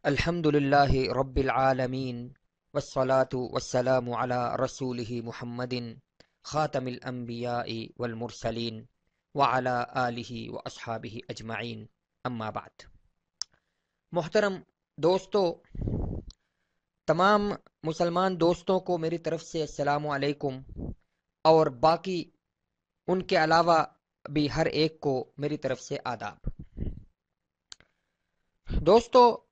الحمد للہ رب العالمین والصلاة والسلام علی رسولہ محمد خاتم الانبیاء والمرسلین وعلی آلہ واصحابہ اجمعین اما بعد۔ محترم دوستو، تمام مسلمان دوستوں کو میری طرف سے السلام علیکم، اور باقی ان کے علاوہ بھی ہر ایک کو میری طرف سے آداب۔ دوستو،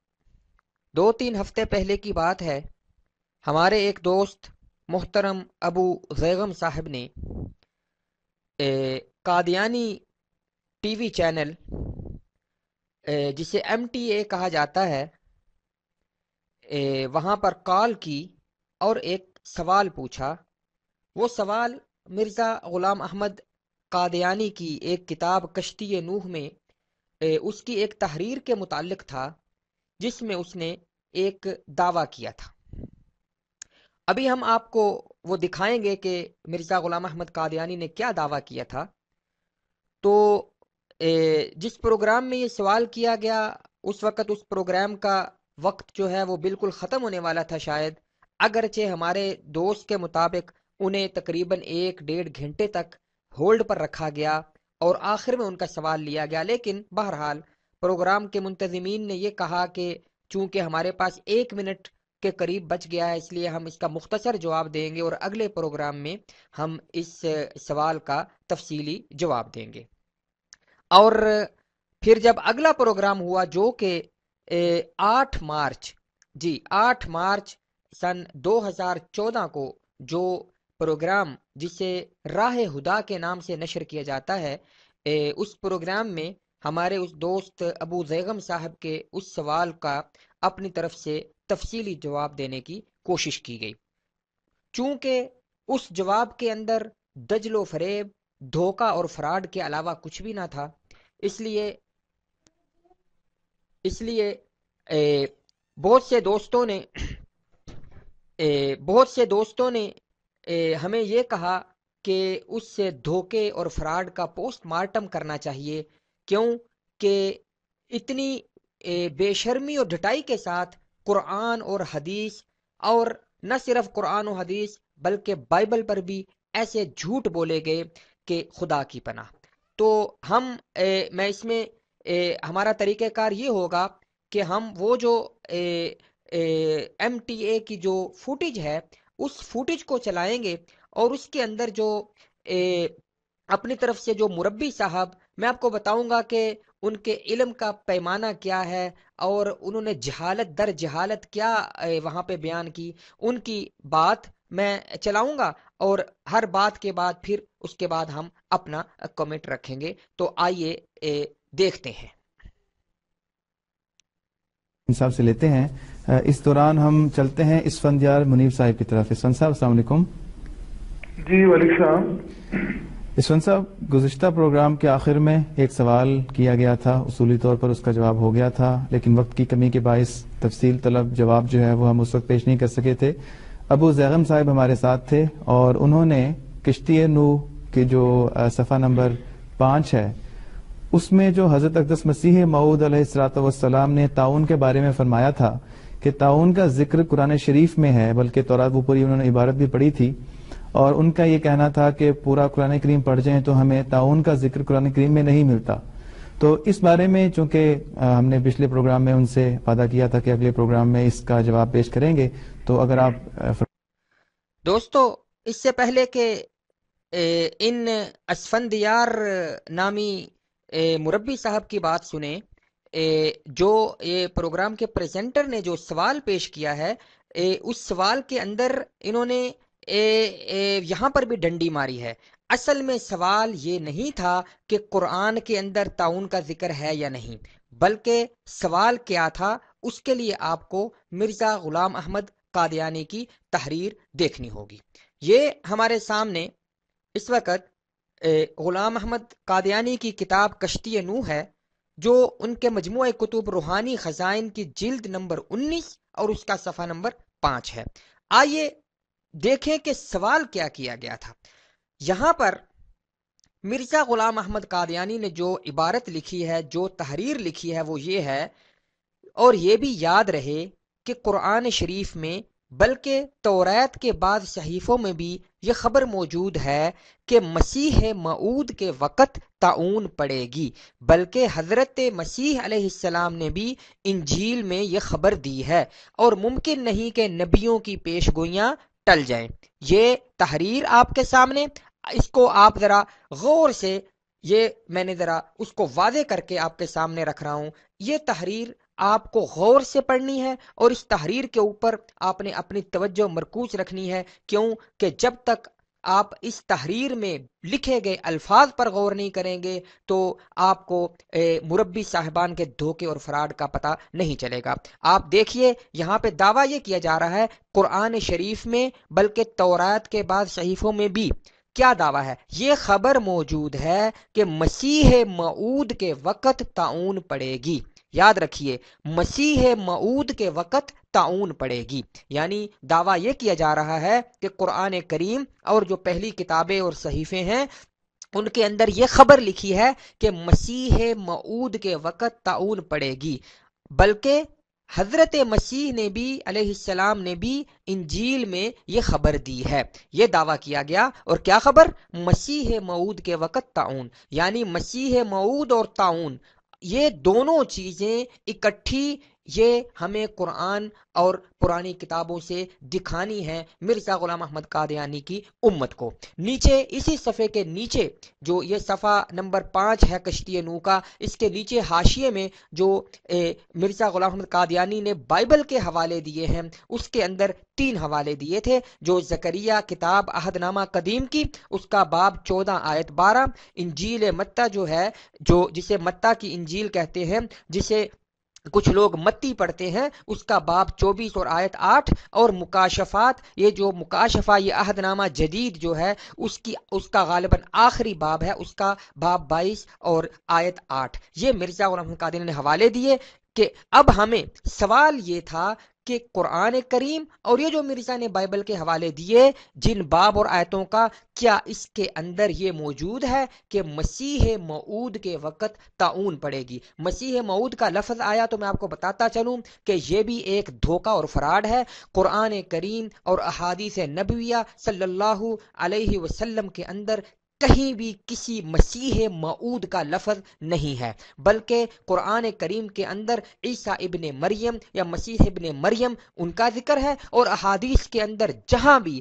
2-3 ہفتے پہلے کی بات ہے، ہمارے ایک دوست محترم ابو زیغم صاحب نے قادیانی ٹی وی چینل جسے MTA کہا جاتا ہے، وہاں پر کال کی اور ایک سوال پوچھا۔ وہ سوال مرزا غلام احمد قادیانی کی ایک کتاب کشتی نوح میں اس کی ایک تحریر کے متعلق تھا، جس میں اس نے ایک دعویٰ کیا تھا۔ ابھی ہم آپ کو وہ دکھائیں گے کہ مرزا غلام احمد قادیانی نے کیا دعویٰ کیا تھا۔ تو جس پروگرام میں یہ سوال کیا گیا، اس وقت اس پروگرام کا وقت جو ہے وہ بالکل ختم ہونے والا تھا شاید، اگرچہ ہمارے دوست کے مطابق انہیں تقریباً 1-1.5 گھنٹے تک ہولڈ پر رکھا گیا اور آخر میں ان کا سوال لیا گیا، لیکن بہرحال پروگرام کے منتظمین نے یہ کہا کہ چونکہ ہمارے پاس 1 منٹ کے قریب بچ گیا ہے، اس لیے ہم اس کا مختصر جواب دیں گے اور اگلے پروگرام میں ہم اس سوال کا تفصیلی جواب دیں گے۔ اور پھر جب اگلا پروگرام ہوا جو کہ 8 مارچ، 8 مارچ سن 2014 کو جو پروگرام جسے راہ ہدا کے نام سے نشر کیا جاتا ہے، اس پروگرام میں ہمارے اس دوست ابو زیغم صاحب کے اس سوال کا اپنی طرف سے تفصیلی جواب دینے کی کوشش کی گئی۔ چونکہ اس جواب کے اندر دجل و فریب، دھوکہ اور فراڈ کے علاوہ کچھ بھی نہ تھا، اس لیے بہت سے دوستوں نے ہمیں یہ کہا کہ اس سے دھوکے اور فراڈ کا پوسٹ مارٹم کرنا چاہیے، کیوں کہ اتنی بے شرمی اور ڈھٹائی کے ساتھ قرآن اور حدیث، اور نہ صرف قرآن و حدیث بلکہ بائبل پر بھی ایسے جھوٹ بولے گئے کہ خدا کی پناہ۔ تو میں اس میں ہمارا طریقہ کار یہ ہوگا کہ ہم وہ جو MTA کی جو فوٹیج ہے، اس فوٹیج کو چلائیں گے، اور اس کے اندر جو اپنی طرف سے جو مربی صاحب، میں آپ کو بتاؤں گا کہ ان کے علم کا پیمانہ کیا ہے اور انہوں نے جہالت در جہالت کیا وہاں پہ بیان کی، ان کی بات میں چلاؤں گا، اور ہر بات کے بعد پھر اس کے بعد ہم اپنا کمنٹ رکھیں گے۔ تو آئیے دیکھتے ہیں۔ صاحب سے لیتے ہیں۔ اس دوران ہم چلتے ہیں اسفندیار منیب صاحب کی طرف۔ اسفند صاحب السلام علیکم۔ جی وعلیکم السلام۔ اسفند صاحب، گزشتہ پروگرام کے آخر میں ایک سوال کیا گیا تھا، اصولی طور پر اس کا جواب ہو گیا تھا، لیکن وقت کی کمی کے باعث تفصیل طلب جواب جو ہے وہ ہم اس وقت پیش نہیں کر سکے تھے۔ ابو زیغم صاحب ہمارے ساتھ تھے اور انہوں نے کشتی نوح کی جو صفحہ نمبر 5 ہے، اس میں جو حضرت اقدس مسیح موعود علیہ الصلوۃ والسلام نے تعاون کے بارے میں فرمایا تھا کہ تعاون کا ذکر قرآن شریف میں ہے، بلکہ تورات وہ پوری انہوں نے عبارت بھی پڑھی تھی، اور ان کا یہ کہنا تھا کہ پورا قرآن کریم پڑھ جائیں تو ہمیں تعاون کا ذکر قرآن کریم میں نہیں ملتا۔ تو اس بارے میں چونکہ ہم نے پچھلے پروگرام میں ان سے وعدہ کیا تھا کہ اگلے پروگرام میں اس کا جواب پیش کریں گے، تو اگر آپ دوستو، اس سے پہلے کہ ان اسفندیار نامی مربی صاحب کی بات سنیں، جو یہ پروگرام کے پریزنٹر نے جو سوال پیش کیا ہے، اس سوال کے اندر انہوں نے یہاں پر بھی ڈنڈی ماری ہے۔ اصل میں سوال یہ نہیں تھا کہ قرآن کے اندر تعاون کا ذکر ہے یا نہیں، بلکہ سوال کیا تھا، اس کے لیے آپ کو مرزا غلام احمد قادیانی کی تحریر دیکھنی ہوگی۔ یہ ہمارے سامنے اس وقت غلام احمد قادیانی کی کتاب کشتی نوح ہے، جو ان کے مجموعہ کتب روحانی خزائن کی جلد نمبر 19 اور اس کا صفحہ نمبر 5 ہے۔ آئیے دیکھیں کہ سوال کیا کیا گیا تھا۔ یہاں پر مرزا غلام احمد قادیانی نے جو عبارت لکھی ہے، جو تحریر لکھی ہے، وہ یہ ہے: اور یہ بھی یاد رہے کہ قرآن شریف میں بلکہ توریت کے بعد صحیفوں میں بھی یہ خبر موجود ہے کہ مسیح موعود کے وقت طاعون پڑے گی، بلکہ حضرت مسیح علیہ السلام نے بھی انجیل میں یہ خبر دی ہے، اور ممکن نہیں کہ نبیوں کی پیش گوئیاں ٹل جائیں۔ یہ تحریر آپ کے سامنے، اس کو آپ ذرا غور سے، یہ میں نے ذرا اس کو واضح کر کے آپ کے سامنے رکھ رہا ہوں۔ یہ تحریر آپ کو غور سے پڑھنی ہے، اور اس تحریر کے اوپر آپ نے اپنی توجہ مرکوز رکھنی ہے، کیوں کہ جب تک آپ اس تحریر میں لکھے گئے الفاظ پر غور نہیں کریں گے تو آپ کو مربی صاحبان کے دھوکے اور فراڈ کا پتہ نہیں چلے گا۔ آپ دیکھیے یہاں پہ دعویٰ یہ کیا جا رہا ہے قرآن شریف میں بلکہ توریت کے بعد صحیفوں میں بھی کیا دعویٰ ہے، یہ خبر موجود ہے کہ مسیح موعود کے وقت طاعون پڑے گی۔ یاد رکھیے، مسیح موعود کے وقت طاعون پڑے گی، یعنی دعویٰ یہ کیا جا رہا ہے کہ قرآن کریم اور جو پہلی کتابیں اور صحیفے ہیں ان کے اندر یہ خبر لکھی ہے کہ مسیح موعود کے وقت طاعون پڑے گی، بلکہ حضرت مسیح نے بھی علیہ السلام نے بھی انجیل میں یہ خبر دی ہے۔ یہ دعویٰ کیا گیا، اور کیا خبر؟ مسیح موعود کے وقت طاعون، یعنی مسیح موعود اور طاعون یہ دونوں چیزیں اکٹھی، یہ ہمیں قرآن اور پرانی کتابوں سے دکھانی ہے مرزا غلام احمد قادیانی کی امت کو۔ نیچے اسی صفحے کے نیچے جو یہ صفحہ نمبر 5 ہے کشتی نوح کا، اس کے نیچے حاشیے میں جو مرزا غلام احمد قادیانی نے بائبل کے حوالے دیے ہیں، اس کے اندر 3 حوالے دیے تھے، جو زکریا کتاب عہد نامہ قدیم کی، اس کا باب 14 آیت 12، انجیل متی جو ہے، جو جسے متی کی انجیل کہتے ہیں، جسے کچھ لوگ متی پڑھتے ہیں، اس کا باب 24 اور آیت 8، اور مکاشفات، یہ جو مکاشفہ یہ عہد نامہ جدید جو ہے اس کا غالباً آخری باب ہے، اس کا باب 22 اور آیت 8۔ یہ مرزا غلام احمد قادیانی نے حوالے دیے کہ اب ہمیں سوال یہ تھا کہ قرآن کریم اور یہ جو مرزا نے بائبل کے حوالے دیے جن باب اور آیتوں کا، کیا اس کے اندر یہ موجود ہے کہ مسیح موعود کے وقت طاعون پڑے گی؟ مسیح موعود کا لفظ آیا تو میں آپ کو بتاتا چلوں کہ یہ بھی ایک دھوکہ اور فراڈ ہے۔ قرآن کریم اور احادیث نبویہ صلی اللہ علیہ وسلم کے اندر کہیں بھی کسی مسیح موعود کا لفظ نہیں ہے، بلکہ قرآن کریم کے اندر عیسیٰ ابن مریم یا مسیح ابن مریم ان کا ذکر ہے، اور احادیث کے اندر جہاں بھی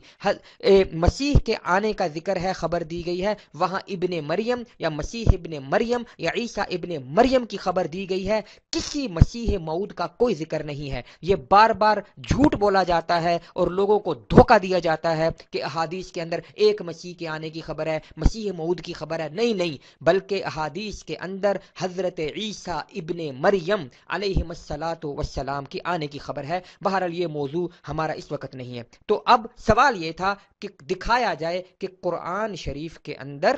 مسیح کے آنے کا ذکر ہے، خبر دی گئی ہے، وہاں ابن مریم یا مسیح ابن مریم یا عیسیٰ ابن مریم کی خبر دی گئی ہے، کسی مسیح موعود کا کوئی ذکر نہیں ہے۔ یہ بار بار جھوٹ بولا جاتا ہے اور لوگوں کو دھوکہ دیا جاتا ہے کہ احادیث کے اندر ایک مسیح کے آنے کی خبر ہے، مسیح موعود کی خبر ہے، نہیں، بلکہ احادیث کے اندر حضرت عیسیٰ ابن مریم علیہ الصلاۃ والسلام کی آنے کی خبر ہے۔ بہرحال یہ موضوع ہمارا اس وقت نہیں ہے، تو اب سوال یہ تھا کہ دکھایا جائے کہ قرآن شریف کے اندر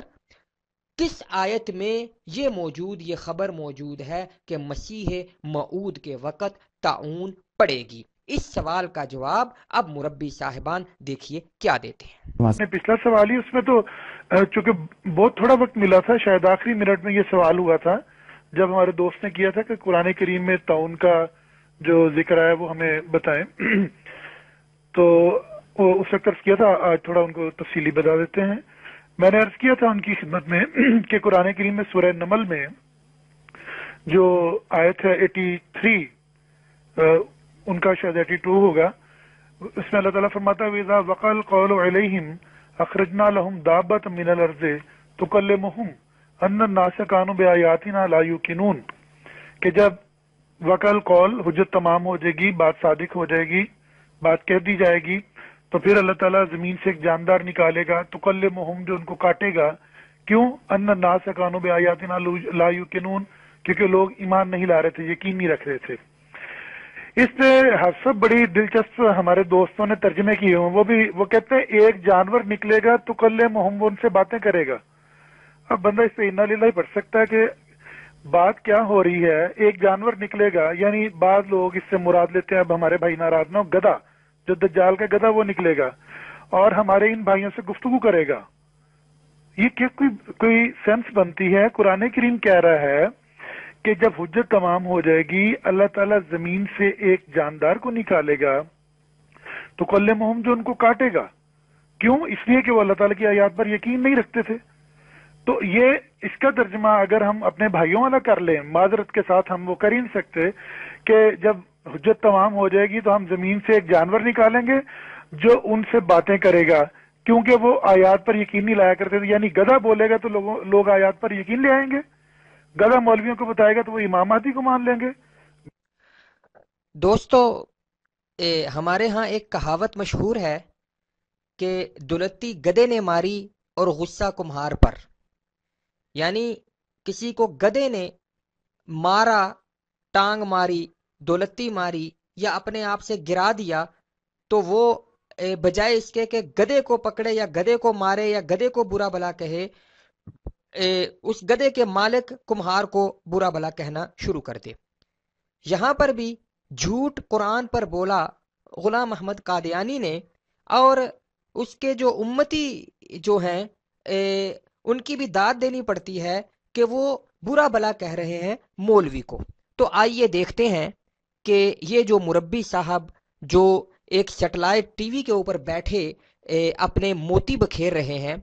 کس آیت میں یہ خبر موجود ہے کہ مسیح موعود کے وقت طاعون پڑے گی۔ اس سوال کا جواب اب مربی صاحبان دیکھیے کیا دیتے ہیں۔ پچھلا سوال ہی اس میں تو چونکہ بہت تھوڑا وقت ملا تھا، شاید آخری منٹ میں یہ سوال ہوا تھا جب ہمارے دوست نے کیا تھا کہ قرآن کریم میں طاعون کا جو ذکر آیا وہ ہمیں بتائیں، تو اس وقت عرض کیا تھا، آج تھوڑا ان کو تفصیلی بتا دیتے ہیں۔ میں نے عرض کیا تھا ان کی خدمت میں کہ قرآن کریم میں سورہ نمل میں جو آیت ہے 83، ان کا شاید 82 ہوگا، اس میں اللہ تعالیٰ فرماتا ہے وَإِذَا وَقَعَ الْقَوْلُ عَلَيْهِمْ أَخْرَجْنَا لَهُمْ دَابَّةً مِّنَ الْأَرْضِ تُكَلِّمُهُمْ أَنَّ النَّاسَ كَانُوا بِآيَاتِنَا لَا يُوقِنُونَ، کہ جب وقع القول حجت تمام ہو جائے گی، بات صادق ہو جائے گی، بات کہہ دی جائے گی، تو پھر اللہ تعالیٰ زمین سے ایک جاندار نکالے گا، تُكَلِّمُهُمْ، جو ان کو کاٹے گا۔ کیوں؟ أَنَّ النَّاسَ كَانُوا بِآيَاتِنَا لَا يُوقِنُونَ، کیونکہ لوگ ایمان نہیں لا رہے تھے، یقین نہیں رکھ رہے تھے۔ اس پہ سب بڑی دلچسپ ہمارے دوستوں نے ترجمے کیے ہوں، وہ کہتے ہیں ایک جانور نکلے گا تو کلمہم، وہ ان سے باتیں کرے گا۔ اب بندہ اس پہ انا للہ پڑھ سکتا ہے کہ بات کیا ہو رہی ہے، ایک جانور نکلے گا، یعنی بعض لوگ اس سے مراد لیتے ہیں، اب ہمارے بھائی ناراض نہ ہو، گدھا، جو دجال کا گدھا وہ نکلے گا اور ہمارے ان بھائیوں سے گفتگو کرے گا۔ یہ کیا کوئی سینس بنتی ہے؟ قرآن کریم کہہ رہا ہے کہ جب حجت تمام ہو جائے گی اللہ تعالیٰ زمین سے ایک جاندار کو نکالے گا تو کلمہم جو ان کو کاٹے گا. کیوں؟ اس لیے کہ وہ اللہ تعالیٰ کی آیات پر یقین نہیں رکھتے تھے. تو یہ اس کا ترجمہ اگر ہم اپنے بھائیوں والا کر لیں، معذرت کے ساتھ ہم وہ کر ہی نہیں سکتے کہ جب حجت تمام ہو جائے گی تو ہم زمین سے ایک جانور نکالیں گے جو ان سے باتیں کرے گا، کیونکہ وہ آیات پر یقین نہیں لایا کرتے تھے. یعنی گدھا بولے گا تو لوگ آیات پر یقین لے آئیں گے، گدھا مولویوں کو بتائے گا تو وہ امام مہدی کو مان لیں گے. دوستو، ہمارے ہاں ایک کہاوت مشہور ہے کہ دولتی گدے نے ماری اور غصہ کمہار پر. یعنی کسی کو گدے نے مارا، ٹانگ ماری، دولتی ماری یا اپنے آپ سے گرا دیا تو وہ بجائے اس کے کہ گدے کو پکڑے یا گدے کو مارے یا گدے کو برا بلا کہے، اس گدے کے مالک کمہار کو برا بلا کہنا شروع کر دے. یہاں پر بھی جھوٹ قرآن پر بولا غلام احمد قادیانی نے، اور اس کے جو امتی جو ہیں ان کی بھی داد دینی پڑتی ہے کہ وہ برا بلا کہہ رہے ہیں مولوی کو. تو آئیے دیکھتے ہیں کہ یہ جو مربی صاحب جو ایک سیٹلائٹ ٹی وی کے اوپر بیٹھے اپنے موتی بکھیر رہے ہیں،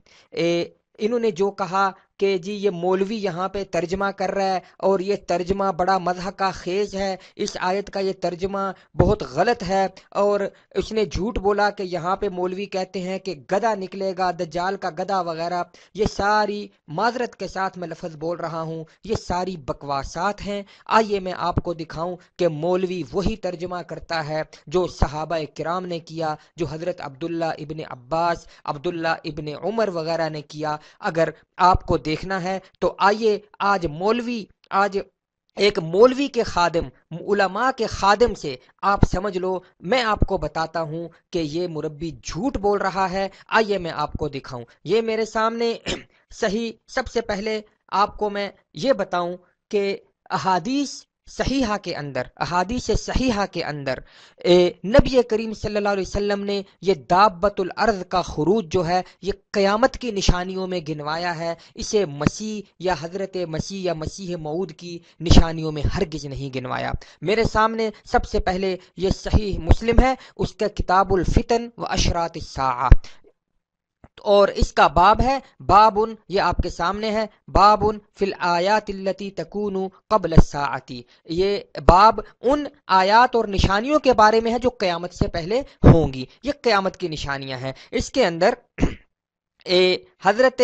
انہوں نے جو کہا کہ جی یہ مولوی یہاں پہ ترجمہ کر رہا ہے اور یہ ترجمہ بڑا مضحکہ کا خیز ہے، اس آیت کا یہ ترجمہ بہت غلط ہے، اور اس نے جھوٹ بولا کہ یہاں پہ مولوی کہتے ہیں کہ گدھا نکلے گا، دجال کا گدھا وغیرہ. یہ ساری معذرت کے ساتھ میں لفظ بول رہا ہوں، یہ ساری بکواسات ہیں. آئیے میں آپ کو دکھاؤں کہ مولوی وہی ترجمہ کرتا ہے جو صحابہ کرام نے کیا، جو حضرت عبداللہ ابن عباس، عبداللہ ابن عمر وغیرہ نے کیا. اگر آپ کو دیکھنا ہے تو آئیے آج ایک مولوی کے خادم، علماء کے خادم سے آپ سمجھ لو، میں آپ کو بتاتا ہوں کہ یہ مربی جھوٹ بول رہا ہے. آئیے میں آپ کو دکھاؤں. یہ میرے سامنے صحیح، سب سے پہلے آپ کو میں یہ بتاؤں کہ احادیث صحیحہ کے اندر نبی کریم صلی اللہ علیہ وسلم نے یہ دابت الارض کا خروج جو ہے یہ قیامت کی نشانیوں میں گنوایا ہے. اسے مسیح یا حضرت مسیح یا مسیح موعود کی نشانیوں میں ہرگز نہیں گنوایا. میرے سامنے سب سے پہلے یہ صحیح مسلم ہے، اس کا کتاب الفتن و اشراط الساعہ، اور اس کا باب ہے بابن، یہ آپ کے سامنے ہے، بابن فی الآیات التی تکون قبل الساعۃ. یہ باب ان آیات اور نشانیوں کے بارے میں ہے جو قیامت سے پہلے ہوں گی. یہ قیامت کی نشانیاں ہیں. اس کے اندر حضرت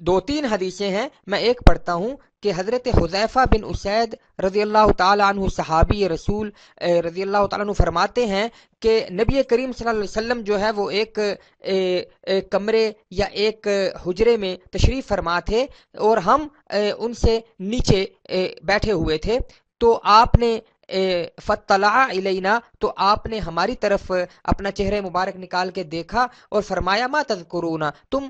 دو تین حدیثیں ہیں، میں ایک پڑھتا ہوں کہ حضرت حذیفہ بن اسید رضی اللہ تعالیٰ عنہ صحابی رسول رضی اللہ تعالیٰ عنہ فرماتے ہیں کہ نبی کریم صلی اللہ علیہ وسلم جو ہے وہ ایک کمرے یا ایک حجرے میں تشریف فرما تھے اور ہم ان سے نیچے بیٹھے ہوئے تھے. تو آپ نے فطلع الینا، تو آپ نے ہماری طرف اپنا چہرہ مبارک نکال کے دیکھا اور فرمایا ما تذکرون، تم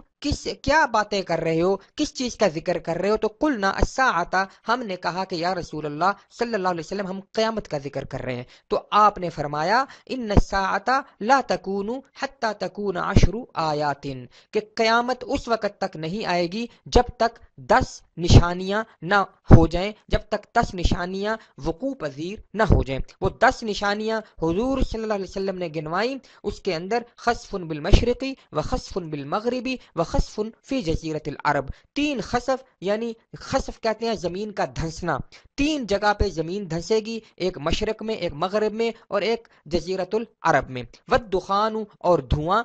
کیا باتیں کر رہے ہو، کس چیز کا ذکر کر رہے ہو؟ تو قلنا الساعۃ، ہم نے کہا کہ یا رسول اللہ صلی اللہ علیہ وسلم ہم قیامت کا ذکر کر رہے ہیں. تو آپ نے فرمایا ان الساعۃ لا تکون حتی تکون 10 آیات، کہ قیامت اس وقت تک نہیں آئے گی جب تک 10 نشانیاں نہ ہو جائیں، جب تک 10 نشانیاں وقوع پذیر نہ ہو جائیں. وہ 10 نشانیاں حضور صلی اللہ علیہ وسلم نے گنوائیں. اس کے اندر خسف بالمشرقی و خسف بالمغربی و خسف فی جزیرۃ العرب، 3 خسف، یعنی خسف کہتے ہیں زمین کا دھنسنا. 3 جگہ پہ زمین دھنسے گی، ایک مشرق میں، ایک مغرب میں، اور ایک جزیرۃ العرب میں. والدخان، اور دھواں،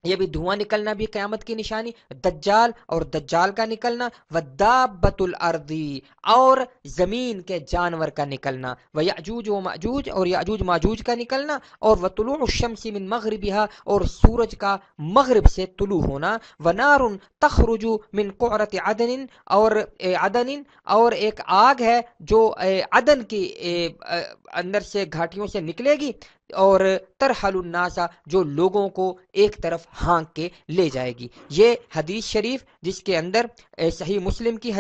یہ بھی دھواں نکلنا بھی قیامت کی نشانی. دجال، اور دجال کا نکلنا. ودابت الارضی، اور زمین کے جانور کا نکلنا. ویأجوج و ماجوج، اور یاجوج ماجوج کا نکلنا. اور وطلوع الشمس من مغربها، اور سورج کا مغرب سے طلوع ہونا. ونار تخرج من قعرۃ عدن، اور ایک آگ ہے جو عدن کی اندر سے گھاٹیوں سے نکلے گی، اور ترحل الناس، جو لوگوں کو ایک طرف ہانک کے لے جائے گی. یہ حدیث شریف جس کے اندر صحیح مسلم کی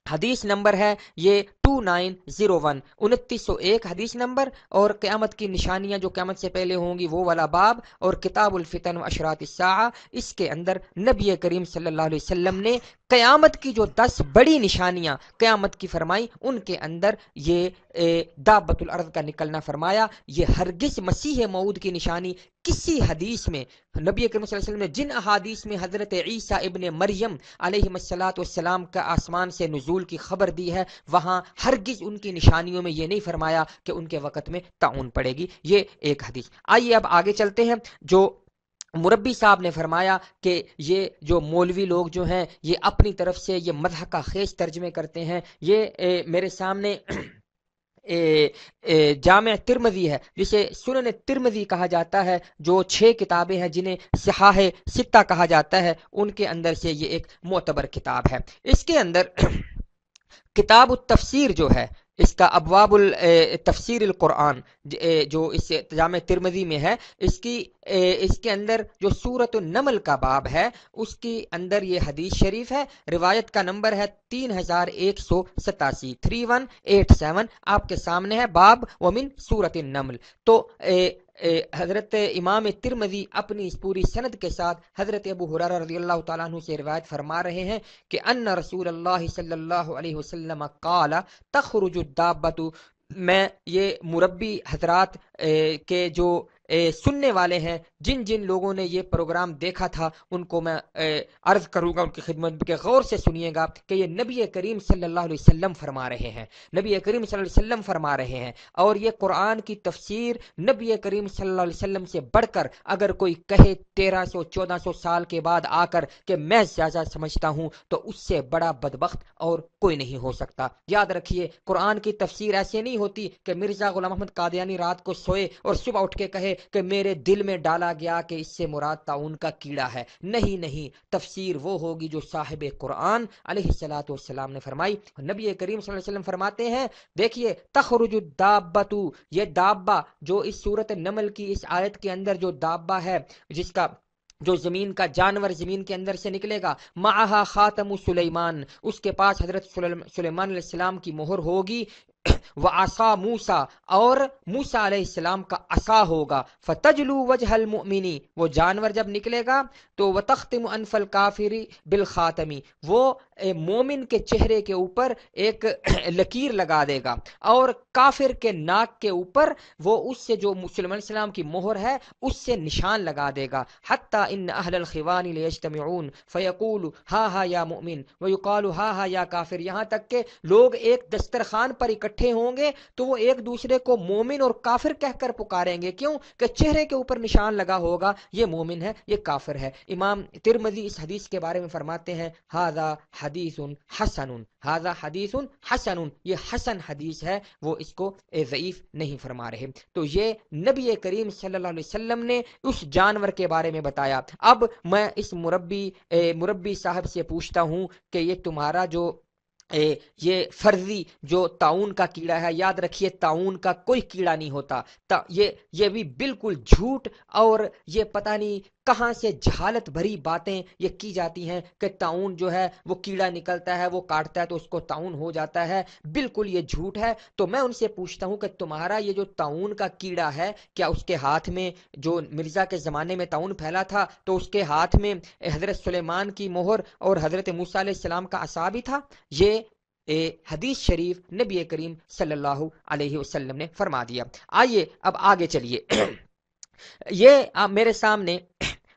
حدیث نمبر ہے یہ 2901 2901 حدیث نمبر، اور قیامت کی نشانیاں جو قیامت سے پہلے ہوں گی وہ والا باب، اور کتاب الفتن و اشراط الساعہ، اس کے اندر نبی کریم صلی اللہ علیہ وسلم نے قیامت کی جو 10 بڑی نشانیاں قیامت کی فرمائی، ان کے اندر یہ دابت الارض کا نکلنا فرمایا۔ یہ ہرگز مسیح موعود کی نشانی کسی حدیث میں نبی کریم صلی اللہ علیہ وسلم نے جن احادیث میں حضرت عیسیٰ ابن مریم علیہ السلام کا آسمان سے نزول کی خبر دی ہے، وہاں ہرگز ان کی نشانیوں میں یہ نہیں فرمایا کہ ان کے وقت میں طاعون پڑے گی۔ یہ ایک حدیث۔ آئیے اب آگے چلتے ہیں۔ جو مربی صاحب نے فرمایا کہ یہ جو مولوی لوگ جو ہیں یہ اپنی طرف سے یہ مدح کا خیز ترجمے کرتے ہیں، یہ میرے سامنے جامع ترمذی ہے، جسے سنن ترمذی کہا جاتا ہے، جو 6 کتابیں ہیں جنہیں صحاح 6 کہا جاتا ہے، ان کے اندر سے یہ ایک معتبر کتاب ہے۔ اس کے اندر کتاب التفسیر جو ہے، اس کا ابواب تفسیر القرآن جو اس جامع ترمذی میں ہے، اس کے اندر جو سورۃ النمل کا باب ہے، اس کے اندر یہ حدیث شریف ہے، روایت کا نمبر ہے 3187 3187، آپ کے سامنے ہے، باب ومن سورۃ النمل۔ تو حضرت امام ترمذی اپنی اس پوری سند کے ساتھ حضرت ابو ہریرہ رضی اللہ تعالیٰ عنہ سے روایت فرما رہے ہیں کہ ان رسول اللہ صلی اللہ علیہ وسلم قال تخرج الدابۃ۔ میں یہ مربی حضرات کے جو سننے والے ہیں، جن جن لوگوں نے یہ پروگرام دیکھا تھا، ان کو میں عرض کروں گا، ان کی خدمت کے غور سے سنیے گا کہ یہ نبی کریم صلی اللہ علیہ وسلم فرما رہے ہیں، نبی کریم صلی اللہ علیہ وسلم فرما رہے ہیں۔ اور یہ قرآن کی تفسیر نبی کریم صلی اللہ علیہ وسلم سے بڑھ کر اگر کوئی کہے 1300-1400 سال کے بعد آ کر کہ میں زیادہ سمجھتا ہوں، تو اس سے بڑا بدبخت اور کوئی نہیں ہو سکتا۔ یاد رکھیے، قرآن کی تفسیر ایسے نہیں ہوتی کہ مرزا غلام احمد قادیانی رات کو سوئے اور صبح اٹھ کے کہے کہ میرے دل میں ڈالا گیا کہ اس سے مراد طاعون کا کیڑا ہے۔ نہیں نہیں، تفسیر وہ ہوگی جو صاحب قرآن علیہ الصلوۃ والسلام نے فرمائی۔ نبی کریم صلی اللہ علیہ وسلم فرماتے ہیں، دیکھیے تخرج الدابۃ، یہ دابہ جو اس سورۃ النمل کی اس آیت کے اندر جو دابہ ہے، جس کا جو زمین کا جانور زمین کے اندر سے نکلے گا، معہا خاتم سلیمان، اس کے پاس حضرت سلیمان علیہ السلام کی مہر ہوگی، وعصا موسیٰ، اور موسیٰ علیہ السلام کا عصا ہوگا، فتجلو وجہ المؤمنی، وہ جانور جب نکلے گا تو وتختم انف الکافری بالخاتمی، وہ مومن کے چہرے کے اوپر ایک لکیر لگا دے گا، اور کافر کے ناک کے اوپر وہ اس سے جو سلیمان علیہ السلام کی مہر ہے اس سے نشان لگا دے گا، حتی ان اہل الخوان لیجتمعون فیقول ہا ہا یا مؤمن ویقال ہا ہا یا کافر، یہاں تک کہ لوگ ایک دسترخوان پر اکٹھے ہوں گے تو وہ ایک دوسرے کو مومن اور کافر کہہ کر پکاریں گے، کیوں کہ چہرے کے اوپر نشان لگا ہوگا، یہ مومن ہے، یہ کافر ہے۔ امام ترمذی اس حدیث کے بارے میں فرماتے ہیں، ھذا حدیث حسن، ھذا حدیث حسن، یہ حسن حدیث ہے، وہ اس کو ضعیف نہیں فرما رہے۔ تو یہ نبی کریم صلی اللہ علیہ وسلم نے اس جانور کے بارے میں بتایا۔ اب میں اس مربی صاحب سے پوچھتا ہوں کہ یہ تمہارا جو یہ فرضی جو طاعون کا کیڑا ہے، یاد رکھیے طاعون کا کوئی کیڑا نہیں ہوتا، یہ بھی بالکل جھوٹ اور یہ پتہ نہیں کہاں سے جہالت بھری باتیں یہ کی جاتی ہیں کہ طاعون جو ہے وہ کیڑا نکلتا ہے، وہ کاٹتا ہے تو اس کو طاعون ہو جاتا ہے، بالکل یہ جھوٹ ہے۔ تو میں ان سے پوچھتا ہوں کہ تمہارا یہ جو طاعون کا کیڑا ہے، کیا اس کے ہاتھ میں، جو مرزا کے زمانے میں طاعون پھیلا تھا تو اس کے ہاتھ میں حضرت سلیمان کی مہر اور حضرت موسیٰ علیہ السلام کا عصا بھی تھا؟ یہ حدیث شریف نبی کریم صلی اللہ علیہ وسلم نے فرما دیا۔ آئیے اب آگے چلیے۔ یہ میرے سامنے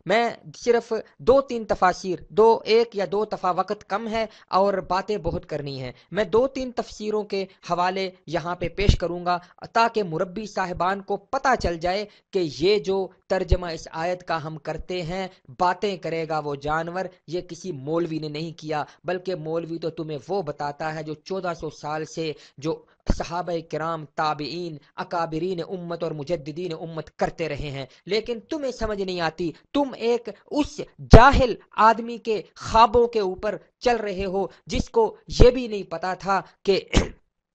میں صرف 2-3 تفاسیر، ایک یا دو دفعہ، وقت کم ہے اور باتیں بہت کرنی ہیں، میں 2-3 تفسیروں کے حوالے یہاں پہ پیش کروں گا تاکہ مربی صاحبان کو پتہ چل جائے کہ یہ جو ترجمہ اس آیت کا ہم کرتے ہیں، باتیں کرے گا وہ جانور، یہ کسی مولوی نے نہیں کیا، بلکہ مولوی تو تمہیں وہ بتاتا ہے جو 1400 سال سے جو صحابہ کرام، تابعین، اکابرین امت اور مجددین امت کرتے رہے ہیں، لیکن تمہیں سمجھ نہیں آتی، تم ایک اس جاہل آدمی کے خوابوں کے اوپر چل رہے ہو جس کو یہ بھی نہیں پتا تھا کہ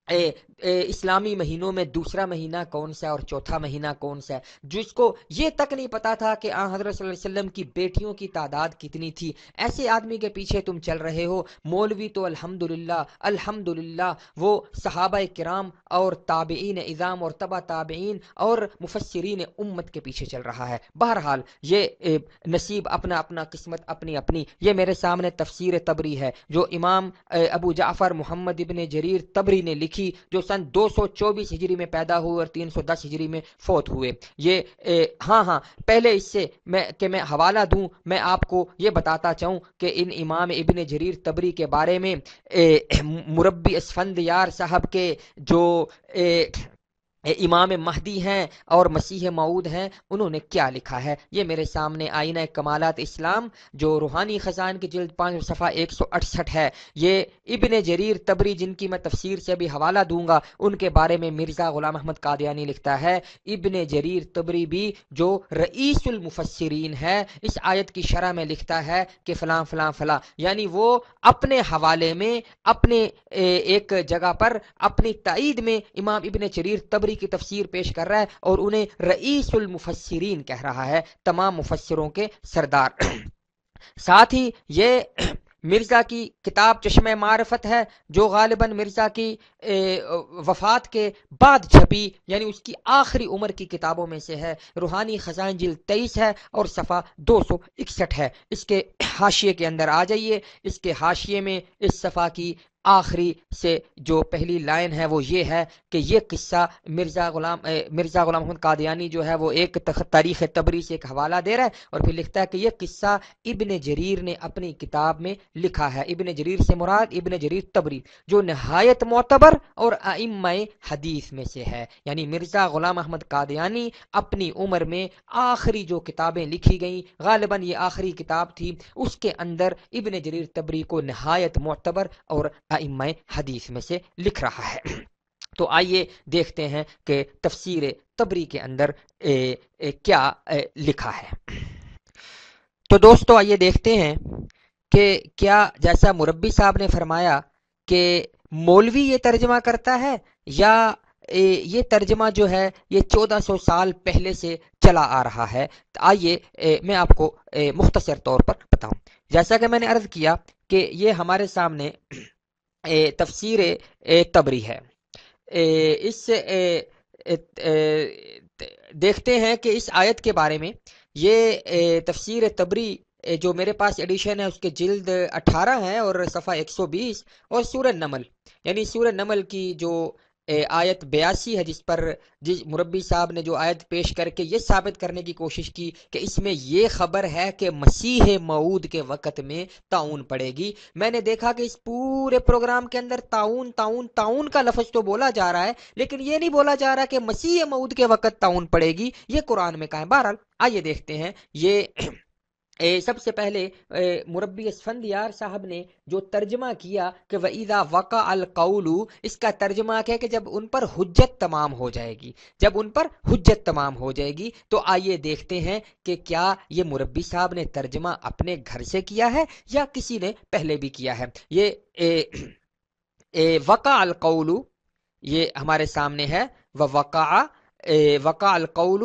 اسلامی مہینوں میں دوسرا مہینہ کون سا ہے اور چوتھا مہینہ کون سا ہے، جس کو یہ تک نہیں پتا تھا کہ حضرت صلی اللہ علیہ وسلم کی بیٹیوں کی تعداد کتنی تھی، ایسے آدمی کے پیچھے تم چل رہے ہو۔ مولوی تو الحمدللہ الحمدللہ وہ صحابہ کرام اور تابعین اعظام اور تبع تابعین اور مفسرین امت کے پیچھے چل رہا ہے۔ بہرحال یہ نصیب اپنا اپنا، قسمت اپنی اپنی۔ یہ میرے سامنے تفسیر تبری ہے جو امام ابو جعفر محمد ابن جریر تبری نے لکھی، جو سن 224 ہجری میں پیدا ہوئے اور 310 ہجری میں فوت ہوئے۔ یہ ہاں پہلے اس سے میں حوالہ دوں، میں آپ کو یہ بتاتا چاہوں کہ ان امام ابن جریر تبری کے بارے میں مربی اسفندیار صاحب کے جو امام مہدی ہیں اور مسیح موعود ہیں، انہوں نے کیا لکھا ہے۔ یہ میرے سامنے آئینہ کمالات اسلام جو روحانی خزان کی جلد 5 صفحہ 168 ہے۔ یہ ابن جریر تبری جن کی میں تفسیر سے بھی حوالہ دوں گا، ان کے بارے میں مرزا غلام احمد قادیانی لکھتا ہے، ابن جریر تبری بھی جو رئیس المفسرین ہے، اس آیت کی شرح میں لکھتا ہے کہ فلاں فلاں فلاں، یعنی وہ اپنے حوالے میں اپنے ایک جگہ پر اپنی تائید میں امام ابن جریر تبری کی تفسیر پیش کر رہا ہے اور انہیں رئیس المفسرین کہہ رہا ہے، تمام مفسروں کے سردار۔ ساتھ ہی یہ مرزا کی کتاب چشمہ معرفت ہے جو غالباً مرزا کی وفات کے بعد چھپی، یعنی اس کی آخری عمر کی کتابوں میں سے ہے۔ روحانی خزائن جلد 23 ہے اور صفحہ 261 ہے۔ اس کے حاشیے کے اندر آ جائیے، اس کے حاشیے میں اس صفحہ کی آخری سے جو پہلی لائن ہے وہ یہ ہے کہ یہ قصہ مرزا غلام احمد قادیانی جو ہے وہ ایک تاریخ تبری سے ایک حوالہ دے رہا ہے اور پھر لکھتا ہے کہ یہ قصہ ابن جریر نے اپنی کتاب میں لکھا ہے۔ ابن جریر سے مراد ابن جریر تبری جو نہایت معتبر اور ائمہ حدیث میں سے ہے، یعنی مرزا غلام احمد قادیانی اپنی عمر میں آخری جو کتابیں لکھی گئیں، غالباً یہ آخری کتاب تھی، اس کے اندر ابن جریر تبری کو نہایت معتبر اور ائمہ حدیث میں سے لکھ رہا ہے۔ تو آئیے دیکھتے ہیں کہ تفسیر تبری کے اندر کیا لکھا ہے۔ تو دوستو آئیے دیکھتے ہیں کہ کیا جیسا مربی صاحب نے فرمایا کہ مولوی یہ ترجمہ کرتا ہے یا یہ ترجمہ جو ہے یہ 1400 سال پہلے سے چلا آ رہا ہے۔ تو آئیے میں آپ کو مختصر طور پر بتاؤں۔ جیسا کہ میں نے عرض کیا کہ یہ ہمارے سامنے تفسیر تبری ہے۔ اس دیکھتے ہیں کہ اس آیت کے بارے میں یہ تفسیر تبری جو میرے پاس ایڈیشن ہے اس کے جلد 18 ہے اور صفحہ 120 اور سورہ نمل، یعنی سورہ نمل کی جو آیت 82 ہے جس مربی صاحب نے جو آیت پیش کر کے یہ ثابت کرنے کی کوشش کی کہ اس میں یہ خبر ہے کہ مسیح موعود کے وقت میں طاعون پڑے گی۔ میں نے دیکھا کہ اس پورے پروگرام کے اندر طاعون طاعون طاعون کا لفظ تو بولا جا رہا ہے، لیکن یہ نہیں بولا جا رہا کہ مسیح موعود کے وقت طاعون پڑے گی، یہ قرآن میں کہاں ہے۔ بہرحال آئیے دیکھتے ہیں۔ یہ سب سے پہلے مربی اسفندیار صاحب نے جو ترجمہ کیا کہ وَإِذَا وَقَعَ الْقَوْلُ، اس کا ترجمہ کیا کہ جب ان پر حجت تمام ہو جائے گی، جب ان پر حجت تمام ہو جائے گی۔ تو آئیے دیکھتے ہیں کہ کیا یہ مربی صاحب نے ترجمہ اپنے گھر سے کیا ہے یا کسی نے پہلے بھی کیا ہے۔ یہ وقع القول یہ ہمارے سامنے ہے، وقع القول،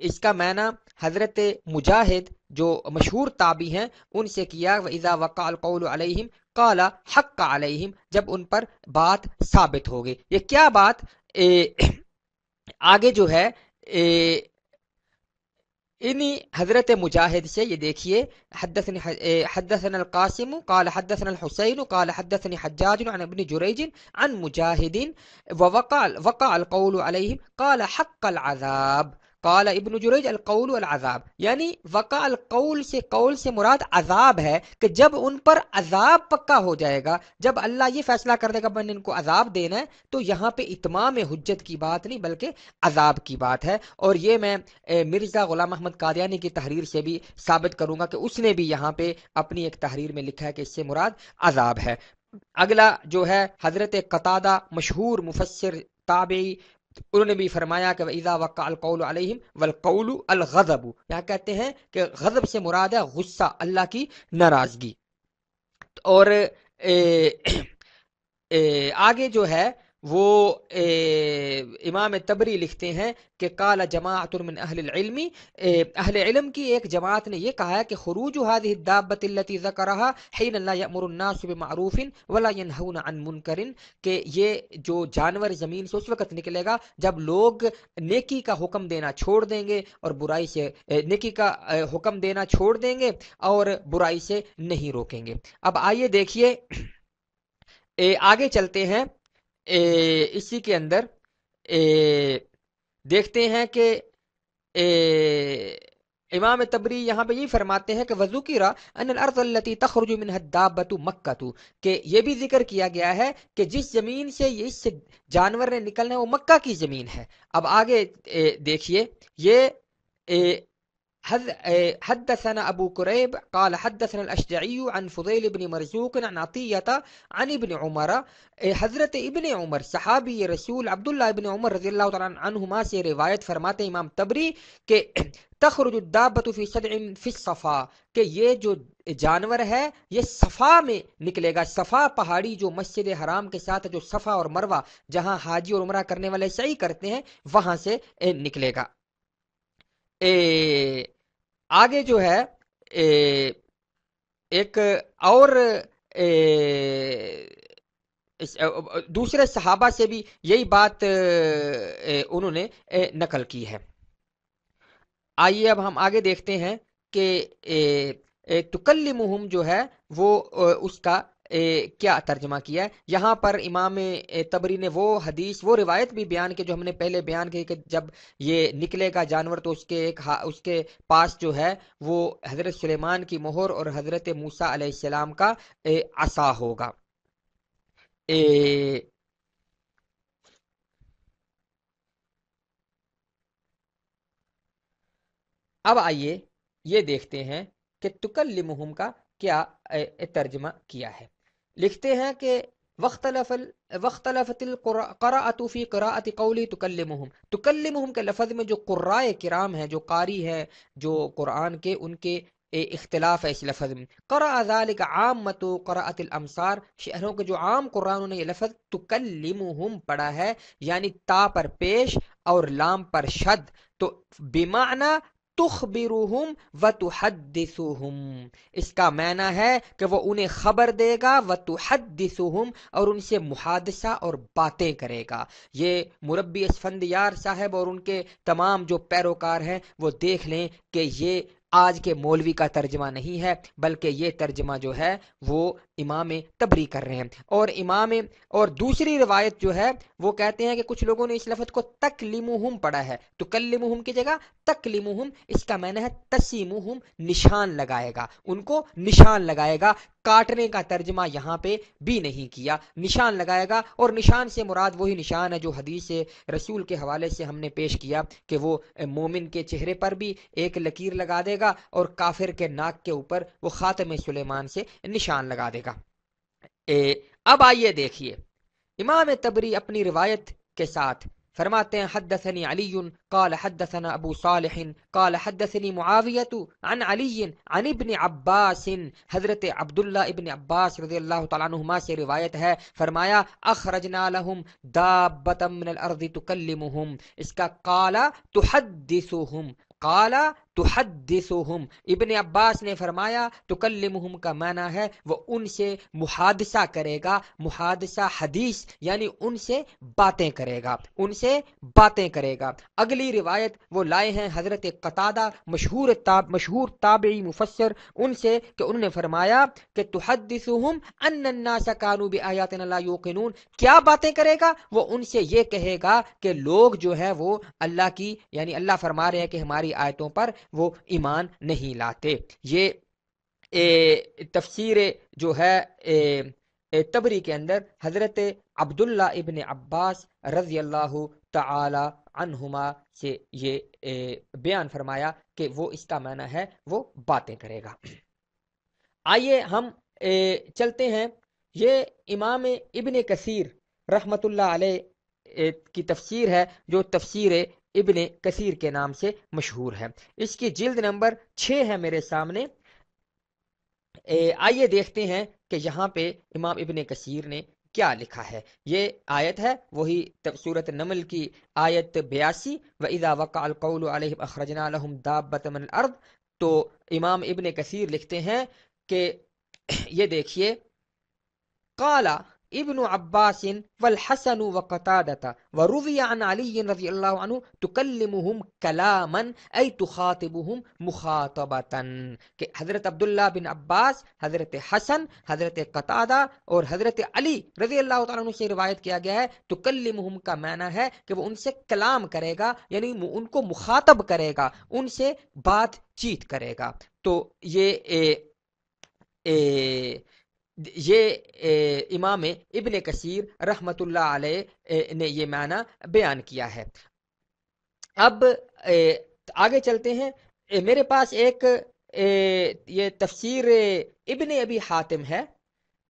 اس کا معنی حضرت مجاہد جو مشہور تابعی ہیں ان سے کیا، وَإِذَا وَقَعَ الْقَوْلُ عَلَيْهِمْ قَالَ حَقَّ عَلَيْهِمْ، جب ان پر بات ثابت ہوگی۔ یہ کیا بات آگے جو ہے انہی حضرت مجاہد سے یہ دیکھیے، حدثنا القاسم قال حدثنا الحسین قال حدثني حجاج عن ابن جریج عن مجاہد وقع القول علیہم قال حق العذاب قال ابن جریج القول العذاب، یعنی وقع القول سے قول سے مراد عذاب ہے کہ جب ان پر عذاب پکا ہو جائے گا، جب اللہ یہ فیصلہ کر دے گا میں نے ان کو عذاب دینا ہے، تو یہاں پہ اتمام حجت کی بات نہیں بلکہ عذاب کی بات ہے۔ اور یہ میں مرزا غلام احمد قادیانی کی تحریر سے بھی ثابت کروں گا کہ اس نے بھی یہاں پہ اپنی ایک تحریر میں لکھا ہے کہ اس سے مراد عذاب ہے۔ اگلا جو ہے حضرت قتادہ مشہور مفسر تابعی، انہوں نے بھی فرمایا کہ وَإِذَا وَقَعَ الْقَوْلُ عَلَيْهِمْ وَالْقَوْلُ الْغَضَبُ، یہاں کہتے ہیں کہ غضب سے مراد ہے غصہ، اللہ کی ناراضگی۔ اور آگے جو ہے وہ امام تبری لکھتے ہیں کہ قال جماعت من اہل العلم، اہل علم کی ایک جماعت نے یہ کہا ہے کہ خروج هذه الدابة التي ذكرها حين لا يأمر الناس بمعروف ولا ينهون عن منکر، کہ یہ جو جانور زمین سے اس وقت نکلے گا جب لوگ نیکی کا حکم دینا چھوڑ دیں گے اور برائی سے نیکی کا حکم دینا چھوڑ دیں گے اور برائی سے نہیں روکیں گے۔ اب آئیے دیکھیے آگے چلتے ہیں، اسی کے اندر دیکھتے ہیں کہ امام تبری یہاں پہ یہ فرماتے ہیں کہ وذکر ان الارض التي تخرج منها الدابة مکہ، کہ یہ بھی ذکر کیا گیا ہے کہ جس زمین سے اس جانور نے نکلنا ہے وہ مکہ کی زمین ہے۔ اب آگے دیکھیے یہ حدثنا ابو كريب قال حدثنا الاشجعي عن فضيل بن مرزوق عن عطية عن ابن عمر، حضرت ابن عمر صحابی رسول عبداللہ ابن عمر رضی اللہ تعالیٰ عنہما سے روایت فرماتے امام تبری کہ تخرج الدابة في سدع في الصفا، کہ یہ جو جانور ہے یہ صفا میں نکلے گا، صفا پہاڑی جو مسجد حرام کے ساتھ جو صفا اور مروہ جہاں حاجی اور عمرہ کرنے والے سعی کرتے ہیں وہاں سے نکلے گا۔ آگے جو ہے ایک اور دوسرے صحابہ سے بھی یہی بات انہوں نے نقل کی ہے۔ آئیے اب ہم آگے دیکھتے ہیں کہ تکلمہم جو ہے وہ اس کا کیا ترجمہ کیا ہے۔ یہاں پر امام تبری نے وہ حدیث وہ روایت بھی بیان کی جو ہم نے پہلے بیان کی کہ جب یہ نکلے گا جانور تو اس کے پاس جو ہے وہ حضرت سلیمان کی مہر اور حضرت موسیٰ علیہ السلام کا عصا ہوگا۔ اب آئیے یہ دیکھتے ہیں کہ تکلمہم کا کیا ترجمہ کیا ہے۔ لکھتے ہیں کہ وختلفت القراءۃ فی قراءۃ قولی تکلمہم، تکلمہم کے لفظ میں جو قراء کرام ہیں جو قاری ہیں جو قرآن کے ان کے اختلاف ہے اس لفظ میں۔ قرأ ذلك عامۃ قراءۃ الامصار، شہروں کے جو عام قرآنوں نے یہ لفظ تکلمہم پڑھا ہے، یعنی تا پر پیش اور لام پر شد، تو بمعنی تخبرہم وتحدثہم، اس کا معنی ہے کہ وہ انہیں خبر دے گا، وتحدثہم اور ان سے محادثہ اور باتیں کرے گا۔ یہ مربی اسفندیار صاحب اور ان کے تمام جو پیروکار ہیں وہ دیکھ لیں کہ یہ آج کے مولوی کا ترجمہ نہیں ہے بلکہ یہ ترجمہ جو ہے وہ امام تبری کر رہے ہیں۔ اور دوسری روایت جو ہے وہ کہتے ہیں کہ کچھ لوگوں نے اس لفظ کو تکلمہم پڑھا ہے، تکلمہم کی جگہ تکلمہم، اس کا معنی ہے تسیمہم، نشان لگائے گا، ان کو نشان لگائے گا۔ کاٹنے کا ترجمہ یہاں پہ بھی نہیں کیا، نشان لگائے گا، اور نشان سے مراد وہی نشان ہے جو حدیث رسول کے حوالے سے ہم نے پیش کیا کہ وہ مومن کے چہرے پر بھی ایک لکیر لگا دے گا اور کافر کے ناک کے اوپر وہ خاتم سلیمان سے نشان لگا دے گا۔ اب آئیے دیکھیے امام تبری اپنی روایت کے ساتھ فرماتے ہیں حدثنی علی قال حدثنا ابو صالح قال حدثنی معاویۃ عن علی عن ابن عباس، حضرت عبداللہ ابن عباس رضی اللہ تعالیٰ عنہما سے روایت ہے، فرمایا اخرجنا لهم دابۃ من الارض تکلمہم، اس کا قال تحدثہم، قال تحدثہم، ابن عباس نے فرمایا تکلمہم کا معنی ہے وہ ان سے محادثہ کرے گا، محادثہ حدیث یعنی ان سے باتیں کرے گا، ان سے باتیں کرے گا۔ اگلی روایت وہ لائے ہیں حضرت قتادہ مشہور تابعی مفسر، ان سے کہ انہوں نے فرمایا کہ تحدثہم ان الناس كانوا بآیاتنا لا یوقنون، کیا باتیں کرے گا؟ وہ ان سے یہ کہے گا کہ لوگ جو ہے وہ اللہ کی یعنی اللہ فرما رہے ہیں کہ ہماری آیتوں پر وہ ایمان نہیں لاتے۔ یہ تفسیر جو ہے تبری کے اندر حضرت عبداللہ ابن عباس رضی اللہ تعالی عنہما سے یہ بیان فرمایا کہ وہ اس کا معنی ہے وہ باتیں کرے گا۔ آئیے ہم چلتے ہیں، یہ امام ابن کثیر رحمت اللہ علیہ کی تفسیر ہے جو تفسیر ابن کثیر کے نام سے مشہور ہے، اس کی جلد نمبر 6 ہے میرے سامنے۔ آئیے دیکھتے ہیں کہ یہاں پہ امام ابن کثیر نے کیا لکھا ہے. یہ آیت ہے وہی سورۃ نمل کی آیت 82. وَإِذَا وَقَعَ الْقَوْلُ عَلَيْهِمْ أَخْرَجْنَا لَهُمْ دَابَّةً مِنَ الْأَرْضِ. تو امام ابن کثیر لکھتے ہیں کہ یہ دیکھیے قال ابن عباس والحسن وقتادة وروي عن علي رضي الله عنه تكلمهم كلاما أي تخاطبهم مخاطبة. کہ حضرت عبداللہ بن عباس، حضرت حسن، حضرت قتادہ اور حضرت علی رضی اللہ تعالیٰ عنہ سے روایت کیا گیا ہے. تکلمہم کا معنی ہے کہ وہ ان سے کلام کرے گا، یعنی ان کو مخاطب کرے گا، ان سے بات چیت کرے گا. تو یہ امام ابن کثیر رحمت اللہ علیہ نے یہ معنی بیان کیا ہے. اب آگے چلتے ہیں. میرے پاس ایک یہ تفسیر ابن ابی حاتم ہے.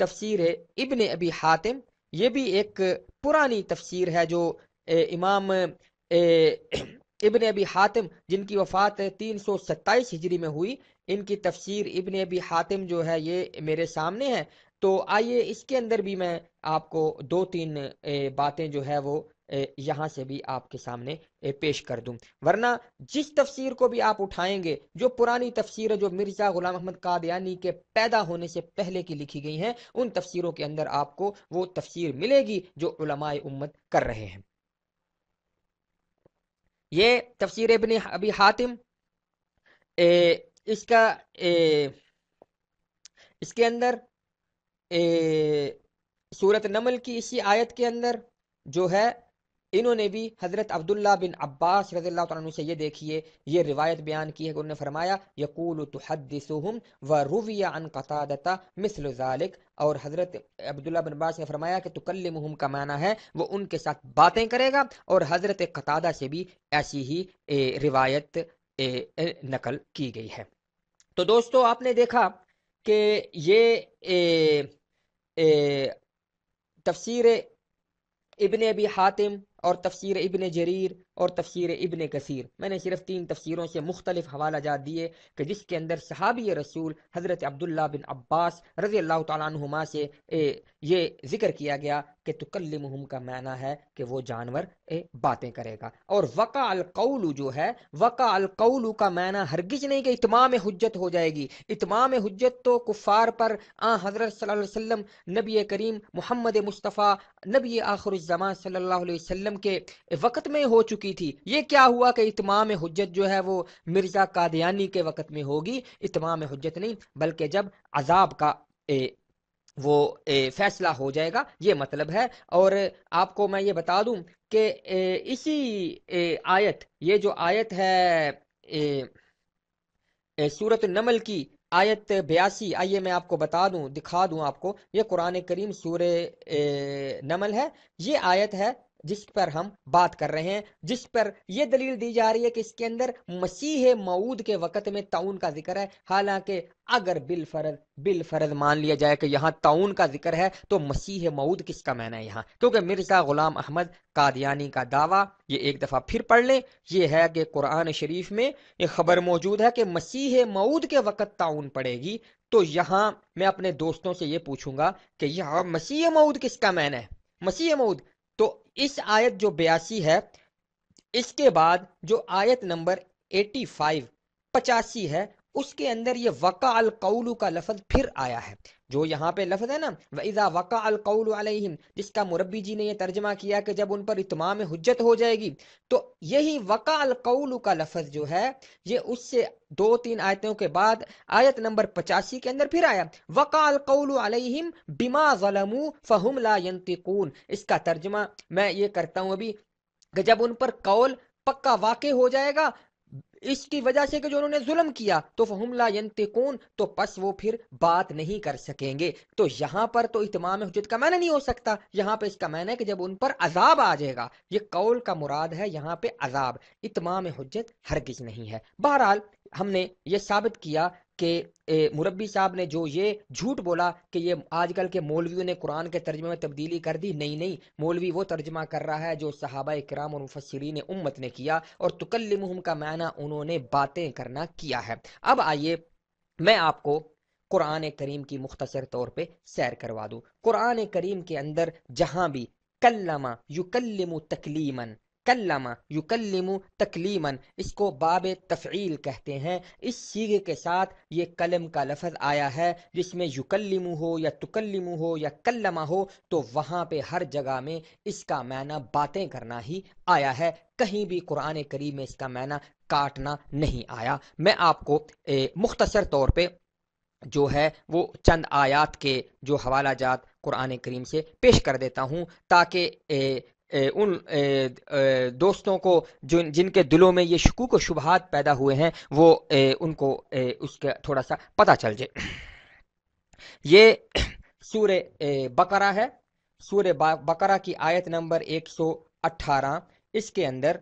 تفسیر ابن ابی حاتم یہ بھی ایک پرانی تفسیر ہے جو امام ابن ابی حاتم جن کی وفات 327 ہجری میں ہوئی، ان کی تفسیر ابن ابی حاتم جو ہے یہ میرے سامنے ہے. تو آئیے اس کے اندر بھی میں آپ کو 2-3 باتیں جو ہے وہ یہاں سے بھی آپ کے سامنے پیش کر دوں. ورنہ جس تفسیر کو بھی آپ اٹھائیں گے، جو پرانی تفسیر ہے جو مرزا غلام احمد قادیانی کے پیدا ہونے سے پہلے کی لکھی گئی ہیں، ان تفسیروں کے اندر آپ کو وہ تفسیر ملے گی جو علماء امت کر رہے ہیں. یہ تفسیر ابن ابی حاتم اس کے اندر سورۃ نمل کی اسی آیت کے اندر جو ہے انہوں نے بھی حضرت عبداللہ بن عباس رضی اللہ تعالیٰ عنہ سے یہ دیکھیے یہ روایت بیان کی ہے کہ انہوں نے فرمایا یقول تحدثهم وروی عن قتادہ مثل ذلك. اور حضرت عبداللہ بن عباس نے فرمایا کہ تکلمہم کا معنی ہے وہ ان کے ساتھ باتیں کرے گا، اور حضرت قتادہ سے بھی ایسی ہی روایت نقل کی گئی ہے. تو دوستو آپ نے دیکھا کہ یہ تفسیر ابن ابی حاتم اور تفسیر ابن جریر اور تفسیر ابن کثیر، میں نے صرف 3 تفسیروں سے مختلف حوالہ جات دیے کہ جس کے اندر صحابی رسول حضرت عبداللہ بن عباس رضی اللہ تعالیٰ عنہما سے یہ ذکر کیا گیا کہ تکلمہم کا معنی ہے کہ وہ جانور باتیں کرے گا. اور وقع القول جو ہے، وقع القول کا معنی ہرگز نہیں کہ اتمام حجت ہو جائے گی. اتمام حجت تو کفار پر حضرت صلی اللہ علیہ وسلم نبی کریم محمد مصطفیٰ نبی آخر الزمان صلی اللہ علیہ وسلم کے وقت میں ہو چکی تھی. یہ کیا ہوا کہ اتمام حجت جو ہے وہ مرزا قادیانی کے وقت میں ہوگی؟ اتمام حجت نہیں، بلکہ جب عذاب کا وہ فیصلہ ہو جائے گا، یہ مطلب ہے. اور آپ کو میں یہ بتا دوں کہ اسی آیت، یہ جو آیت ہے سورۃ النمل کی آیت 82، آئیے میں آپ کو بتا دوں، دکھا دوں آپ کو. یہ قرآن کریم سورہ نمل ہے. یہ آیت ہے جس پر ہم بات کر رہے ہیں، جس پر یہ دلیل دی جا رہی ہے کہ اس کے اندر مسیح موعود کے وقت میں طاعون کا ذکر ہے. حالانکہ اگر بالفرض مان لیا جائے کہ یہاں طاعون کا ذکر ہے تو مسیح موعود کس کا معنی ہے یہاں؟ کیونکہ مرزا غلام احمد قادیانی کا دعویٰ، یہ ایک دفعہ پھر پڑھ لیں، یہ ہے کہ قرآن شریف میں یہ خبر موجود ہے کہ مسیح موعود کے وقت طاعون پڑے گی. تو یہاں میں اپنے دوستوں سے یہ پوچھوں گا کہ یہاں مسیح موعود کس کا معنی ہے؟ مسیح موعود. تو اس آیت جو 82 ہے، اس کے بعد جو آیت نمبر 85 ہے، اس کے اندر یہ وقع القول کا لفظ پھر آیا ہے. جو یہاں پہ لفظ ہے نا وَإِذَا وَقَعَ الْقَوْلُ عَلَيْهِمْ، جس کا مربی جی نے یہ ترجمہ کیا کہ جب ان پر اتمام حجت ہو جائے گی، تو یہی وقع القول کا لفظ جو ہے یہ اس سے 2-3 آیتوں کے بعد آیت نمبر 85 کے اندر پھر آیا وقع القول علیہم بما ظلموا فہم لا ینطقون. اس کا ترجمہ میں یہ کرتا ہوں ابھی کہ جب ان پر قول پکا واقع ہو جائے گا اس کی وجہ سے کہ جو انہوں نے ظلم کیا، تو فہم لا ینطقون، تو پس وہ پھر بات نہیں کر سکیں گے. تو یہاں پر تو اتمام حجت کا معنی نہیں ہو سکتا، یہاں پہ اس کا معنی ہے کہ جب ان پر عذاب آ جائے گا. یہ قول کا مراد ہے یہاں پہ عذاب، اتمام حجت ہرگز نہیں ہے. بہرحال ہم نے یہ ثابت کیا کہ مربی صاحب نے جو یہ جھوٹ بولا کہ یہ آج کل کے مولویوں نے قرآن کے ترجمے میں تبدیلی کر دی، نہیں، مولوی وہ ترجمہ کر رہا ہے جو صحابہ کرام اور مفسرین امت نے کیا، اور تکلمہم کا معنی انہوں نے باتیں کرنا کیا ہے. اب آئیے میں آپ کو قرآن کریم کی مختصر طور پہ سیر کروا دوں۔ قرآن کریم کے اندر جہاں بھی کلمہ یکلم تکلیمن، کلمہ یکلم تکلیمن، اس کو باب تفعیل کہتے ہیں، اس صیغے کے ساتھ یہ کلم کا لفظ آیا ہے جس میں یکلم ہو یا تکلم ہو یا کلمہ ہو، تو وہاں پہ ہر جگہ میں اس کا معنی باتیں کرنا ہی آیا ہے، کہیں بھی قرآن کریم میں اس کا معنی کاٹنا نہیں آیا۔ میں آپ کو مختصر طور پہ جو ہے وہ چند آیات کے جو حوالہ جات قرآن کریم سے پیش کر دیتا ہوں، تاکہ ان دوستوں کو جن کے دلوں میں یہ شکوک و شبہات پیدا ہوئے ہیں وہ ان کو اس کا تھوڑا سا پتہ چل جائے۔ یہ سورہ بقرہ ہے، سورہ بقرہ کی آیت نمبر 118، اس کے اندر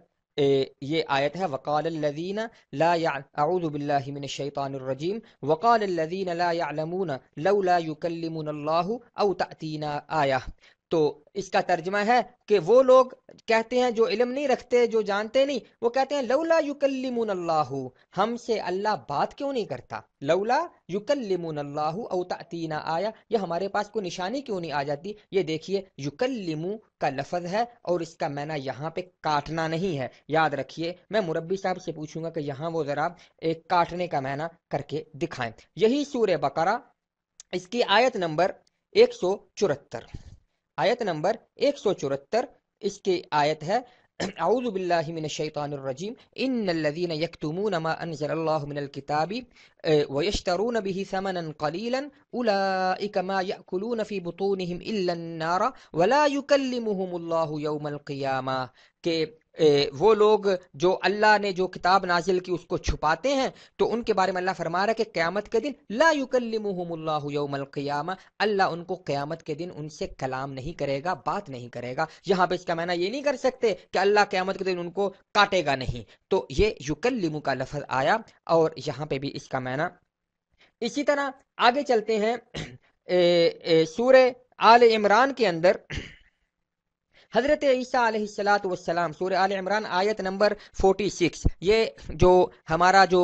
یہ آیت ہے وقال الذین لا اعوذ باللہ من الشیطان الرجیم وقال الذین لا يعلمون لولا یکلمنا اللہ او تأتینا آیہ۔ تو اس کا ترجمہ ہے کہ وہ لوگ کہتے ہیں جو علم نہیں رکھتے، جو جانتے نہیں، وہ کہتے ہیں لولا یکلمنا اللہ، ہم سے اللہ بات کیوں نہیں کرتا، لولا یکلمنا اللہ او تأتینا آیہ، یہ ہمارے پاس کوئی نشانی کیوں نہیں آ جاتی۔ یہ دیکھیے یکلمو کا لفظ ہے اور اس کا معنی یہاں پہ کاٹنا نہیں ہے، یاد رکھیے۔ میں مربی صاحب سے پوچھوں گا کہ یہاں وہ ذرا ایک کاٹنے کا معنی کر کے دکھائیں۔ یہی سورہ بقرہ، اس کی آیت نمبر 174، آیت نمبر 174 اس کی آیت ہے اعوذ باللہ من الشیطان الرجیم ان الذین یکتمون ما انزل اللہ من الکتاب ویشترون به ثمنا قلیلا اولئک ما یأکلون فی بطونہم الا النار ولا یکلمہم اللہ یوم القیامہ، کہ وہ لوگ جو اللہ نے جو کتاب نازل کی اس کو چھپاتے ہیں، تو ان کے بارے میں اللہ فرما رہا ہے کہ قیامت کے دن لا یکلمہم اللہ یوم القیامہ، اللہ ان کو قیامت کے دن ان سے کلام نہیں کرے گا، بات نہیں کرے گا۔ یہاں پہ اس کا معنی یہ نہیں کر سکتے کہ اللہ قیامت کے دن ان کو کاٹے گا نہیں، تو یہ یکلم کا لفظ آیا اور یہاں پہ بھی اس کا معنی۔ اسی طرح آگے چلتے ہیں سورہ آل عمران کے اندر حضرت عیسیٰ علیہ السلام، سورہ آل عمران آیت نمبر 46، یہ جو ہمارا جو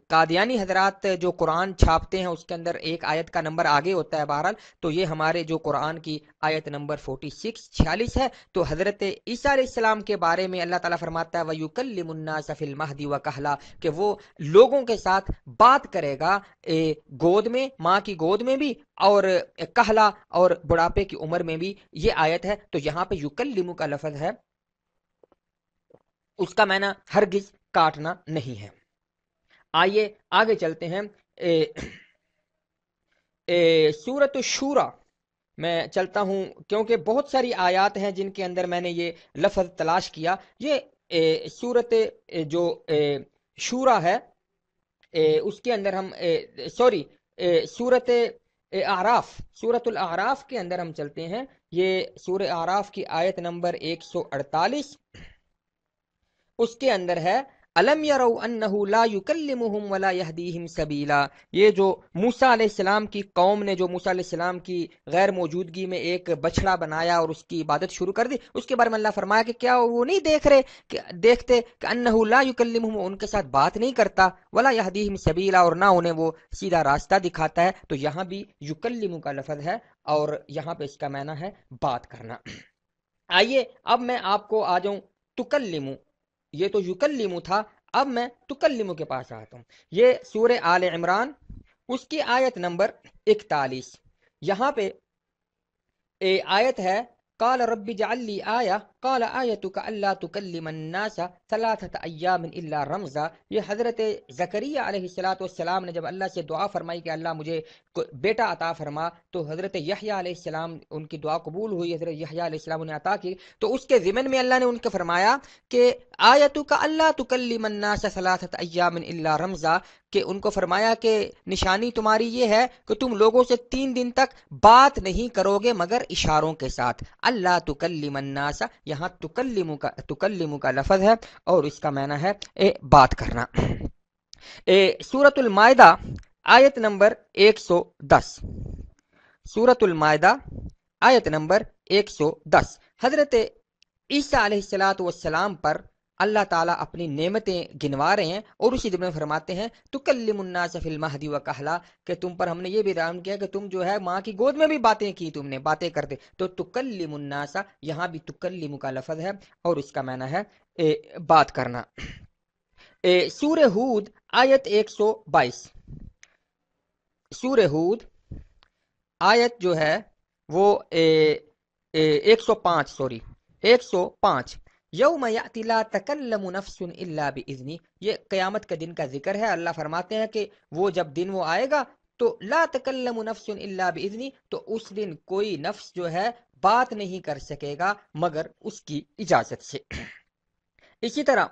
قادیانی حضرات جو قرآن چھاپتے ہیں اس کے اندر ایک آیت کا نمبر آگے ہوتا ہے، بہرحال تو یہ ہمارے جو قرآن کی آیت نمبر 46 ہے۔ تو حضرت عیسیٰ علیہ السلام کے بارے میں اللہ تعالیٰ فرماتا ہے وَيُكَلِّمُ النَّاسَ فِي الْمَهْدِ وَكَهْلًا، کہ وہ لوگوں کے ساتھ بات کرے گا گود میں، ماں کی گود میں بھی، اور کہلا اور بڑھاپے کی عمر میں بھی، یہ آیت ہے۔ تو یہاں پہ یکلم کا لفظ ہے، اس کا معنی ہرگز کاٹنا نہیں ہے۔ آئیے آگے چلتے ہیں سورۃ الشورى میں چلتا ہوں، کیونکہ بہت ساری آیات ہیں جن کے اندر میں نے یہ لفظ تلاش کیا۔ یہ سورۃ جو شورى ہے اس کے اندر ہم سورۃ اعراف، سورۃ الاعراف کے اندر ہم چلتے ہیں۔ یہ سورہ اعراف کی آیت نمبر 148، اس کے اندر ہے الم یروا انہ لا یکلمہم ولا یہدیہم سبیلا۔ یہ جو موسیٰ علیہ السلام کی قوم نے جو موسیٰ علیہ السلام کی غیر موجودگی میں ایک بچڑا بنایا اور اس کی عبادت شروع کر دی، اس کے بارے میں اللہ فرمایا کہ کیا وہ نہیں دیکھتے کہ انہ لا یکلمہم، ان کے ساتھ بات نہیں کرتا، ولا یہدیہم سبیلا، اور نہ انہیں وہ سیدھا راستہ دکھاتا ہے۔ تو یہاں بھی یکلم کا لفظ ہے اور یہاں پہ اس کا معنی ہے بات کرنا۔ آئیے اب میں آپ کو آ جاؤں تکلم، یہ تو یکلم تھا، اب میں تکلم کے پاس آتا ہوں۔ یہ سورہ آل عمران، اس کی آیت نمبر 41، یہاں پہ آیت ہے قال رب اجعل لي آیہ قال آیتک الا تکلم الناس ثلاثة ایام الا رمزا۔ یہ حضرت زکریا علیہ السلام نے جب اللہ سے دعا فرمائی کہ اللہ مجھے بیٹا عطا فرما، تو حضرت یحییٰ علیہ السلام ان کی دعا قبول ہوئی، حضرت یحییٰ علیہ السلام نے عطا کی۔ تو اس کے ضمن میں اللہ نے ان کو فرمایا کہ آیتک الا تکلم الناس ثلاثة ایام الا رمزا، کہ ان کو فرمایا کہ نشانی تمہاری یہ ہے کہ تم لوگوں سے 3 دن تک بات نہیں کرو گے مگر اشاروں کے ساتھ۔ اللہ تکلم الناس، یہاں تکلم کا لفظ ہے اور اس کا معنی ہے بات کرنا۔ سورۃ المائدہ آیت نمبر 110، سورۃ المائدہ آیت نمبر 110، حضرت عیسیٰ علیہ السلام پر اللہ تعالیٰ اپنی نعمتیں گنوا رہے ہیں اور اسی ضمن میں فرماتے ہیں تکلم الناس فی المہدی وکہلا، کہ تم پر ہم نے یہ بھی اعلان کیا کہ تم جو ہے ماں کی گود میں بھی باتیں کی، تم نے باتیں کرتے. تو تکلم الناس یہاں بھی تکلم کا لفظ ہے اور اس کا معنی ہے بات کرنا. سورہ ہود آیت 122، سورہ ہود آیت جو ہے وہ 105 یوم یأتی لا تکلم نفس الا باذنی، یہ قیامت کے دن کا ذکر ہے. اللہ فرماتے ہیں کہ وہ جب دن وہ آئے گا تو لا تکلم نفس الا باذنی، تو اس دن کوئی نفس جو ہے بات نہیں کر سکے گا مگر اس کی اجازت سے. اسی طرح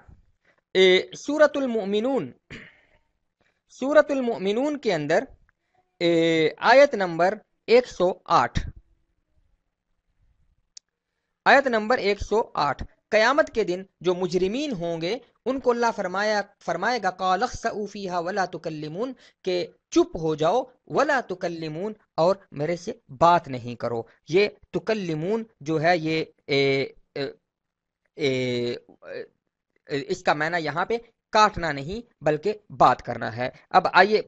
سورۃ المؤمنون، سورۃ المؤمنون کے اندر آیت نمبر 108، آیت نمبر 108، قیامت کے دن جو مجرمین ہوں گے ان کو اللہ فرمائے گا قال اخسئوا فیہا ولا تکلمون، کہ چپ ہو جاؤ ولا تکلمون، اور میرے سے بات نہیں کرو. یہ تکلمون جو ہے یہ اس کا معنی یہاں پہ کاٹنا نہیں بلکہ بات کرنا ہے. اب آئیے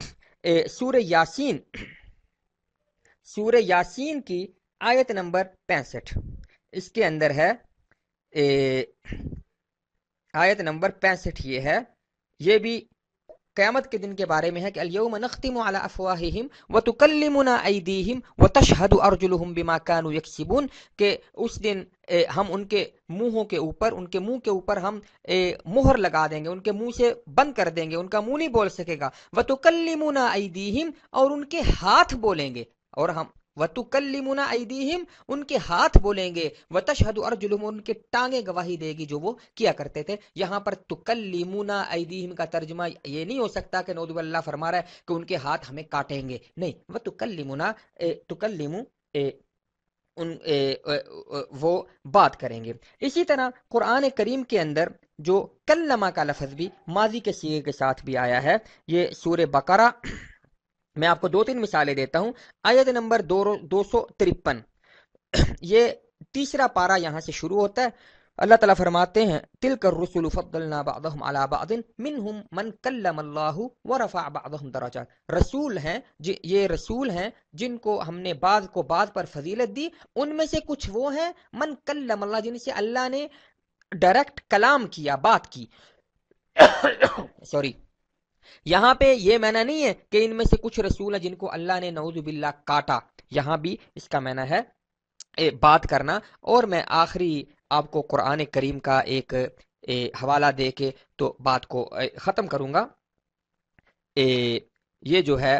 سورہ یاسین، سورہ یاسین کی آیت نمبر 65، اس کے اندر ہے آیت نمبر 65، یہ ہے، یہ بھی قیامت کے دن کے بارے میں ہے کہ الیوم نختم علی افواہہم وتکلمنا ایدیہم وتشہد ارجلہم بما کانوا یکسبون، کہ اس دن ہم ان کے منہوں کے اوپر، ان کے منہ کے اوپر ہم مہر لگا دیں گے، ان کے منہ سے بند کر دیں گے، ان کا منہ نہیں بول سکے گا. وتکلمنا ایدیہم، اور ان کے ہاتھ بولیں گے، اور ہم وتکلمنا ایدیہم ان کے ہاتھ بولیں گے، وتشہد ارجلہم ان کے ٹانگیں گواہی دے گی جو وہ کیا کرتے تھے. یہاں پر تکلمنا ایدیہم کا ترجمہ یہ نہیں ہو سکتا کہ نعوذ باللہ فرما رہا ہے کہ ان کے ہاتھ ہمیں کاٹیں گے، نہیں، وتکلمنا تکلمو وہ بات کریں گے. اسی طرح قرآن کریم کے اندر جو کلمہ کا لفظ بھی ماضی کے صیغے کے ساتھ بھی آیا ہے، یہ سورہ بقرہ، میں آپ کو 2-3 مثالیں دیتا ہوں. آیت نمبر 253، یہ تیسرا پارہ یہاں سے شروع ہوتا ہے. اللہ تعالیٰ فرماتے ہیں تلک الرسل فضلنا بعضهم علی بعض منہم من کلم اللہ ورفع بعضهم درجات، رسول ہیں یہ رسول ہیں جن کو ہم نے بعض کو بعض پر فضیلت دی، ان میں سے کچھ وہ ہیں من کلم اللہ، جن سے اللہ نے ڈائریکٹ کلام کیا، بات کی. سوری، یہاں پہ یہ معنی نہیں ہے کہ ان میں سے کچھ رسول ہیں جن کو اللہ نے نعوذ باللہ کاٹا، یہاں بھی اس کا معنی ہے بات کرنا. اور میں آخری آپ کو قرآن کریم کا ایک حوالہ دے کے تو بات کو ختم کروں گا. یہ جو ہے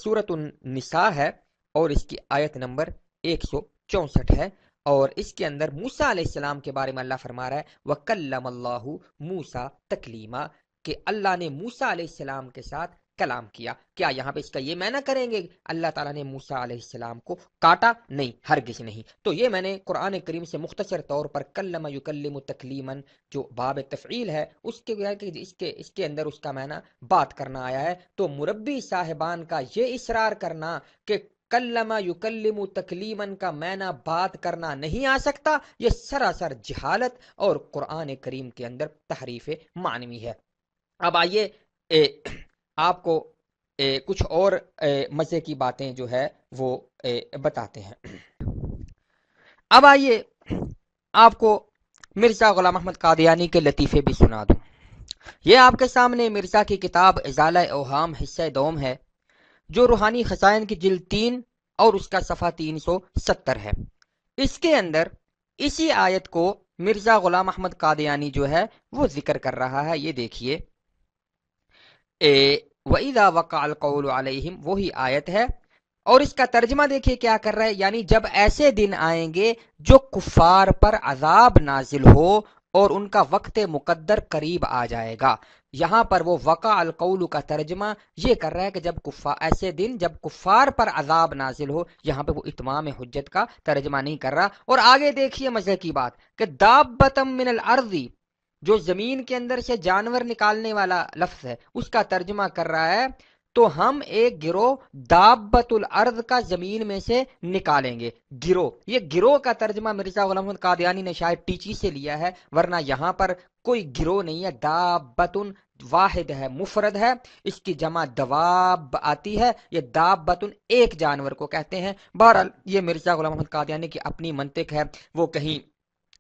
سورۃ النساء ہے اور اس کی آیت نمبر 164 ہے، اور اس کے اندر موسیٰ علیہ السلام کے بارے میں اللہ فرما رہا ہے وَكَلَّمَ اللَّهُ مُوسَىٰ تَكْلِيمًا، کہ اللہ نے موسیٰ علیہ السلام کے ساتھ کلام کیا. کیا یہاں پہ اس کا یہ معنی کریں گے اللہ تعالیٰ نے موسیٰ علیہ السلام کو کاٹا؟ نہیں، ہرگز نہیں. تو یہ میں نے قرآن کریم سے مختصر طور پر کلم یکلم تکلیماً جو باب تفعیل ہے اس کے اندر اس کا معنی بات کرنا آیا ہے. تو مربی صاحبان کا یہ اصرار کرنا کہ کلم یکلم تکلیماً کا معنی بات کرنا نہیں آ سکتا، یہ سراسر جہالت اور قرآن کریم کے اندر تحریف معنوی ہے. اب آئیے آپ کو کچھ اور مزے کی باتیں جو ہے وہ بتاتے ہیں. اب آئیے آپ کو مرزا غلام احمد قادیانی کے لطیفے بھی سنا دوں. یہ آپ کے سامنے مرزا کی کتاب ازالہ اوہام حصہ دوم ہے، جو روحانی خزائن کی جلد 3 اور اس کا صفحہ 370 ہے. اس کے اندر اسی آیت کو مرزا غلام احمد قادیانی جو ہے وہ ذکر کر رہا ہے. یہ دیکھیے وَإِذَا وَقَعَ الْقَوْلُ عَلَيْهِمْ، وہی آیت ہے، اور اس کا ترجمہ دیکھیے کیا کر رہا ہے، یعنی جب ایسے دن آئیں گے جو کفار پر عذاب نازل ہو اور ان کا وقت مقدر قریب آ جائے گا. یہاں پر وہ وقع القول کا ترجمہ یہ کر رہا ہے کہ جب ایسے دن جب کفار پر عذاب نازل ہو، یہاں پہ وہ اتمام حجت کا ترجمہ نہیں کر رہا. اور آگے دیکھیے مزے کی بات کہ دابۃ من الارض، جو زمین کے اندر سے جانور نکالنے والا لفظ ہے، اس کا ترجمہ کر رہا ہے تو ہم ایک گروہ دابت الارض کا زمین میں سے نکالیں گے۔ گروہ، یہ گروہ کا ترجمہ مرزا غلام محمد قادیانی نے شاید ٹیچی سے لیا ہے، ورنہ یہاں پر کوئی گروہ نہیں ہے، دابتن واحد ہے، مفرد ہے، اس کی جمع دواب آتی ہے، یہ دابتن ایک جانور کو کہتے ہیں۔ بہرحال یہ مرزا غلام محمد قادیانی کی اپنی منطق ہے، وہ کہیں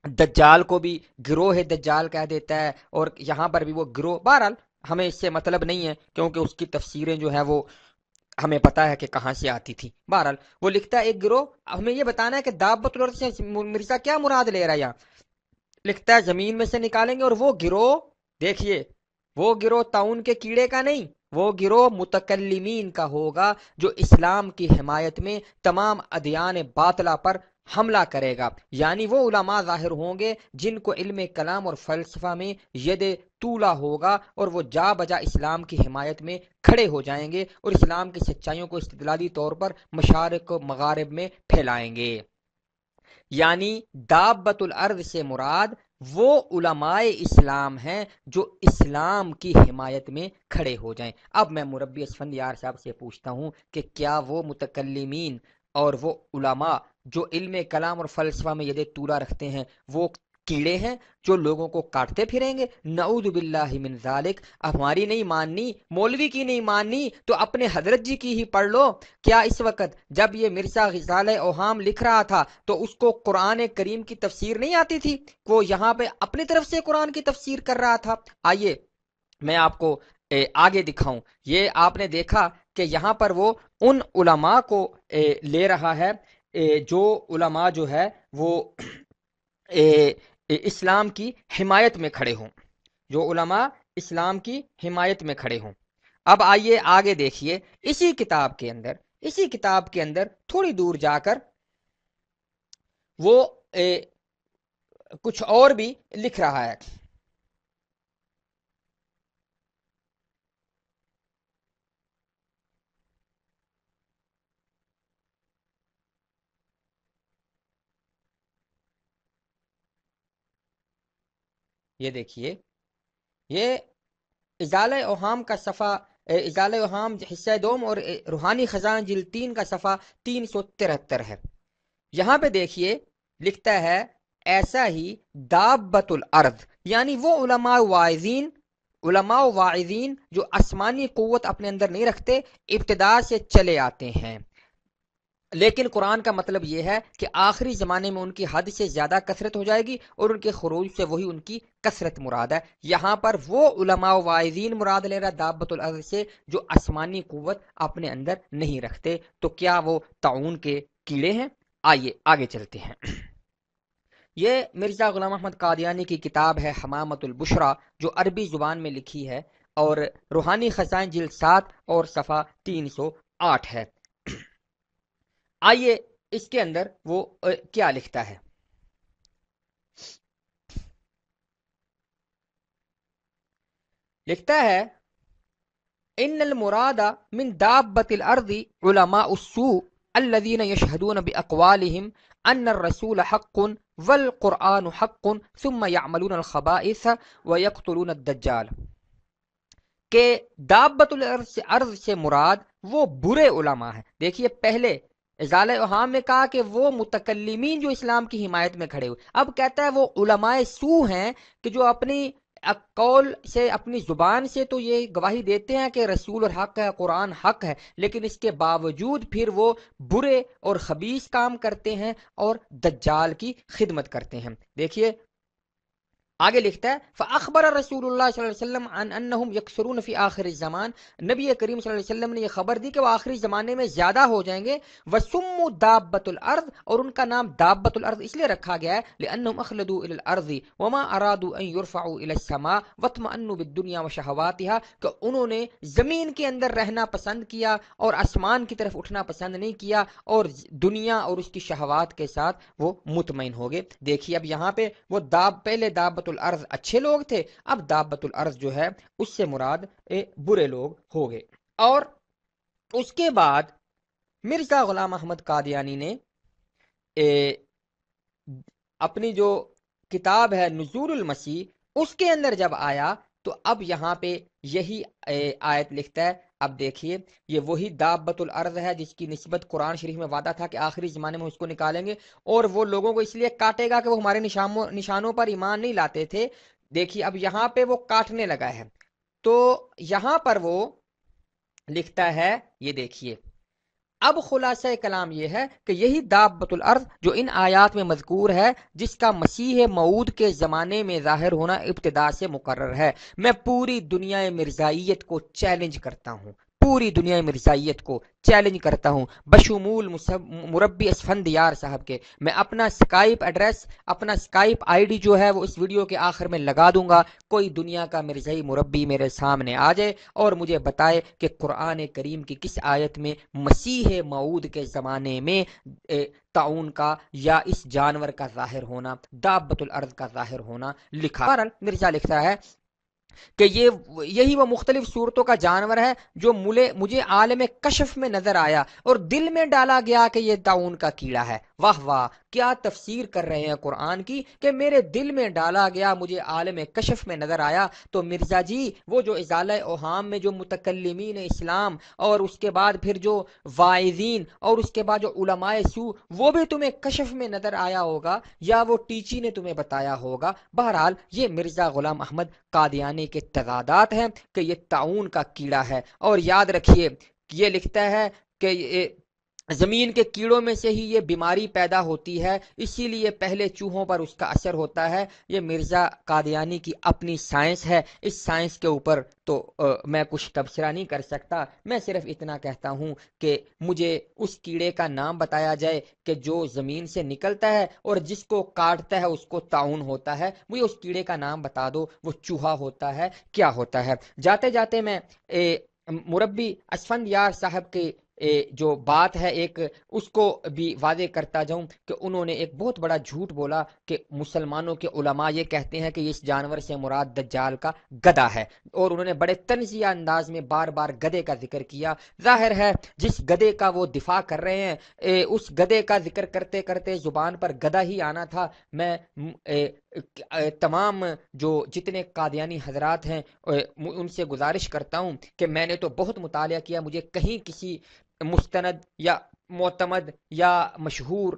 دجال کو بھی گروہ دجال کہہ دیتا ہے اور یہاں پر بھی وہ گروہ، بہرحال ہمیں اس سے مطلب نہیں ہے کیونکہ اس کی تفسیریں جو ہے وہ ہمیں پتا ہے کہ کہاں سے آتی تھی۔ بہرحال وہ لکھتا ہے ایک گروہ، ہمیں یہ بتانا ہے کہ دابت الارض سے مرزا کیا مراد لے رہا ہے یہاں، لکھتا ہے زمین میں سے نکالیں گے، اور وہ گروہ، دیکھیے وہ گروہ طاعون کے کیڑے کا نہیں، وہ گروہ متکلمین کا ہوگا جو اسلام کی حمایت میں تمام ادیان باطلہ پر حملہ کرے گا، یعنی وہ علماء ظاہر ہوں گے جن کو علم کلام اور فلسفہ میں ید طولہ ہوگا، اور وہ جا بجا اسلام کی حمایت میں کھڑے ہو جائیں گے اور اسلام کی سچائیوں کو استدلالی طور پر مشارق و مغارب میں پھیلائیں گے۔ یعنی دابت الارض سے مراد وہ علماء اسلام ہیں جو اسلام کی حمایت میں کھڑے ہو جائیں۔ اب میں مربی اسفندیار صاحب سے پوچھتا ہوں کہ کیا وہ متکلمین اور وہ علماء جو علم کلام اور فلسفہ میں ید طولہ رکھتے ہیں وہ کیڑے ہیں جو لوگوں کو کاٹتے پھریں گے؟ نعوذ باللہ من ذالک۔ اب ہماری نہیں ماننی، مولوی کی نہیں ماننی تو اپنے حضرت جی کی ہی پڑھ لو۔ کیا اس وقت جب یہ مرزا غزال اوہام لکھ رہا تھا تو اس کو قرآن کریم کی تفسیر نہیں آتی تھی؟ وہ یہاں پہ اپنی طرف سے قرآن کی تفسیر کر رہا تھا۔ آئیے میں آپ کو آگے دکھاؤں۔ یہ آپ نے دیکھا کہ یہاں پر وہ ان علماء کو لے رہا ہے جو علماء جو ہے وہ اسلام کی حمایت میں کھڑے ہوں، جو علماء اسلام کی حمایت میں کھڑے ہوں۔ اب آئیے آگے دیکھیے، اسی کتاب کے اندر تھوڑی دور جا کر وہ کچھ اور بھی لکھ رہا ہے۔ یہ دیکھیے، یہ ازالہ اوہام کا صفحہ، ازالہ اوہام حصہ دوم اور روحانی خزان جلد 3 کا صفحہ 373 ہے۔ یہاں پہ دیکھیے لکھتا ہے ایسا ہی دابت الارض، یعنی وہ علماء واعظین جو آسمانی قوت اپنے اندر نہیں رکھتے، ابتدا سے چلے آتے ہیں، لیکن قرآن کا مطلب یہ ہے کہ آخری زمانے میں ان کی حد سے زیادہ کثرت ہو جائے گی اور ان کے خروج سے وہی ان کی کثرت مراد ہے۔ یہاں پر وہ علماء و واعظین مراد لے رہا دابت الارض سے جو آسمانی قوت اپنے اندر نہیں رکھتے۔ تو کیا وہ طاعون کے کیڑے ہیں؟ آئیے آگے چلتے ہیں۔ یہ مرزا غلام احمد قادیانی کی کتاب ہے حمامت البشرا، جو عربی زبان میں لکھی ہے، اور روحانی خزائن جلد 7 اور صفحہ 308 ہے۔ آئیے اس کے اندر وہ کیا لکھتا ہے۔ لکھتا ہے ان المراد من دابت الارض علماء السوء الذين يشهدون باقوالهم ان الرسول حق والقرآن حق ثم يعملون الخبائث ويقتلون الدجال، کہ دابت الارض سے مراد وہ برے علماء ہیں۔ دیکھیے پہلے ازالہ اوہام میں کہا کہ وہ متکلمین جو اسلام کی حمایت میں کھڑے ہوئے، اب کہتا ہے وہ علماء سو ہیں کہ جو اپنی قول سے، اپنی زبان سے تو یہ گواہی دیتے ہیں کہ رسول اور حق ہے، قرآن حق ہے، لیکن اس کے باوجود پھر وہ برے اور خبیث کام کرتے ہیں اور دجال کی خدمت کرتے ہیں۔ دیکھیے آگے لکھتا ہے فاخبر رسول اللہ صلی اللہ علیہ وسلم عن انہم یکثرون فی آخر الزمان، نبی کریم صلی اللہ علیہ وسلم نے یہ خبر دی کہ وہ آخری زمانے میں زیادہ ہو جائیں گے۔ وسموا دابت الارض، اور ان کا نام دابت الارض اس لیے رکھا گیا ہے لانہم اخلدوا الی الارض وما ارادوا ان يرفعوا الی السماء واطمئنوا بالدنیا وشہواتها، کہ انہوں نے زمین کے اندر رہنا پسند کیا اور آسمان کی طرف اٹھنا پسند نہیں کیا، اور دنیا اور اس کی شہوات کے ساتھ وہ مطمئن ہو گئے۔ دیکھیے اب یہاں پہ وہ پہلے دابت الارض اچھے لوگ تھے، اب دابت الارض جو ہے اس سے مراد برے لوگ ہو گئے۔ اور اس کے بعد مرزا غلام احمد قادیانی نے اپنی جو کتاب ہے نزول المسیح، اس کے اندر جب آیا تو اب یہاں پہ یہی آیت لکھتا ہے. اب دیکھیے یہ وہی دابت الارض ہے جس کی نسبت قرآن شریف میں وعدہ تھا کہ آخری زمانے میں اس کو نکالیں گے اور وہ لوگوں کو اس لیے کاٹے گا کہ وہ ہمارے نشانوں پر ایمان نہیں لاتے تھے. دیکھیے اب یہاں پہ وہ کاٹنے لگا ہے. تو یہاں پر وہ لکھتا ہے، یہ دیکھیے اب خلاصہ کلام یہ ہے کہ یہی دابت الارض جو ان آیات میں مذکور ہے، جس کا مسیح موعود کے زمانے میں ظاہر ہونا ابتدا سے مقرر ہے. میں پوری دنیا مرزائیت کو چیلنج کرتا ہوں، پوری دنیا مرزائیت کو چیلنج کرتا ہوں بشمول مربی اسفندیار صاحب کے. میں اپنا سکائپ ایڈریس، اپنا سکائپ آئی ڈی جو ہے وہ اس ویڈیو کے آخر میں لگا دوں گا. کوئی دنیا کا مرزائی مربی میرے سامنے آ جائے اور مجھے بتائے کہ قرآن کریم کی کس آیت میں مسیح موعود کے زمانے میں طاعون کا یا اس جانور کا ظاہر ہونا، دابت الارض کا ظاہر ہونا لکھا. بہرحال مرزا لکھتا ہے کہ یہی وہ مختلف صورتوں کا جانور ہے جو مجھے عالم کشف میں نظر آیا اور دل میں ڈالا گیا کہ یہ طاعون کا کیڑا ہے. واہ واہ، کیا تفسیر کر رہے ہیں قرآن کی کہ میرے دل میں ڈالا گیا، مجھے عالم کشف میں نظر آیا. تو مرزا جی وہ جو ازالہ اوہام میں جو متکلمین اسلام اور اس کے بعد پھر جو واعظین اور اس کے بعد جو علماء سو، وہ بھی تمہیں کشف میں نظر آیا ہوگا یا وہ ٹیچی نے تمہیں بتایا ہوگا. بہرحال یہ مرزا غلام احمد قادیانی کے تضادات ہیں کہ یہ طاعون کا کیڑا ہے. اور یاد رکھیے یہ لکھتا ہے کہ زمین کے کیڑوں میں سے ہی یہ بیماری پیدا ہوتی ہے، اسی لیے پہلے چوہوں پر اس کا اثر ہوتا ہے. یہ مرزا قادیانی کی اپنی سائنس ہے، اس سائنس کے اوپر تو میں کچھ تبصرہ نہیں کر سکتا. میں صرف اتنا کہتا ہوں کہ مجھے اس کیڑے کا نام بتایا جائے کہ جو زمین سے نکلتا ہے اور جس کو کاٹتا ہے اس کو طاعون ہوتا ہے. مجھے اس کیڑے کا نام بتا دو، وہ چوہا ہوتا ہے، کیا ہوتا ہے. جاتے جاتے میں مربی اسفندیار صاحب کے جو بات ہے ایک اس کو بھی واضح کرتا جاؤں کہ انہوں نے ایک بہت بڑا جھوٹ بولا کہ مسلمانوں کے علماء یہ کہتے ہیں کہ اس جانور سے مراد دجال کا گدھا ہے، اور انہوں نے بڑے طنزیہ انداز میں بار بار گدھے کا ذکر کیا. ظاہر ہے جس گدھے کا وہ دفاع کر رہے ہیں اس گدھے کا ذکر کرتے کرتے زبان پر گدھا ہی آنا تھا. میں تمام جو جتنے قادیانی حضرات ہیں ان سے گزارش کرتا ہوں کہ میں نے تو بہت مطالعہ کیا، مجھے کہیں کسی مستند یا معتمد یا مشہور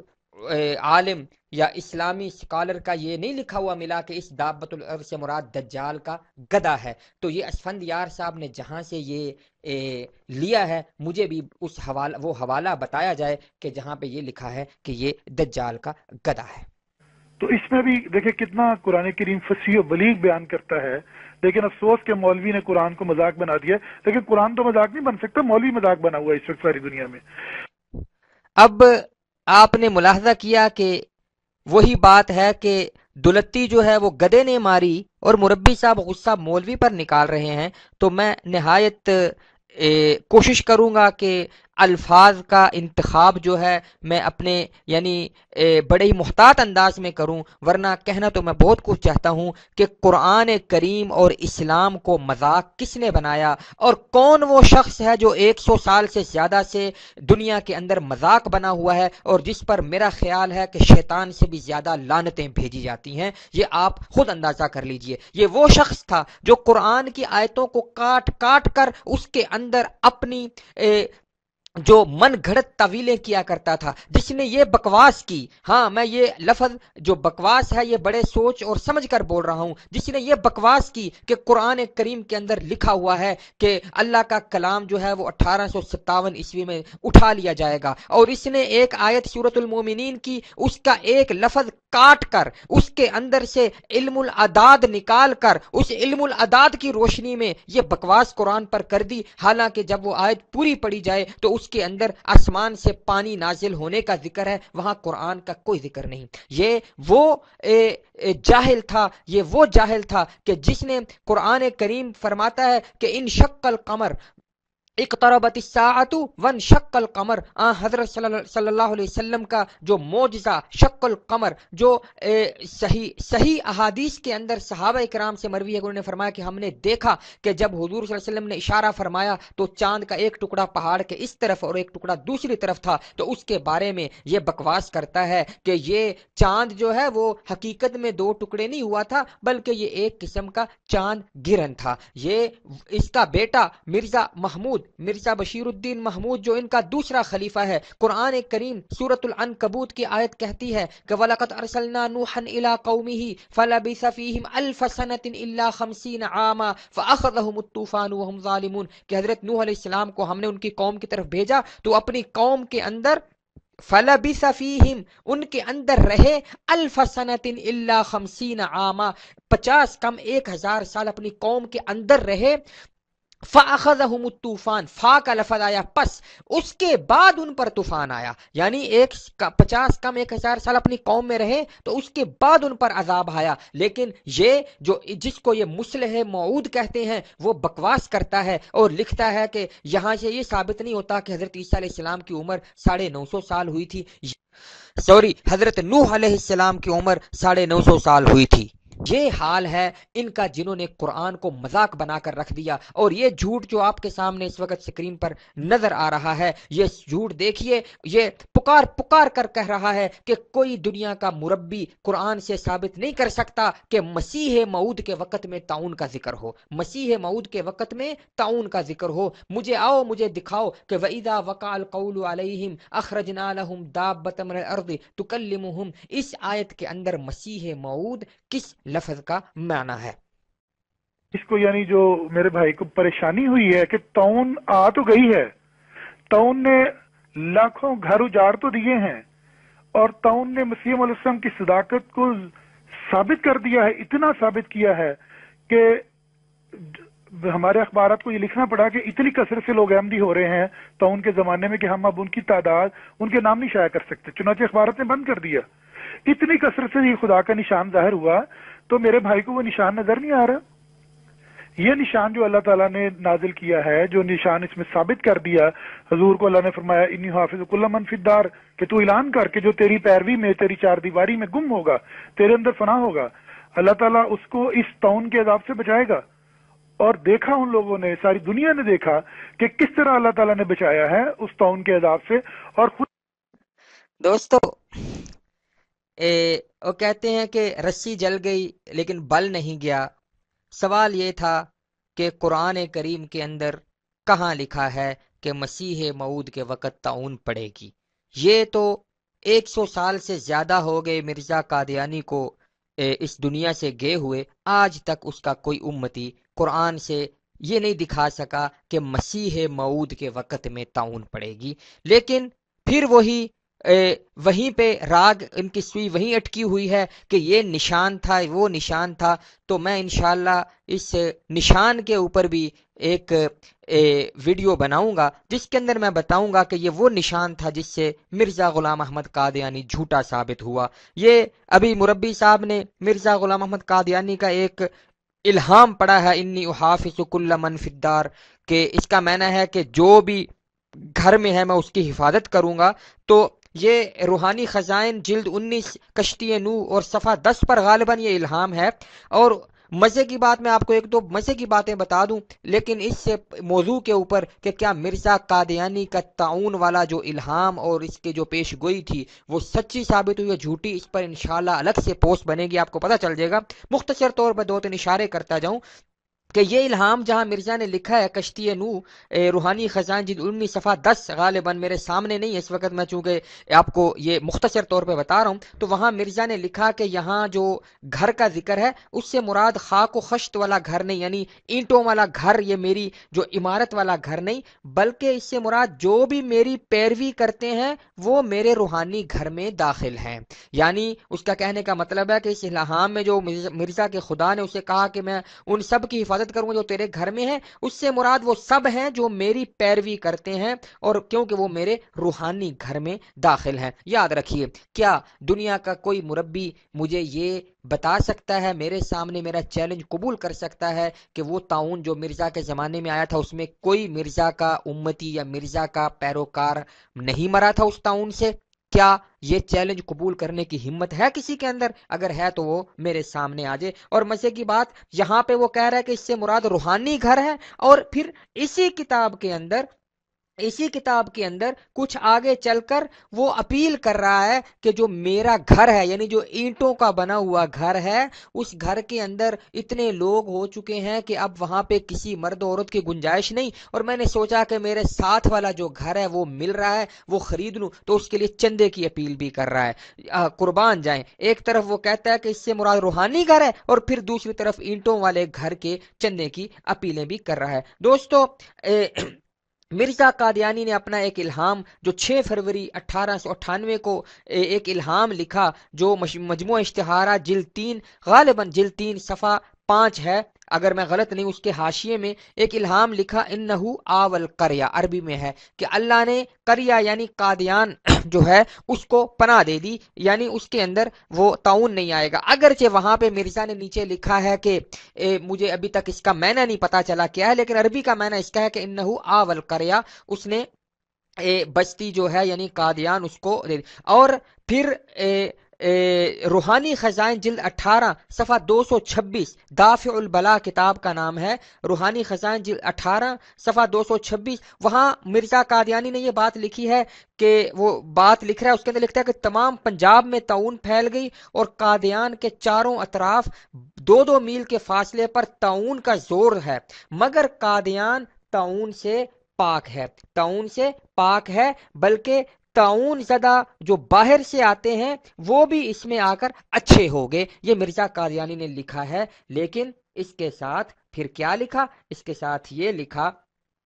عالم یا اسلامی سکالر کا یہ نہیں لکھا ہوا ملا کہ اس دابت الارض سے مراد دجال کا گدھا ہے. تو یہ اسفندیار صاحب نے جہاں سے یہ لیا ہے مجھے بھی اس وہ حوالہ بتایا جائے کہ جہاں پہ یہ لکھا ہے کہ یہ دجال کا گدھا ہے. تو اس میں بھی دیکھیں کتنا قرآن کریم فصیح و بلیغ بیان کرتا ہے، لیکن افسوس کہ مولوی نے قرآن کو مذاق بنا دیا. لیکن قرآن تو مذاق نہیں بن سکتا، مولوی مذاق بنا ہوا ہے اس وقت ساری دنیا میں. اب آپ نے ملاحظہ کیا کہ وہی بات ہے کہ دلتی جو ہے وہ گدے نے ماری اور مربی صاحب غصہ مولوی پر نکال رہے ہیں. تو میں نہایت کوشش کروں گا کہ الفاظ کا انتخاب جو ہے میں اپنے یعنی بڑے ہی محتاط انداز میں کروں، ورنہ کہنا تو میں بہت کچھ چاہتا ہوں کہ قرآن کریم اور اسلام کو مذاق کس نے بنایا اور کون وہ شخص ہے جو 100 سال سے زیادہ سے دنیا کے اندر مذاق بنا ہوا ہے اور جس پر میرا خیال ہے کہ شیطان سے بھی زیادہ لعنتیں بھیجی جاتی ہیں. یہ آپ خود اندازہ کر لیجئے. یہ وہ شخص تھا جو قرآن کی آیتوں کو کاٹ کاٹ کر اس کے اندر اپنی جو من گھڑت تعویلیں کیا کرتا تھا، جس نے یہ بکواس کی. ہاں میں یہ لفظ جو بکواس ہے یہ بڑے سوچ اور سمجھ کر بول رہا ہوں. جس نے یہ بکواس کی کہ قرآن کریم کے اندر لکھا ہوا ہے کہ اللہ کا کلام جو ہے وہ 1857 عیسوی میں اٹھا لیا جائے گا، اور اس نے ایک آیت سورۃ المومنین کی اس کا ایک لفظ کاٹ کر اس کے اندر سے علم العداد نکال کر اس علم العداد کی روشنی میں یہ بکواس قرآن پر کر دی. حالانکہ جب وہ آیت پوری پڑھی جائے تو اس کے اندر آسمان سے پانی نازل ہونے کا ذکر ہے، وہاں قرآن کا کوئی ذکر نہیں. یہ وہ جاہل تھا، یہ وہ جاہل تھا کہ جس نے قرآن کریم فرماتا ہے کہ ان شق القمر اقتربت الساعۃ وانشق القمر، حضرت صلی اللہ علیہ وسلم کا جو معجزہ شق القمر، جو صحیح احادیث کے اندر صحابہ کرام سے مروی ہے، انہوں نے فرمایا کہ ہم نے دیکھا کہ جب حضور صلی اللہ علیہ وسلم نے اشارہ فرمایا تو چاند کا ایک ٹکڑا پہاڑ کے اس طرف اور ایک ٹکڑا دوسری طرف تھا، تو اس کے بارے میں یہ بکواس کرتا ہے کہ یہ چاند جو ہے وہ حقیقت میں دو ٹکڑے نہیں ہوا تھا، بلکہ یہ ایک قسم کا چاند گرہن تھا۔ یہ اس کا بیٹا مرزا بشیر الدین محمود، جو ان کا دوسرا خلیفہ ہے، قرآن کریم سورۃ العنکبوت کی آیت کہتی ہے کہ وَلَقَدْ أَرْسَلْنَا نُوحًا إِلَىٰ قَوْمِهِ فَلَبِثَ فِيهِمْ أَلْفَ سَنَةٍ إِلَّا 50 عَامًا فَأَخَذَهُمُ الطُّوفَانُ وَهُمْ ظَالِمُونَ، کہ حضرت نوح علیہ السلام کو ہم نے ان کی قوم کی طرف بھیجا تو اپنی قوم کے اندر فَلَبِثَ فِيهِمْ ان کے اندر رہے أَلْفَ سَنَةٍ إِلَّا 50 عَامًا 50 کم 1000 سال اپنی قوم کے اندر رہے۔ فَأَخَذَهُمُ الطُّوفَانُ، فا کا لفظ آیا پس، اس کے بعد ان پر طوفان آیا، یعنی 50 کم 1000 سال اپنی قوم میں رہے تو اس کے بعد ان پر عذاب آیا۔ لیکن یہ جو جس کو یہ مصلح موعود کہتے ہیں وہ بکواس کرتا ہے اور لکھتا ہے کہ یہاں سے یہ ثابت نہیں ہوتا کہ حضرت عیسیٰ علیہ السلام کی عمر 950 سال ہوئی تھی، حضرت نوح علیہ السلام کی عمر 950 سال ہوئی تھی۔ یہ حال ہے ان کا جنہوں نے قرآن کو مذاق بنا کر رکھ دیا، اور یہ جھوٹ جو آپ کے سامنے اس وقت سکرین پر نظر آ رہا ہے، یہ جھوٹ دیکھیے، یہ پکار کر کہہ رہا ہے کہ کوئی دنیا کا مربی قرآن سے ثابت نہیں کر سکتا کہ مسیح موعود کے وقت میں طاعون کا ذکر ہو، مسیح موعود کے وقت میں طاعون کا ذکر ہو۔ مجھے دکھاؤ کہ وَإِذَا وَقَعَ الْقَوْلُ عَلَيْهِمْ أَخْرَجْنَا لَهُمْ دَابَّةً مِنَ الْأَرْضِ تُكَلِّمُهُمْ، اس آیت کے اندر مسیح موعود کس لفظ کا معنی ہے؟ اس کو یعنی جو میرے بھائی کو پریشانی ہوئی ہے کہ طاعون آ تو گئی ہے، طاعون نے لاکھوں گھر اجاڑ تو دیے ہیں، اور طاعون نے مسیح علیہ السلام کی صداقت کو ثابت کر دیا ہے، اتنا ثابت کیا ہے کہ ہمارے اخبارات کو یہ لکھنا پڑا کہ اتنی کثرت سے لوگ احمدی ہو رہے ہیں طاعون کے زمانے میں کہ ہم اب ان کی تعداد، ان کے نام نہیں شائع کر سکتے، چنانچہ اخبارات نے بند کر دیا۔ اتنی کثرت سے یہ خدا کا نشان ظاہر ہوا تو میرے بھائی کو وہ نشان نظر نہیں آ رہا۔ یہ نشان جو اللہ تعالیٰ نے نازل کیا ہے، جو نشان اس میں ثابت کر دیا، حضور کو اللہ نے فرمایا انی حافظ کل من فی الدار، کہ تو اعلان کر کے جو تیری پیروی میں، تیری چار دیواری میں گم ہوگا، تیرے اندر فنا ہوگا، اللہ تعالیٰ اس کو اس طاعون کے عذاب سے بچائے گا۔ اور دیکھا ان لوگوں نے، ساری دنیا نے دیکھا کہ کس طرح اللہ تعالیٰ نے بچایا ہے اس طاعون کے عذاب سے۔ اور خود دوستو وہ کہتے ہیں کہ رسی جل گئی لیکن بل نہیں گیا۔ سوال یہ تھا کہ قرآن کریم کے اندر کہاں لکھا ہے کہ مسیح موعود کے وقت طاعون پڑے گی؟ یہ تو 100 سال سے زیادہ ہو گئے مرزا قادیانی کو اس دنیا سے گئے ہوئے، آج تک اس کا کوئی امتی قرآن سے یہ نہیں دکھا سکا کہ مسیح موعود کے وقت میں طاعون پڑے گی۔ لیکن پھر وہیں پہ راگ ان کی سوئی وہیں اٹکی ہوئی ہے کہ یہ نشان تھا، وہ نشان تھا۔ تو میں انشاءاللہ اس نشان کے اوپر بھی ایک ویڈیو بناؤں گا جس کے اندر میں بتاؤں گا کہ یہ وہ نشان تھا جس سے مرزا غلام احمد قادیانی جھوٹا ثابت ہوا۔ یہ ابھی مربی صاحب نے مرزا غلام احمد قادیانی کا ایک الہام پڑھا ہے، انی احافظ کل من فی الدار، کہ اس کا معنی ہے کہ جو بھی گھر میں ہے میں اس کی حفاظت کروں گا۔ تو یہ روحانی خزائن جلد 19 کشتی نوح اور صفحہ 10 پر غالباً یہ الہام ہے۔ اور مزے کی بات، میں آپ کو ایک دو مزے کی باتیں بتا دوں لیکن اس سے موضوع کے اوپر کہ کیا مرزا قادیانی کا طاعون والا جو الہام اور اس کے جو پیش گوئی تھی وہ سچی ثابت ہوئی ہے جھوٹی، اس پر انشاءاللہ الگ سے پوسٹ بنے گی، آپ کو پتہ چل جائے گا۔ مختصر طور پر 2-3 اشارے کرتا جاؤں کہ یہ الہام جہاں مرزا نے لکھا ہے کشتی نوح روحانی خزائن جلد 19 صفحہ 10 غالباً میرے سامنے نہیں ہے اس وقت، میں چونکہ آپ کو یہ مختصر طور پہ بتا رہا ہوں، تو وہاں مرزا نے لکھا کہ یہاں جو گھر کا ذکر ہے اس سے مراد خاک و خشت والا گھر نہیں، یعنی اینٹوں والا گھر، یہ میری جو عمارت والا گھر نہیں، بلکہ اس سے مراد جو بھی میری پیروی کرتے ہیں وہ میرے روحانی گھر میں داخل ہیں۔ یعنی اس کا کہنے کا مطلب ہے کہ اس الہام میں جو مرزا کے خدا نے اسے کہا کہ میں ان سب کی حفاظت عبادت کروں گا جو تیرے گھر میں ہے، اس سے مراد وہ سب ہیں جو میری پیروی کرتے ہیں، اور کیونکہ وہ میرے روحانی گھر میں داخل ہیں۔ یاد رکھیے، کیا دنیا کا کوئی مربی مجھے یہ بتا سکتا ہے، میرے سامنے میرا چیلنج قبول کر سکتا ہے کہ وہ طاعون جو مرزا کے زمانے میں آیا تھا اس میں کوئی مرزا کا امتی یا مرزا کا پیروکار نہیں مرا تھا اس طاعون سے؟ کیا یہ چیلنج قبول کرنے کی ہمت ہے کسی کے اندر؟ اگر ہے تو وہ میرے سامنے آ جائے۔ اور مزے کی بات یہاں پہ وہ کہہ رہا ہے کہ اس سے مراد روحانی گھر ہے، اور پھر اسی کتاب کے اندر کچھ آگے چل کر وہ اپیل کر رہا ہے کہ جو میرا گھر ہے، یعنی جو اینٹوں کا بنا ہوا گھر ہے، اس گھر کے اندر اتنے لوگ ہو چکے ہیں کہ اب وہاں پہ کسی مرد عورت کی گنجائش نہیں، اور میں نے سوچا کہ میرے ساتھ والا جو گھر ہے وہ مل رہا ہے، وہ خرید لوں، تو اس کے لیے چندے کی اپیل بھی کر رہا ہے۔ قربان جائیں، ایک طرف وہ کہتا ہے کہ اس سے مراد روحانی گھر ہے، اور پھر دوسری طرف اینٹوں والے گھر کے چندے کی اپیلیں بھی کر رہا ہے۔ دوستو، مرزا قادیانی نے اپنا ایک الہام جو 6 فروری 1898 کو ایک الہام لکھا، جو مجموعہ اشتہارات جلد 3، غالباً جلد 3 صفحہ 5 ہے، اگر میں غلط نہیں، اس کے حاشیے میں ایک الہام لکھا، انہو آول قریہ، عربی میں ہے کہ اللہ نے قریہ یعنی قادیان جو ہے اس کو پناہ دے دی، یعنی اس کے اندر وہ طاعون نہیں آئے گا۔ اگرچہ وہاں پہ مرزا نے نیچے لکھا ہے کہ مجھے ابھی تک اس کا معنی نہیں پتا چلا کیا ہے، لیکن عربی کا معنی اس کا ہے کہ انہو آول قریہ، اس نے بستی جو ہے یعنی قادیان اس کو دے دی۔ اور پھر روحانی خزائن جلد 18 صفحہ 226، دافع البلا کتاب کا نام ہے، روحانی خزائن جلد 18 صفحہ 226، وہاں مرزا قادیانی نے یہ بات لکھی ہے کہ وہ بات لکھ رہا ہے، اس کے اندر لکھتا ہے کہ تمام پنجاب میں طاعون پھیل گئی، اور قادیان کے چاروں اطراف 2-2 میل کے فاصلے پر طاعون کا زور ہے، مگر قادیان طاعون سے پاک ہے، بلکہ طاعون زدہ جو باہر سے آتے ہیں وہ بھی اس میں آ کر اچھے ہو گئے۔ یہ مرزا قادیانی نے لکھا ہے، لیکن اس کے ساتھ پھر کیا لکھا؟ اس کے ساتھ یہ لکھا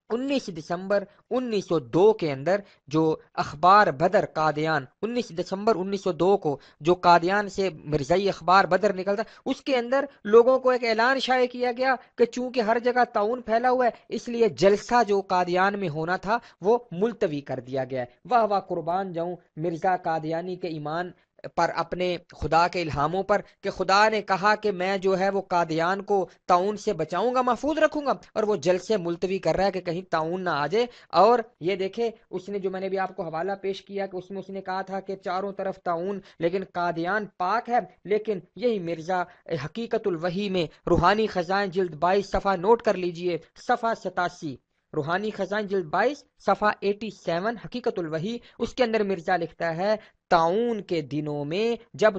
19 دسمبر 1902 کے اندر جو اخبار بدر قادیان، 19 دسمبر 1902 کو جو قادیان سے مرزائی اخبار بدر نکلتا، اس کے اندر لوگوں کو ایک اعلان شائع کیا گیا کہ چونکہ ہر جگہ طاعون پھیلا ہوا ہے، اس لیے جلسہ جو قادیان میں ہونا تھا وہ ملتوی کر دیا گیا ہے۔ واہ واہ، قربان جاؤں مرزا قادیانی کے ایمان پر، اپنے خدا کے الہاموں پر، کہ خدا نے کہا کہ میں جو ہے وہ قادیان کو طاعون سے بچاؤں گا، محفوظ رکھوں گا، اور وہ جلسے ملتوی کر رہا ہے کہ کہیں طاعون نہ آ جائے۔ اور یہ دیکھیں، اس نے جو میں نے بھی آپ کو حوالہ پیش کیا کہ اس نے کہا تھا کہ چاروں طرف طاعون لیکن قادیان پاک ہے، لیکن یہی مرزا حقیقت الوحی میں روحانی خزائن جلد 22 صفحہ نوٹ کر لیجئے، صفحہ 87، روحانی خزائن جلد 22 صفحہ 87 حقیقت الوحی، اس کے اندر مرزا لکھتا ہے طاعون کے دنوں میں جب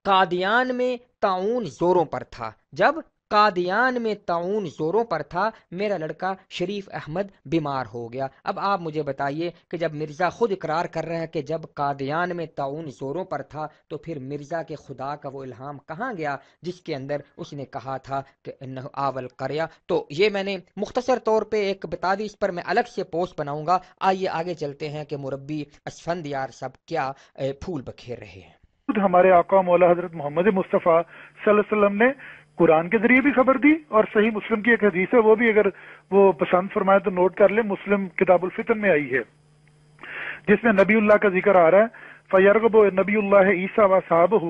قادیان میں طاعون زوروں پر تھا، میرا لڑکا شریف احمد بیمار ہو گیا۔ اب آپ مجھے بتائیے کہ جب مرزا خود اقرار کر رہا ہے کہ جب قادیان میں طاعون زوروں پر تھا، تو پھر مرزا کے خدا کا وہ الہام کہاں گیا جس کے اندر اس نے کہا تھا کہ انہ آول قریہ؟ تو یہ میں نے مختصر طور پہ ایک بتا دی، اس پر میں الگ سے پوسٹ بناؤں گا۔ آئیے آگے چلتے ہیں کہ مربی اسفندیار صاحب کیا پھول بکھیر رہے ہیں۔ ہمارے آقا مولا حضرت محمد مصطفیٰ صلی اللہ علیہ وسلم نے قرآن کے ذریعے بھی خبر دی، اور صحیح مسلم کی ایک حدیث ہے، وہ بھی اگر وہ پسند فرمائے تو نوٹ کر لیں، مسلم کتاب الفتن میں آئی ہے، جس میں نبی اللہ کا ذکر آ رہا ہے، فَيَرْغَبُ نبی اللہ عیسیٰ وَصَحَابَهُ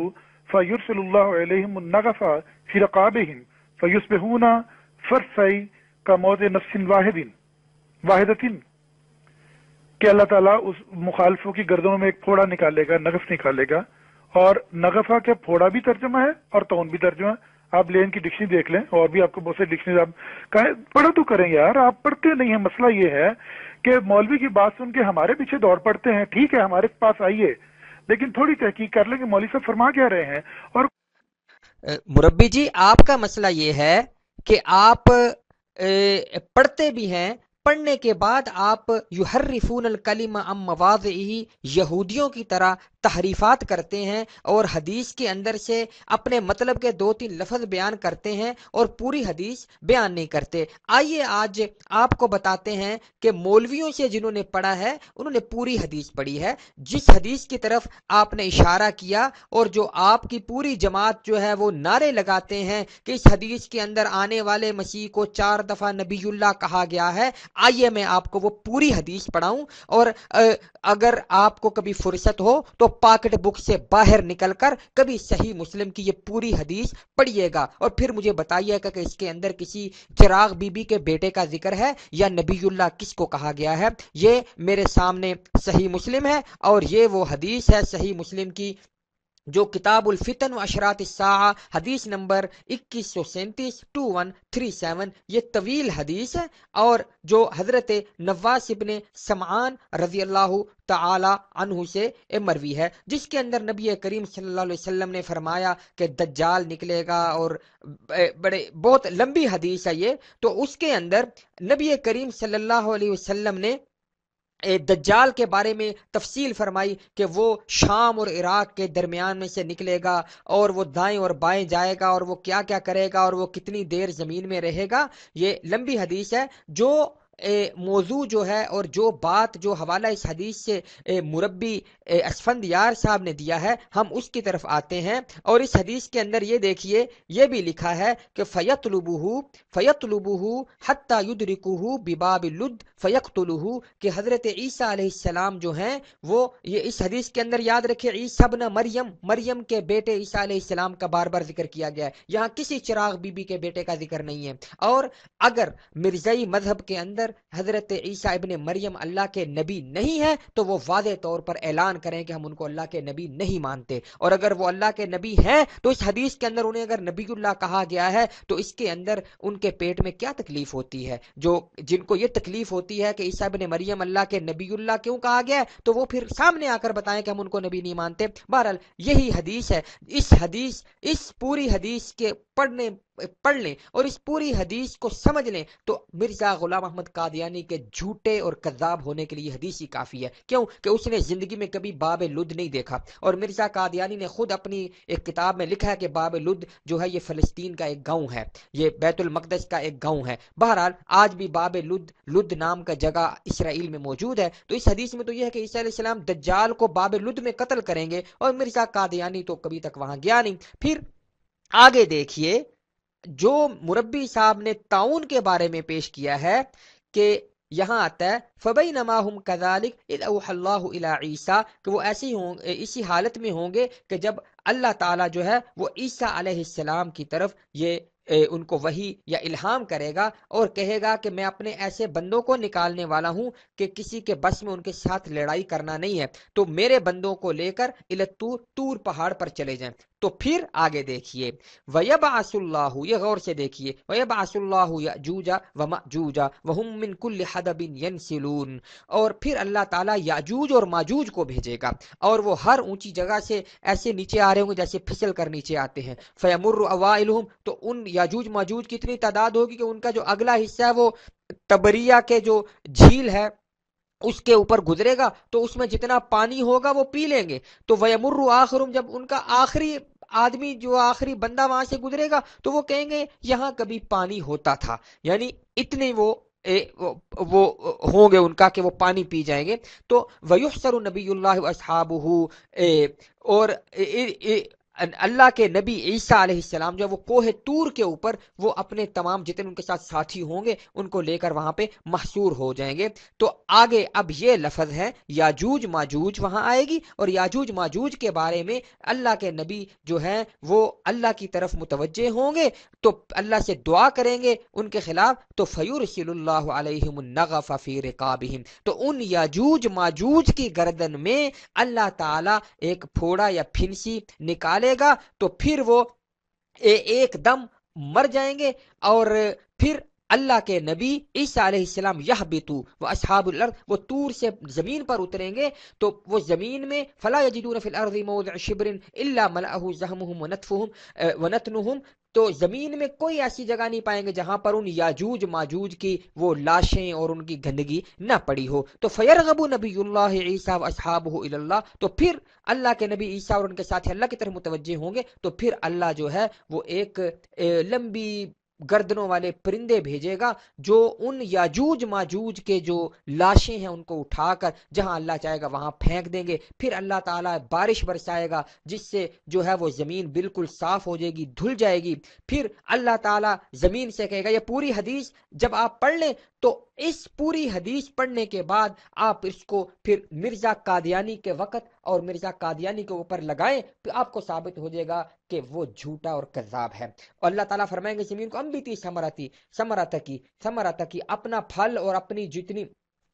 فَيُرْسِلُ اللَّهُ عَلَيْهِمُ النَّغَفَ فِي رَقَابِهِمْ فَيُصْبِحُونَ فَرْسَيْ كَمَوْتِ نَفْسٍ واحدۃ، کہ اللہ تعالیٰ اس مخالفوں کی گردنوں میں ایک پھوڑا نکالے گا، نغف نکالے گا، اور نغفہ کے پھوڑا بھی ترجمہ ہے اور طاعون بھی ترجمہ ہے۔ آپ لین کی ڈکشنری دیکھ لیں، اور بھی آپ کو بہت سے ڈکشنری آپ کہیں پڑھا تو کریں یار، آپ پڑھتے نہیں ہیں۔ مسئلہ یہ ہے کہ مولوی کی بات سن کے ہمارے پیچھے دوڑ پڑتے ہیں، ٹھیک ہے ہمارے پاس آئیے، لیکن تھوڑی تحقیق کر لیں کہ مولوی صاحب فرما کیا رہے ہیں۔ اور مربی جی، آپ کا مسئلہ یہ ہے کہ آپ پڑھتے بھی ہیں پڑھنے کے بعد آپ یحرفون الکلم عن مواضعہ، یہودیوں کی طرح تحریفات کرتے ہیں اور حدیث کے اندر سے اپنے مطلب کے 2-3 لفظ بیان کرتے ہیں اور پوری حدیث بیان نہیں کرتے۔ آئیے آج آپ کو بتاتے ہیں کہ مولویوں سے جنہوں نے پڑھا ہے انہوں نے پوری حدیث پڑھی ہے، جس حدیث کی طرف آپ نے اشارہ کیا اور جو آپ کی پوری جماعت جو ہے وہ نعرے لگاتے ہیں کہ اس حدیث کے اندر آنے والے مسیح کو 4 دفعہ نبی اللہ کہا گیا ہے، آئیے میں آپ کو وہ پوری حدیث پڑھاؤں، اور اگر آپ کو کبھی فرصت ہو تو پاکٹ بک سے باہر نکل کر کبھی صحیح مسلم کی یہ پوری حدیث پڑھیے گا اور پھر مجھے بتائیے گا کہ اس کے اندر کسی چراغ بی بی کے بیٹے کا ذکر ہے یا نبی اللہ کس کو کہا گیا ہے۔ یہ میرے سامنے صحیح مسلم ہے اور یہ وہ حدیث ہے صحیح مسلم کی جو کتاب الفتن و اشراط الساعہ حدیث نمبر 2137 2137، یہ طویل حدیث ہے، اور جو حضرت نواس ابن سمعان رضی اللہ تعالی عنہ سے مروی ہے، جس کے اندر نبی کریم صلی اللہ علیہ وسلم نے فرمایا کہ دجال نکلے گا، اور بہت لمبی حدیث ہے یہ۔ تو اس کے اندر نبی کریم صلی اللہ علیہ وسلم نے دجال کے بارے میں تفصیل فرمائی کہ وہ شام اور عراق کے درمیان میں سے نکلے گا اور وہ دائیں اور بائیں جائے گا اور وہ کیا کیا کرے گا اور وہ کتنی دیر زمین میں رہے گا۔ یہ لمبی حدیث ہے۔ جو موضوع جو ہے اور جو بات جو حوالہ اس حدیث سے مربی اسفندیار صاحب نے دیا ہے، ہم اس کی طرف آتے ہیں، اور اس حدیث کے اندر یہ دیکھیے یہ بھی لکھا ہے کہ فَيَطْلُبُهُ حَتَّى يُدْرِكُهُ بِبَابِ لُدْ فَيَقْتُلُهُ، کہ حضرت عیسیٰ علیہ السلام جو ہیں وہ یہ اس حدیث کے اندر یاد رکھے عیسیٰ ابن مریم کے بیٹے عیسیٰ علیہ السلام کا بار بار ذکر کیا گیا ہے، یہاں کسی چراغ بی بی کے بیٹے کا ذکر نہیں ہے۔ اور اگر مرزائی مذہب کے اندر حضرت عیسیٰ ابن مریم اللہ کے نبی نہیں ہے تو وہ واضح طور پر اعلان کریں کہ ہم ان کو اللہ کے نبی نہیں مانتے، اور اگر وہ اللہ کے نبی ہیں تو اس حدیث کے اندر انہیں اگر نبی اللہ کہا گیا ہے تو اس کے اندر ان کے پیٹ میں کیا تکلیف ہوتی ہے۔ جن کو یہ تکلیف ہوتی ہے کہ عیسیٰ ابن مریم اللہ کے نبی اللہ کیوں کہا گیا ہے تو وہ پھر سامنے آ کر بتائیں کہ ہم ان کو نبی نہیں مانتے۔ بہرحال یہی حدیث ہے۔ اس پوری حدیث کے پڑھ لیں اور اس پوری حدیث کو سمجھ لیں تو مرزا غلام احمد قادیانی کے جھوٹے اور کذاب ہونے کے لیے حدیث ہی کافی ہے۔ کیوں کہ اس نے زندگی میں کبھی باب لد نہیں دیکھا، اور مرزا قادیانی نے خود اپنی ایک کتاب میں لکھا ہے کہ باب لد جو ہے یہ فلسطین کا ایک گاؤں ہے، یہ بیت المقدس کا ایک گاؤں ہے۔ بہرحال آج بھی باب لد نام کا جگہ اسرائیل میں موجود ہے۔ تو اس حدیث میں تو یہ ہے کہ عیسیٰ علیہ السلام دجال کو باب لد میں قتل کریں گے، اور مرزا قادیانی تو کبھی تک وہاں گیا نہیں۔ پھر آگے دیکھیے جو مربی صاحب نے طاعون کے بارے میں پیش کیا ہے کہ یہاں آتا ہے فَبَيْنَمَا هُمْ كَذَلِكَ إِذْ أَوْحَى اللَّهُ إِلَىٰ عِيسَىٰ، کہ وہ اسی حالت میں ہوں گے کہ جب اللہ تعالیٰ جو ہے وہ عیسیٰ علیہ السلام کی طرف یہ ان کو وحی یا الہام کرے گا اور کہے گا کہ میں اپنے ایسے بندوں کو نکالنے والا ہوں کہ کسی کے بس میں ان کے ساتھ لڑائی کرنا نہیں ہے، تو میرے بندوں کو لے کر طور پہاڑ پر چلے جائیں۔ تو پھر آگے دیکھیے وَيَبْعَثُ اللَّهُ، یہ غور سے دیکھیے، وَيَبْعَثُ اللَّهُ یأجوج ومأجوج وَهُم من كل حدب ينسلون، اور پھر اللہ تعالیٰ یاجوج اور ماجوج کو بھیجے گا اور وہ ہر اونچی جگہ سے ایسے نیچے آ رہے ہوں گے جیسے پھسل کر نیچے آتے ہیں۔ فَيَمُرُّ أَوَائِلُهُمْ، تو ان یاجوج ماجوج کی اتنی تعداد ہوگی کہ ان کا جو اگلا حصہ ہے وہ تبریہ کے جو جھیل ہے اس کے اوپر گزرے گا تو اس میں جتنا پانی ہوگا وہ پی لیں گے۔ تو وَيَمُرُّ آخِرُهُمْ، جب ان کا آخری آدمی جو آخری بندہ وہاں سے گزرے گا تو وہ کہیں گے یہاں کبھی پانی ہوتا تھا، یعنی اتنے وہ ہوں گے ان کا کہ وہ پانی پی جائیں گے۔ تو وَيُحْشَرُ نَبِيُّ اللَّهِ وَأَصْحَابُهُ، اور اللہ کے نبی عیسیٰ علیہ السلام جو وہ کوہ طور کے اوپر وہ اپنے تمام جتنے ان کے ساتھ ساتھی ہوں گے ان کو لے کر وہاں پہ محصور ہو جائیں گے۔ تو آگے اب یہ لفظ ہے یاجوج ماجوج وہاں آئے گی، اور یاجوج ماجوج کے بارے میں اللہ کے نبی جو ہیں وہ اللہ کی طرف متوجہ ہوں گے تو اللہ سے دعا کریں گے ان کے خلاف، تو فَيُرْسِلُ اللَّهُ عَلَيْهِمُ النَّغَفَ فِي رِقَابِهِمْ، تو ان یاجوج ماجوج کی گردن میں اللہ تعالیٰ ایک پھوڑا یا پھنسی نکالے گا، تو پھر وہ ایک دم مر جائیں گے، اور پھر اللہ کے نبی عیسیٰ علیہ السلام یہبطوا و اصحاب الارض، وہ طور سے زمین پر اتریں گے تو وہ زمین میں فلا یجدون فی الارض موضع شبر الا ملأه زحمهم ونتنهم، تو زمین میں کوئی ایسی جگہ نہیں پائیں گے جہاں پر ان یاجوج ماجوج کی وہ لاشیں اور ان کی گندگی نہ پڑی ہو۔ تو فیرغب نبی اللہ عیسیٰ و اصحابہ الی اللہ، تو پھر اللہ کے نبی عیسیٰ اور ان کے ساتھ اللہ کی طرف متوجہ ہوں گے، تو پھر اللہ جو ہے وہ ایک لمبی گردنوں والے پرندے بھیجے گا جو ان یاجوج ماجوج کے جو لاشیں ہیں ان کو اٹھا کر جہاں اللہ چاہے گا وہاں پھینک دیں گے، پھر اللہ تعالیٰ بارش برسائے گا جس سے جو ہے وہ زمین بالکل صاف ہو جائے گی، دھل جائے گی۔ پھر اللہ تعالیٰ زمین سے کہے گا، یہ پوری حدیث جب آپ پڑھ لیں تو اس پوری حدیث پڑھنے کے بعد آپ اس کو پھر مرزا قادیانی کے وقت اور مرزا قادیانی کے اوپر لگائیں تو آپ کو ثابت ہو جائے گا کہ وہ جھوٹا اور کذاب ہے۔ اور اللہ تعالیٰ فرمائیں گے زمین کو انبتی ثمرتکی، اپنا پھل اور اپنی جتنی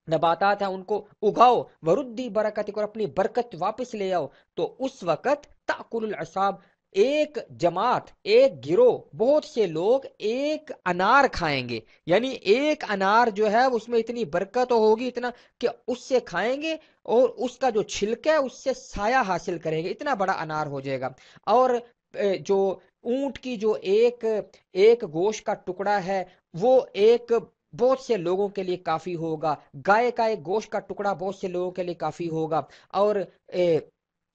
نباتات ہیں ان کو اگاؤ، وردی برکتک، اور اپنی برکت واپس لے آؤ۔ تو اس وقت تأکل العصاب، ایک جماعت، ایک گروہ، بہت سے لوگ ایک انار کھائیں گے، یعنی ایک انار جو ہے اس میں اتنی برکت ہوگی اتنا کہ اس سے کھائیں گے اور اس کا جو چھلکا ہے اس سے سایہ حاصل کریں گے، اتنا بڑا انار ہو جائے گا۔ اور جو اونٹ کی جو ایک گوشت کا ٹکڑا ہے وہ ایک بہت سے لوگوں کے لیے کافی ہوگا، گائے کا ایک گوشت کا ٹکڑا بہت سے لوگوں کے لیے کافی ہوگا، اور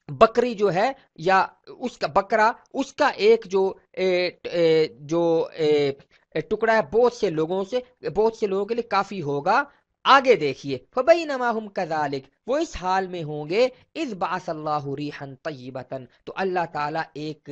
بکری جو ہے یا اس کا بکرا، اس کا ایک جو ٹکڑا ہے بہت سے لوگوں کے لیے کافی ہوگا۔ آگے دیکھیے فبینما ہم کذالک، وہ اس حال میں ہوں گے اذ بعث اللہ ریحا طیبۃ، تو اللہ تعالیٰ ایک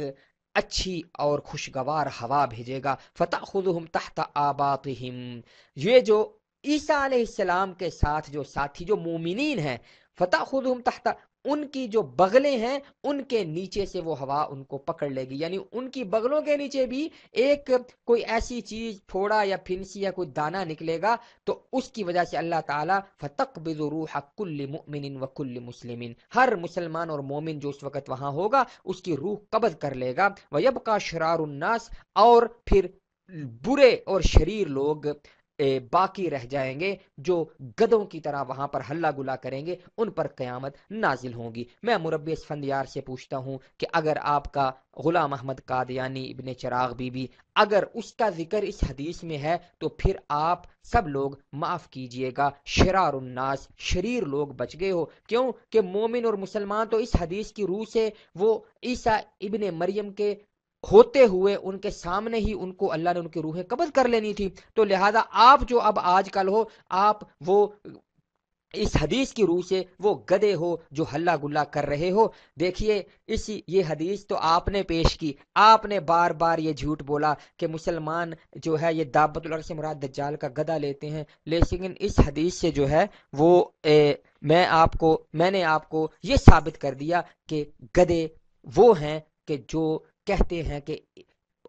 اچھی اور خوشگوار ہوا بھیجے گا، فتأخذہم تحت آباطہم، یہ جو عیسیٰ علیہ السلام کے ساتھ جو ساتھی جو مومنین ہیں، فتأخذہم تحت، ان کی جو بغلیں ہیں ان کے نیچے سے وہ ہوا ان کو پکڑ لے گی، یعنی ان کی بغلوں کے نیچے بھی ایک کوئی ایسی چیز پھوڑا یا پھنسی یا کوئی دانہ نکلے گا، تو اس کی وجہ سے اللہ تعالیٰ فتقبض روح کل مؤمن و کل مسلم، ہر مسلمان اور مومن جو اس وقت وہاں ہوگا اس کی روح قبض کر لے گا، ویبقى شرار الناس، اور پھر برے اور شریر لوگ باقی رہ جائیں گے جو گدوں کی طرح وہاں پر ہلہ گلا کریں گے، ان پر قیامت نازل ہوگی۔ میں مربی اسفندیار سے پوچھتا ہوں کہ اگر آپ کا غلام احمد قادیانی ابن چراغ بی بی اگر اس کا ذکر اس حدیث میں ہے تو پھر آپ سب لوگ معاف کیجئے گا، شرار الناس، شریر لوگ بچ گئے ہو، کیوں کہ مومن اور مسلمان تو اس حدیث کی روح سے وہ عیسیٰ ابن مریم کے ہوتے ہوئے ان کے سامنے ہی ان کو اللہ نے ان کی روحیں قبض کر لینی تھی، تو لہذا آپ جو اب آج کل ہو آپ وہ اس حدیث کی روح سے وہ گدے ہو جو ہلا گلا کر رہے ہو۔ دیکھیے یہ حدیث تو آپ نے پیش کی، آپ نے بار بار یہ جھوٹ بولا کہ مسلمان جو ہے یہ دابت الارض سے مراد دجال کا گدھا لیتے ہیں، لیکن اس حدیث سے جو ہے وہ میں نے آپ کو یہ ثابت کر دیا کہ گدے وہ ہیں کہ جو کہتے ہیں کہ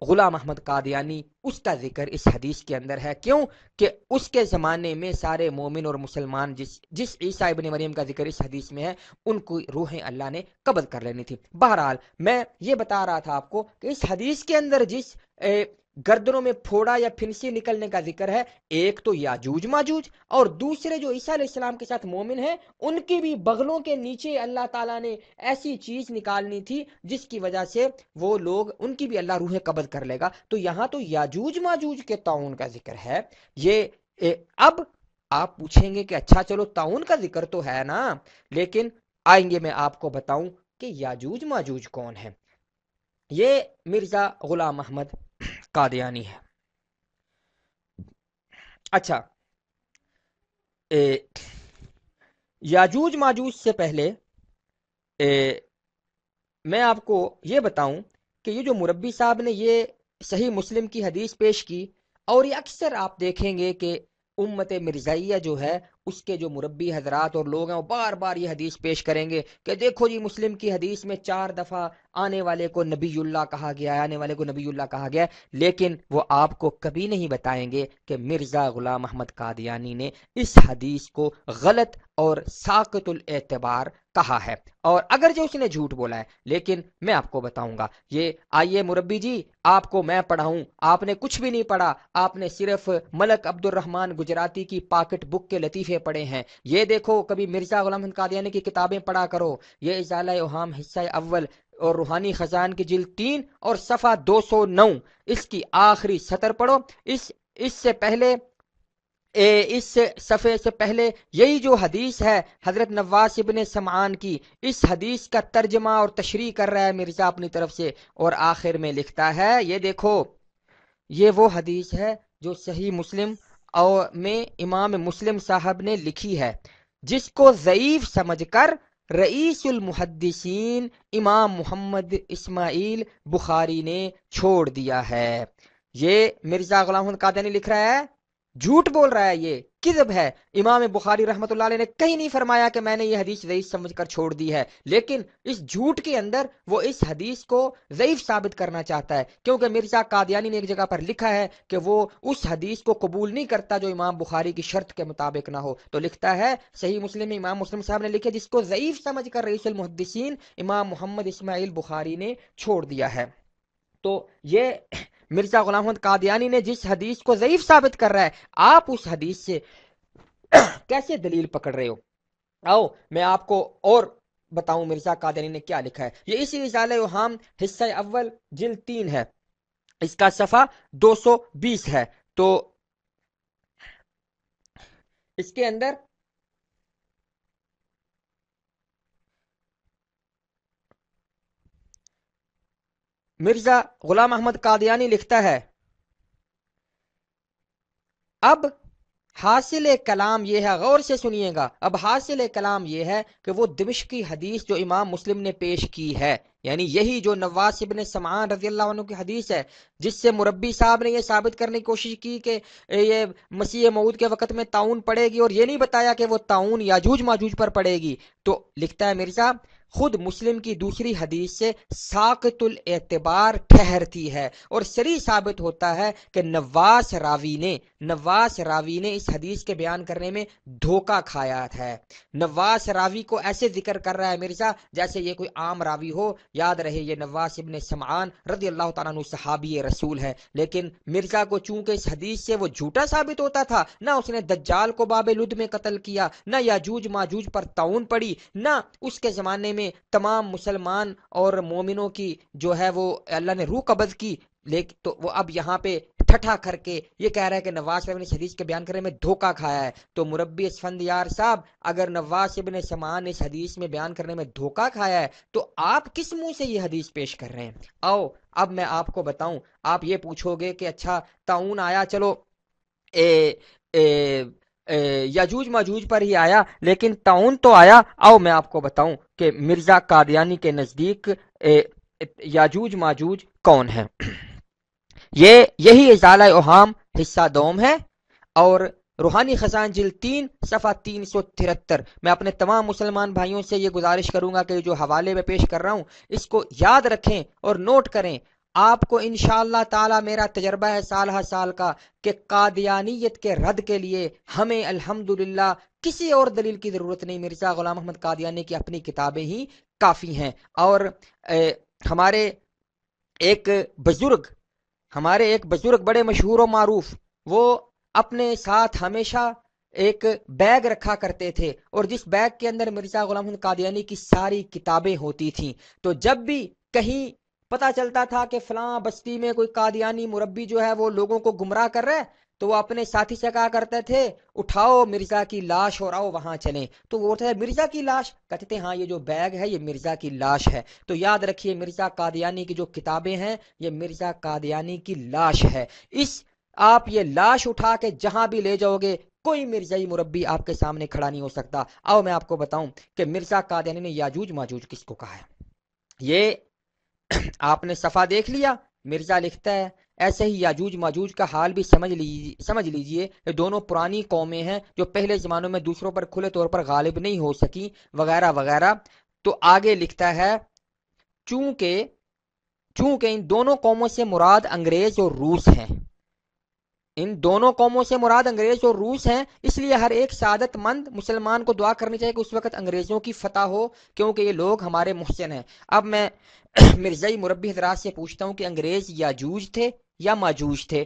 غلام احمد قادیانی اس کا ذکر اس حدیث کے اندر ہے، کیوں کہ اس کے زمانے میں سارے مومن اور مسلمان جس عیسیٰ ابن مریم کا ذکر اس حدیث میں ہے ان کو روحیں اللہ نے قبض کر لینی تھی۔ بہرحال میں یہ بتا رہا تھا آپ کو کہ اس حدیث کے اندر جس گردنوں میں پھوڑا یا پھنسی نکلنے کا ذکر ہے، ایک تو یاجوج ماجوج اور دوسرے جو عیسیٰ علیہ السلام کے ساتھ مومن ہیں ان کی بھی بغلوں کے نیچے اللہ تعالیٰ نے ایسی چیز نکالنی تھی جس کی وجہ سے وہ لوگ ان کی بھی اللہ روحیں قبض کر لے گا۔ تو یہاں تو یاجوج ماجوج کے طاعون کا ذکر ہے۔ یہ اب آپ پوچھیں گے کہ اچھا چلو طاعون کا ذکر تو ہے نا، لیکن آئیں گے میں آپ کو بتاؤں کہ یاجوج ماجوج کون ہے۔ یہ مرزا غلام احمد قادیانی ہے۔ اچھا، یاجوج ماجوج سے پہلے میں آپ کو یہ بتاؤں کہ یہ جو مربی صاحب نے یہ صحیح مسلم کی حدیث پیش کی، اور یہ اکثر آپ دیکھیں گے کہ امت مرزائیہ جو ہے اس کے جو مربی حضرات اور لوگ ہیں وہ بار بار یہ حدیث پیش کریں گے کہ دیکھو جی مسلم کی حدیث میں 4 دفعہ آنے والے کو نبی اللہ کہا گیا ہے، آنے والے کو نبی اللہ کہا گیا ہے، لیکن وہ آپ کو کبھی نہیں بتائیں گے کہ مرزا غلام احمد قادیانی نے اس حدیث کو غلط اور ساقط الاعتبار کہا ہے، اور اگر جو اس نے جھوٹ بولا ہے، لیکن میں آپ کو بتاؤں گا، یہ آئیے مربی جی آپ کو میں پڑھاؤں، آپ نے کچھ بھی نہیں پڑھا، آپ نے صرف ملک عبد الرحمن گجراتی کی پاکٹ بک کے لطیفے پڑھے ہیں، یہ دیکھو کبھی مرزا غلام احمد قادیانی کی کتابیں پڑھا کرو، یہ ازالہ اوہام حصہ اول اور روحانی خزان کی جلد 3 اور صفحہ 209 اس کی آخری سطر پڑھو، اس سے پہلے اس صفحے سے پہلے یہی جو حدیث ہے حضرت نواس ابن سمعان کی، اس حدیث کا ترجمہ اور تشریح کر رہا ہے مرزا اپنی طرف سے، اور آخر میں لکھتا ہے یہ دیکھو یہ وہ حدیث ہے جو صحیح مسلم اور میں امام مسلم صاحب نے لکھی ہے، جس کو ضعیف سمجھ کر رئیس المحدثین امام محمد اسماعیل بخاری نے چھوڑ دیا ہے۔ یہ مرزا غلام احمد قادیانی لکھ رہا ہے، جھوٹ بول رہا ہے، یہ کذب ہے۔ امام بخاری رحمۃ اللہ علیہ نے کہیں نہیں فرمایا کہ میں نے یہ حدیث ضعیف سمجھ کر چھوڑ دی ہے، لیکن اس جھوٹ کے اندر وہ اس حدیث کو ضعیف ثابت کرنا چاہتا ہے، کیونکہ مرزا قادیانی نے ایک جگہ پر لکھا ہے کہ وہ اس حدیث کو قبول نہیں کرتا جو امام بخاری کی شرط کے مطابق نہ ہو، تو لکھتا ہے صحیح مسلم میں امام مسلم صاحب نے لکھے جس کو ضعیف سمجھ کر رئیس المحدثین امام محمد اسماعیل بخاری نے چھوڑ دیا ہے۔ تو یہ مرزا غلام احمد قادیانی نے جس حدیث کو ضعیف ثابت کر رہا ہے، آپ اس حدیث سے کیسے دلیل پکڑ رہے ہو؟ آؤ میں آپ کو اور بتاؤں مرزا قادیانی نے کیا لکھا ہے۔ یہ اسی رسالہ اوہام حصہ اول جلد 3 ہے، اس کا صفحہ 220 ہے، تو اس کے اندر مرزا غلام احمد قادیانی لکھتا ہے، اب حاصل کلام یہ ہے، غور سے سنیے گا، اب حاصل کلام یہ ہے کہ وہ دمشقی حدیث جو امام مسلم نے پیش کی ہے، یعنی یہی جو نواس ابن سمعان رضی اللہ عنہ کی حدیث ہے، جس سے مربی صاحب نے یہ ثابت کرنے کی کوشش کی کہ یہ مسیح موعود کے وقت میں طاعون پڑے گی، اور یہ نہیں بتایا کہ وہ طاعون یاجوج ماجوج پر پڑے گی، تو لکھتا ہے مرزا خود مسلم کی دوسری حدیث سے ساقط الاعتبار ٹھہرتی ہے، اور صریح ثابت ہوتا ہے کہ نواس راوی نے اس حدیث کے بیان کرنے میں دھوکہ کھایا ہے۔ نواس راوی کو ایسے ذکر کر رہا ہے مرزا جیسے یہ کوئی عام راوی ہو، یاد رہے یہ نواس ابن سمعان رضی اللہ تعالیٰ عنہ صحابی رسول ہے، لیکن مرزا کو چونکہ اس حدیث سے وہ جھوٹا ثابت ہوتا تھا، نہ اس نے دجال کو باب لد میں قتل کیا، نہ یاجوج ماجوج پر طاعون پڑی، نہ اس کے زمانے میں تمام مسلمان اور مومنوں کی جو ہے وہ اللہ نے روح قبض کی، لیکن تو وہ اب یہاں پہ ٹھٹھا کر کے یہ کہہ رہا ہے کہ نواس ابن اس حدیث کے بیان کرنے میں دھوکہ کھایا ہے۔ تو مربی اسفندیار صاحب اگر نواس ابن سمعان نے اس حدیث میں بیان کرنے میں دھوکہ کھایا ہے تو آپ کس منہ سے یہ حدیث پیش کر رہے ہیں؟ آؤ اب میں آپ کو بتاؤں، آپ یہ پوچھو گے کہ اچھا طاعون آیا، چلو یاجوج ماجوج پر ہی آیا، لیکن طاعون تو آیا۔ آؤ میں آپ کو بتاؤں کہ مرزا قادیانی کے نزدیک یاجوج ماجوج کون ہے۔ یہی ازالہ اوہام حصہ دوم ہے، اور روحانی خزان جلد 3 صفحہ 373۔ میں اپنے تمام مسلمان بھائیوں سے یہ گزارش کروں گا کہ جو حوالے میں پیش کر رہا ہوں اس کو یاد رکھیں اور نوٹ کریں۔ آپ کو انشاءاللہ تعالی میرا تجربہ ہے سال ہر سال کا کہ قادیانیت کے رد کے لیے ہمیں الحمدللہ کسی اور دلیل کی ضرورت نہیں، مرزا غلام احمد قادیانی کی اپنی کتابیں ہی کافی ہیں۔ اور ہمارے ایک بزرگ بڑے مشہور و معروف، وہ اپنے ساتھ ہمیشہ ایک بیگ رکھا کرتے تھے، اور جس بیگ کے اندر مرزا غلام احمد قادیانی کی ساری کتابیں ہوتی تھیں، تو جب بھی کہیں پتہ چلتا تھا کہ فلاں بستی میں کوئی قادیانی مربی جو ہے وہ لوگوں کو گمراہ کر رہا ہے، تو وہ اپنے ساتھی سے کہا کرتے تھے اٹھاؤ مرزا کی لاش اور آؤ وہاں چلیں۔ تو وہ ہے مرزا کی لاش، کہتے تھے ہاں یہ جو بیگ ہے یہ مرزا کی لاش ہے۔ تو یاد رکھیے مرزا قادیانی کی جو کتابیں ہیں یہ مرزا قادیانی کی لاش ہے، آپ یہ لاش اٹھا کے جہاں بھی لے جاؤ گے کوئی مرزائی مربی آپ کے سامنے کھڑا نہیں ہو سکتا۔ آؤ میں آپ کو بتاؤں کہ مرزا قادیانی نے یاجوج ماجوج کس کو کہا ہے۔ یہ آپ نے صفحہ دیکھ لیا، مرزا لکھتا ہے ایسے ہی یاجوج ماجوج کا حال بھی سمجھ لیجئے، یہ دونوں پرانی قومیں ہیں جو پہلے زمانوں میں دوسروں پر کھلے طور پر غالب نہیں ہو سکی وغیرہ وغیرہ۔ تو آگے لکھتا ہے چونکہ ان دونوں قوموں سے مراد انگریز اور روس ہیں، ان دونوں قوموں سے مراد انگریز اور روس ہیں، اس لیے ہر ایک سعادت مند مسلمان کو دعا کرنی چاہیے کہ اس وقت انگریزوں کی فتح ہو، کیونکہ یہ لوگ ہمارے محسن ہیں۔ اب میں مرزائی مربی حضرات سے پوچھتا ہوں کہ انگریز یاجوج تھے یا ماجوج تھے؟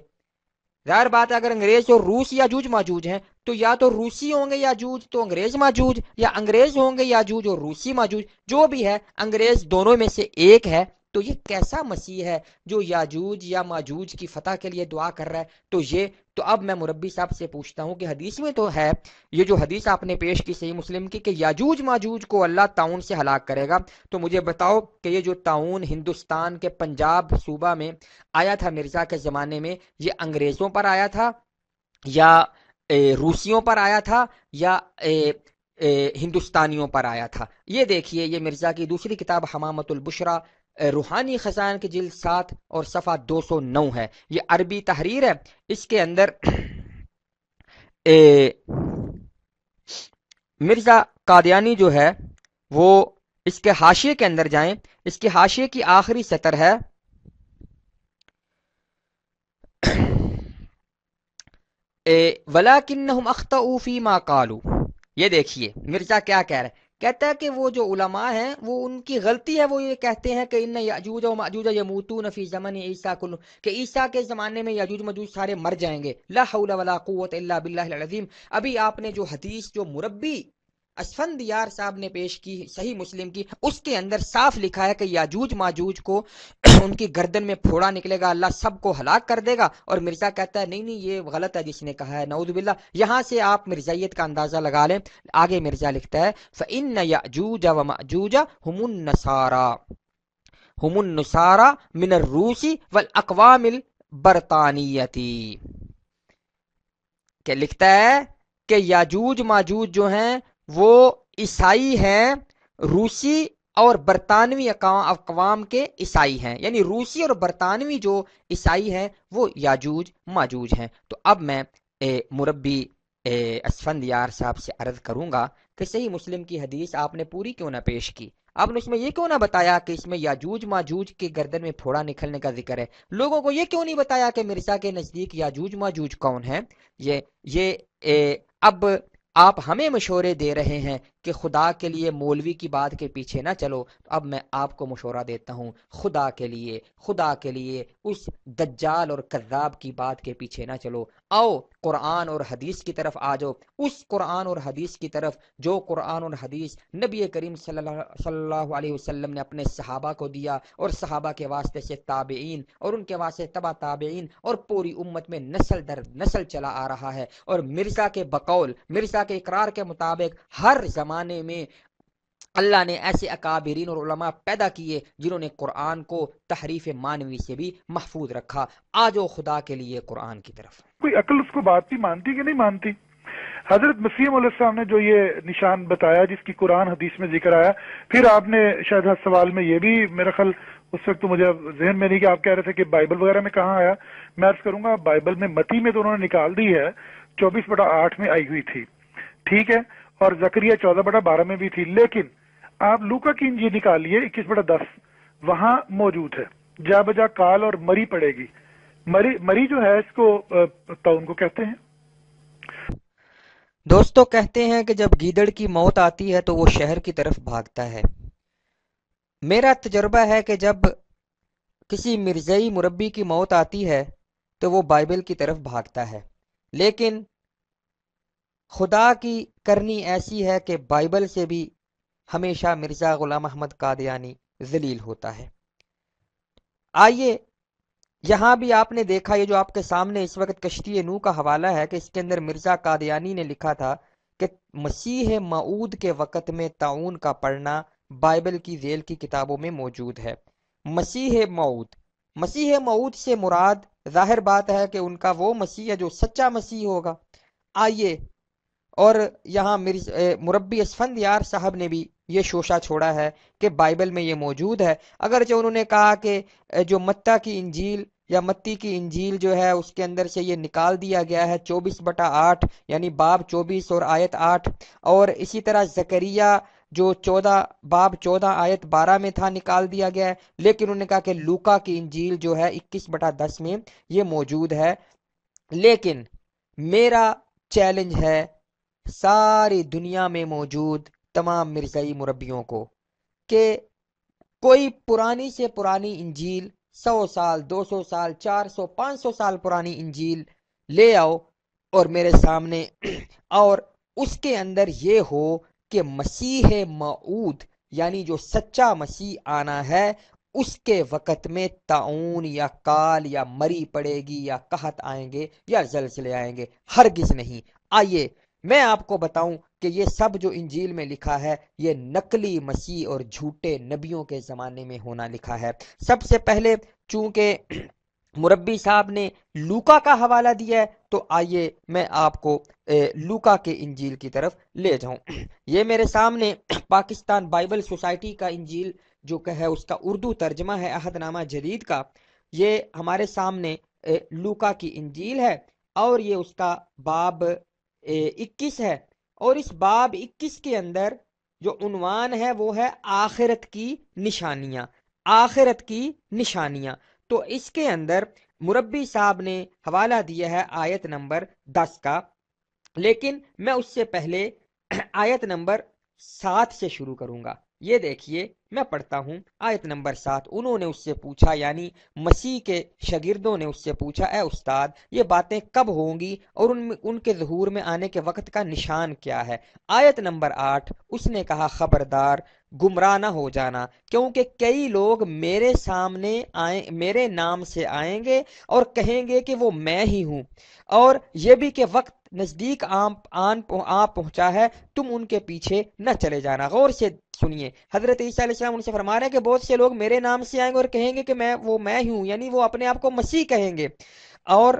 ظاہر بات ہے اگر انگریز اور روس یاجوج ماجوج ہیں تو یا تو روسی ہوں گے یاجوج تو انگریز ماجوج، یا انگریز ہوں گے یاجوج اور روسی ماجوج، جو بھی ہے انگریز دونوں میں سے ایک ہے۔ تو یہ کیسا مسیح ہے جو یاجوج یا ماجوج کی فتح کے لیے دعا کر رہا ہے؟ تو اب میں مربی صاحب سے پوچھتا ہوں کہ حدیث میں تو ہے، یہ جو حدیث آپ نے پیش کی صحیح مسلم کی کہ یاجوج ماجوج کو اللہ طاعون سے ہلاک کرے گا، تو مجھے بتاؤ کہ یہ جو طاعون ہندوستان کے پنجاب صوبہ میں آیا تھا مرزا کے زمانے میں، یہ انگریزوں پر آیا تھا یا روسیوں پر آیا تھا یا ہندوستانیوں پر آیا تھا؟ یہ دیکھیے، یہ مرزا کی دوسری کتاب حمامت البشرا روحانی خزان کی جلد 7 اور صفحہ 209 ہے، یہ عربی تحریر ہے۔ اس کے اندر مرزا قادیانی جو ہے وہ اس کے حاشیے کے اندر جائیں، اس کے حاشیے کی آخری سطر ہے وَلَكِنَّهُمْ أَخْطَأُوا فِي مَا قَالُوا۔ یہ دیکھیے مرزا کیا کہہ رہا ہے، کہتا ہے کہ وہ جو علماء ہیں وہ ان کی غلطی ہے، وہ یہ کہتے ہیں کہ ان یاجوج و ماجوج یموتون فی زمن عیسیٰ کل، کہ عیسیٰ کے زمانے میں یاجوج ماجوج سارے مر جائیں گے، لا حول ولا قوت الا باللہ العظیم۔ ابھی آپ نے جو حدیث جو مربی اسفندیار صاحب نے پیش کی صحیح مسلم کی، اس کے اندر صاف لکھا ہے کہ یاجوج ماجوج کو ان کی گردن میں پھوڑا نکلے گا، اللہ سب کو ہلاک کر دے گا، اور مرزا کہتا ہے نہیں یہ غلط ہے جس نے کہا ہے، نعوذ باللہ۔ یہاں سے آپ مرزائیت کا اندازہ لگا لیں۔ آگے مرزا لکھتا ہے فَإِنَّ يَأْجُوجَ وَمَأْجُوجَ هُمُ النَّصَارَى مِنَ الرُّوسِ وَالْأَقْوَامِ الْبَرْطَانِيَّةِ، کہ لکھتا ہے کہ یاجوج ماجوج جو ہیں وہ عیسائی ہیں، روسی اور برطانوی اقوام کے عیسائی ہیں، یعنی روسی اور برطانوی جو عیسائی ہیں وہ یاجوج ماجوج ہیں۔ تو اب میں مربی اسفندیار صاحب سے عرض کروں گا کہ صحیح مسلم کی حدیث آپ نے پوری کیوں نہ پیش کی؟ آپ نے اس میں یہ کیوں نہ بتایا کہ اس میں یاجوج ماجوج کے گردن میں پھوڑا نکلنے کا ذکر ہے؟ لوگوں کو یہ کیوں نہیں بتایا کہ مرزا کے نزدیک یاجوج ماجوج کون ہیں؟ اب آپ ہمیں مشورے دے رہے ہیں کہ خدا کے لیے مولوی کی بات کے پیچھے نہ چلو، تو اب میں آپ کو مشورہ دیتا ہوں خدا کے لیے اس دجال اور کذاب کی بات کے پیچھے نہ چلو، آؤ قرآن اور حدیث کی طرف آ جاؤ، اس قرآن اور حدیث کی طرف جو قرآن اور حدیث نبی کریم صلی اللہ علیہ وسلم نے اپنے صحابہ کو دیا، اور صحابہ کے واسطے سے تابعین اور ان کے واسطے تبع تابعین اور پوری امت میں نسل در نسل چلا آ رہا ہے۔ اور مرزا کے بقول، مرزا کے اقرار کے مطابق ہر زمانے میں اللہ نے ایسے اکابرین اور علماء پیدا کیے جنہوں نے قرآن کو تحریف مانوی سے بھی محفوظ رکھا۔ آجو خدا کے لیے قرآن کی طرف۔ کوئی عقل اس کو بات بھی مانتی کہ نہیں مانتی؟ حضرت مسیح علیہ السلام نے جو یہ نشان بتایا جس کی قرآن حدیث میں ذکر آیا، پھر آپ نے شاید ہر سوال میں یہ بھی میرا خیال اس وقت تو مجھے ذہن میں نہیں کہ آپ کہہ رہے تھے کہ بائبل وغیرہ میں کہاں آیا، میں عرض کروں گا بائبل میں متی میں تو انہوں نے نکال دی ہے، 24/8 میں آئی ہوئی تھی، ٹھیک ہے، اور زکریا 14/12 میں بھی تھی، لیکن آپ لوکا کی انجیل نکالیے 21/10 وہاں موجود ہے، جا بجا کال اور مری پڑے گی۔ مری جو ہے اس کو طاعون کو کہتے ہیں۔ دوستو کہتے ہیں کہ جب گیدڑ کی موت آتی ہے تو وہ شہر کی طرف بھاگتا ہے۔ میرا تجربہ ہے کہ جب کسی مرزائی مربی کی موت آتی ہے تو وہ بائبل کی طرف بھاگتا ہے، لیکن خدا کی کرنی ایسی ہے کہ بائبل سے بھی ہمیشہ مرزا غلام احمد قادیانی ذلیل ہوتا ہے۔ آئیے یہاں بھی آپ نے دیکھا، یہ جو آپ کے سامنے اس وقت کشتی نوح کا حوالہ ہے کہ اس کے اندر مرزا قادیانی نے لکھا تھا کہ مسیح موعود کے وقت میں طاعون کا پڑھنا بائبل کی ذیل کی کتابوں میں موجود ہے۔ مسیح موعود سے مراد ظاہر بات ہے کہ ان کا وہ مسیح ہے جو سچا مسیح ہوگا۔ آئیے، اور یہاں مربی اسفندیار صاحب نے بھی یہ شوشہ چھوڑا ہے کہ بائبل میں یہ موجود ہے، اگرچہ انہوں نے کہا کہ جو متی کی انجیل یا متی کی انجیل جو ہے اس کے اندر سے یہ نکال دیا گیا ہے 24/8 یعنی باب 24 اور آیت 8، اور اسی طرح زکریا جو 14 آیت 12 میں تھا نکال دیا گیا ہے، لیکن انہوں نے کہا کہ لوکا کی انجیل جو ہے 21/10 میں یہ موجود ہے۔ لیکن میرا چیلنج ہے ساری دنیا میں موجود تمام مرزائی مربیوں کو کہ کوئی پرانی سے پرانی انجیل 100 سال 200 سال 400 500 سال پرانی انجیل لے آؤ اور میرے سامنے اور اس کے اندر یہ ہو کہ مسیح موعود یعنی جو سچا مسیح آنا ہے اس کے وقت میں طاعون یا کال یا مری پڑے گی یا قحط آئیں گے یا زلزلے آئیں گے، ہرگز نہیں۔ آئیے میں آپ کو بتاؤں کہ یہ سب جو انجیل میں لکھا ہے یہ نقلی مسیح اور جھوٹے نبیوں کے زمانے میں ہونا لکھا ہے۔ سب سے پہلے چونکہ مربی صاحب نے لوکا کا حوالہ دیا ہے تو آئیے میں آپ کو لوکا کے انجیل کی طرف لے جاؤں۔ یہ میرے سامنے پاکستان بائبل سوسائٹی کا انجیل جو کہ ہے اس کا اردو ترجمہ ہے عہد نامہ جدید کا، یہ ہمارے سامنے لوکا کی انجیل ہے اور یہ اس کا باب 21 ہے، اور اس باب 21 کے اندر جو عنوان ہے وہ ہے آخرت کی نشانیاں، آخرت کی نشانیاں۔ تو اس کے اندر مربی صاحب نے حوالہ دیا ہے آیت نمبر 10 کا، لیکن میں اس سے پہلے آیت نمبر 7 سے شروع کروں گا۔ یہ دیکھیے میں پڑھتا ہوں آیت نمبر 7۔ انہوں نے اس سے پوچھا، یعنی مسیح کے شاگردوں نے اس سے پوچھا، اے استاد یہ باتیں کب ہوں گی اور ان کے ظہور میں آنے کے وقت کا نشان کیا ہے؟ آیت نمبر 8 اس نے کہا خبردار گمراہ نہ ہو جانا، کیونکہ کئی لوگ میرے سامنے میرے نام سے آئیں گے اور کہیں گے کہ وہ میں ہی ہوں، اور یہ بھی کہ وقت نزدیک آ پہنچا ہے، تم ان کے پیچھے نہ چلے جانا۔ غور سے سنیے، حضرت عیسیٰ علیہ السلام ان سے فرما رہے ہیں کہ بہت سے لوگ میرے نام سے آئیں گے اور کہیں گے کہ میں ہی ہوں، یعنی وہ اپنے آپ کو مسیح کہیں گے۔ اور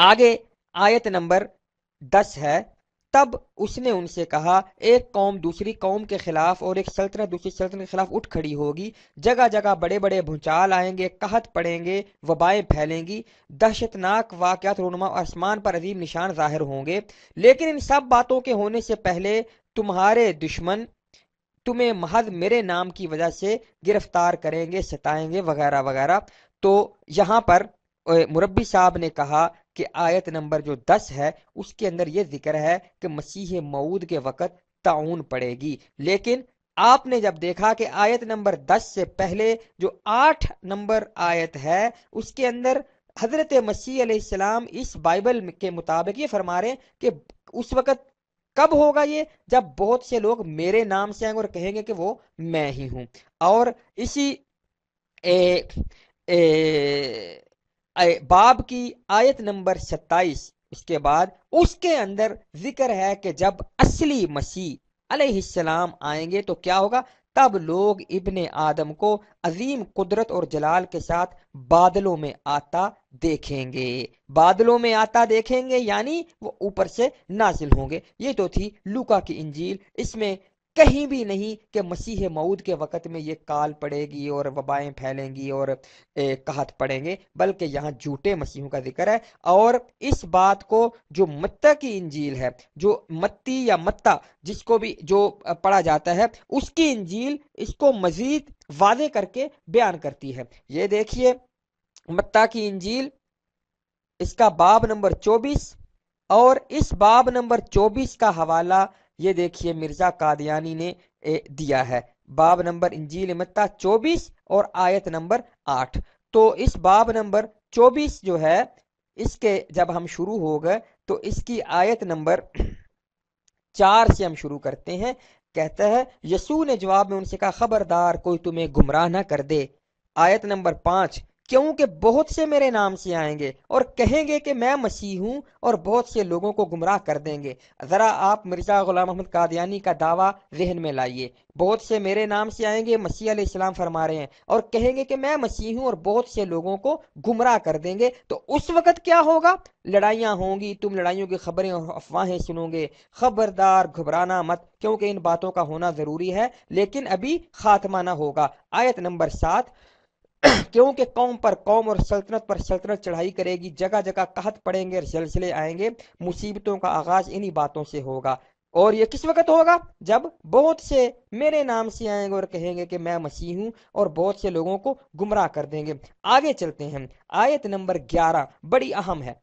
آگے آیت نمبر 10 ہے، تب اس نے ان سے کہا ایک قوم دوسری قوم کے خلاف اور ایک سلطنت دوسری سلطنت کے خلاف اٹھ کھڑی ہوگی، جگہ جگہ بڑے بڑے بھونچال آئیں گے، قحط پڑیں گے، وبائیں پھیلیں گی، دہشتناک واقعات رونما آسمان پر عظیم نشان ظاہر ہوں گے، لیکن ان سب باتوں کے ہونے سے پہلے تمہارے دشمن تمہیں محض میرے نام کی وجہ سے گرفتار کریں گے، ستائیں گے وغیرہ وغیرہ۔ تو یہاں پر مربی صاحب نے کہا کہ آیت نمبر جو 10 ہے اس کے اندر یہ ذکر ہے کہ مسیح موعود کے وقت طاعون پڑے گی، لیکن آپ نے جب دیکھا کہ آیت نمبر 10 سے پہلے جو 8 نمبر آیت ہے اس کے اندر حضرت مسیح علیہ السلام اس بائبل کے مطابق یہ فرما رہے ہیں کہ اس وقت کب ہوگا یہ؟ جب بہت سے لوگ میرے نام سے آئیں گے اور کہیں گے کہ وہ میں ہی ہوں۔ اور اسی باب کی آیت نمبر 27 اس کے بعد اس کے اندر ذکر ہے کہ جب اصلی مسیح علیہ السلام آئیں گے تو کیا ہوگا؟ تب لوگ ابن آدم کو عظیم قدرت اور جلال کے ساتھ بادلوں میں آتا دیکھیں گے، بادلوں میں آتا دیکھیں گے یعنی وہ اوپر سے نازل ہوں گے۔ یہ تو تھی لوکا کی انجیل، اس میں کہیں بھی نہیں کہ مسیح موعود کے وقت میں یہ کال پڑے گی اور وبائیں پھیلیں گی اور قحط پڑیں گے، بلکہ یہاں جھوٹے مسیحوں کا ذکر ہے۔ اور اس بات کو جو متی کی انجیل ہے، جو متی یا متا جس کو بھی جو پڑھا جاتا ہے، اس کی انجیل اس کو مزید واضح کر کے بیان کرتی ہے۔ یہ دیکھیے متی کی انجیل اس کا باب نمبر 24، اور اس باب نمبر 24 کا حوالہ یہ دیکھیے مرزا قادیانی نے دیا ہے، باب نمبر انجیل متی 24 اور آیت نمبر 8۔ تو اس باب نمبر 24 جو ہے اس کے جب ہم شروع ہو گئے تو اس کی آیت نمبر 4 سے ہم شروع کرتے ہیں۔ کہتا ہے یسوع نے جواب میں ان سے کہا خبردار کوئی تمہیں گمراہ نہ کر دے۔ آیت نمبر 5، کیونکہ بہت سے میرے نام سے آئیں گے اور کہیں گے کہ میں مسیح ہوں اور بہت سے لوگوں کو گمراہ کر دیں گے۔ ذرا آپ مرزا غلام احمد قادیانی کا دعویٰ ذہن میں لائیے، بہت سے میرے نام سے آئیں گے، مسیح علیہ السلام فرما رہے ہیں، اور کہیں گے کہ میں مسیح ہوں اور بہت سے لوگوں کو گمراہ کر دیں گے۔ تو اس وقت کیا ہوگا؟ لڑائیاں ہوں گی، تم لڑائیوں کی خبریں اور افواہیں سنو گے، خبردار گھبرانا مت، کیونکہ ان باتوں کا ہونا ضروری ہے لیکن ابھی خاتمہ نہ ہوگا۔ آیت نمبر 7، کیونکہ قوم پر قوم اور سلطنت پر سلطنت چڑھائی کرے گی، جگہ جگہ قحط پڑیں گے اور زلزلے آئیں گے، مصیبتوں کا آغاز انہی باتوں سے ہوگا۔ اور یہ کس وقت ہوگا؟ جب بہت سے میرے نام سے آئیں گے اور کہیں گے کہ میں مسیح ہوں، اور بہت سے لوگوں کو گمراہ کر دیں گے۔ آگے چلتے ہیں، آیت نمبر 11 بڑی اہم ہے۔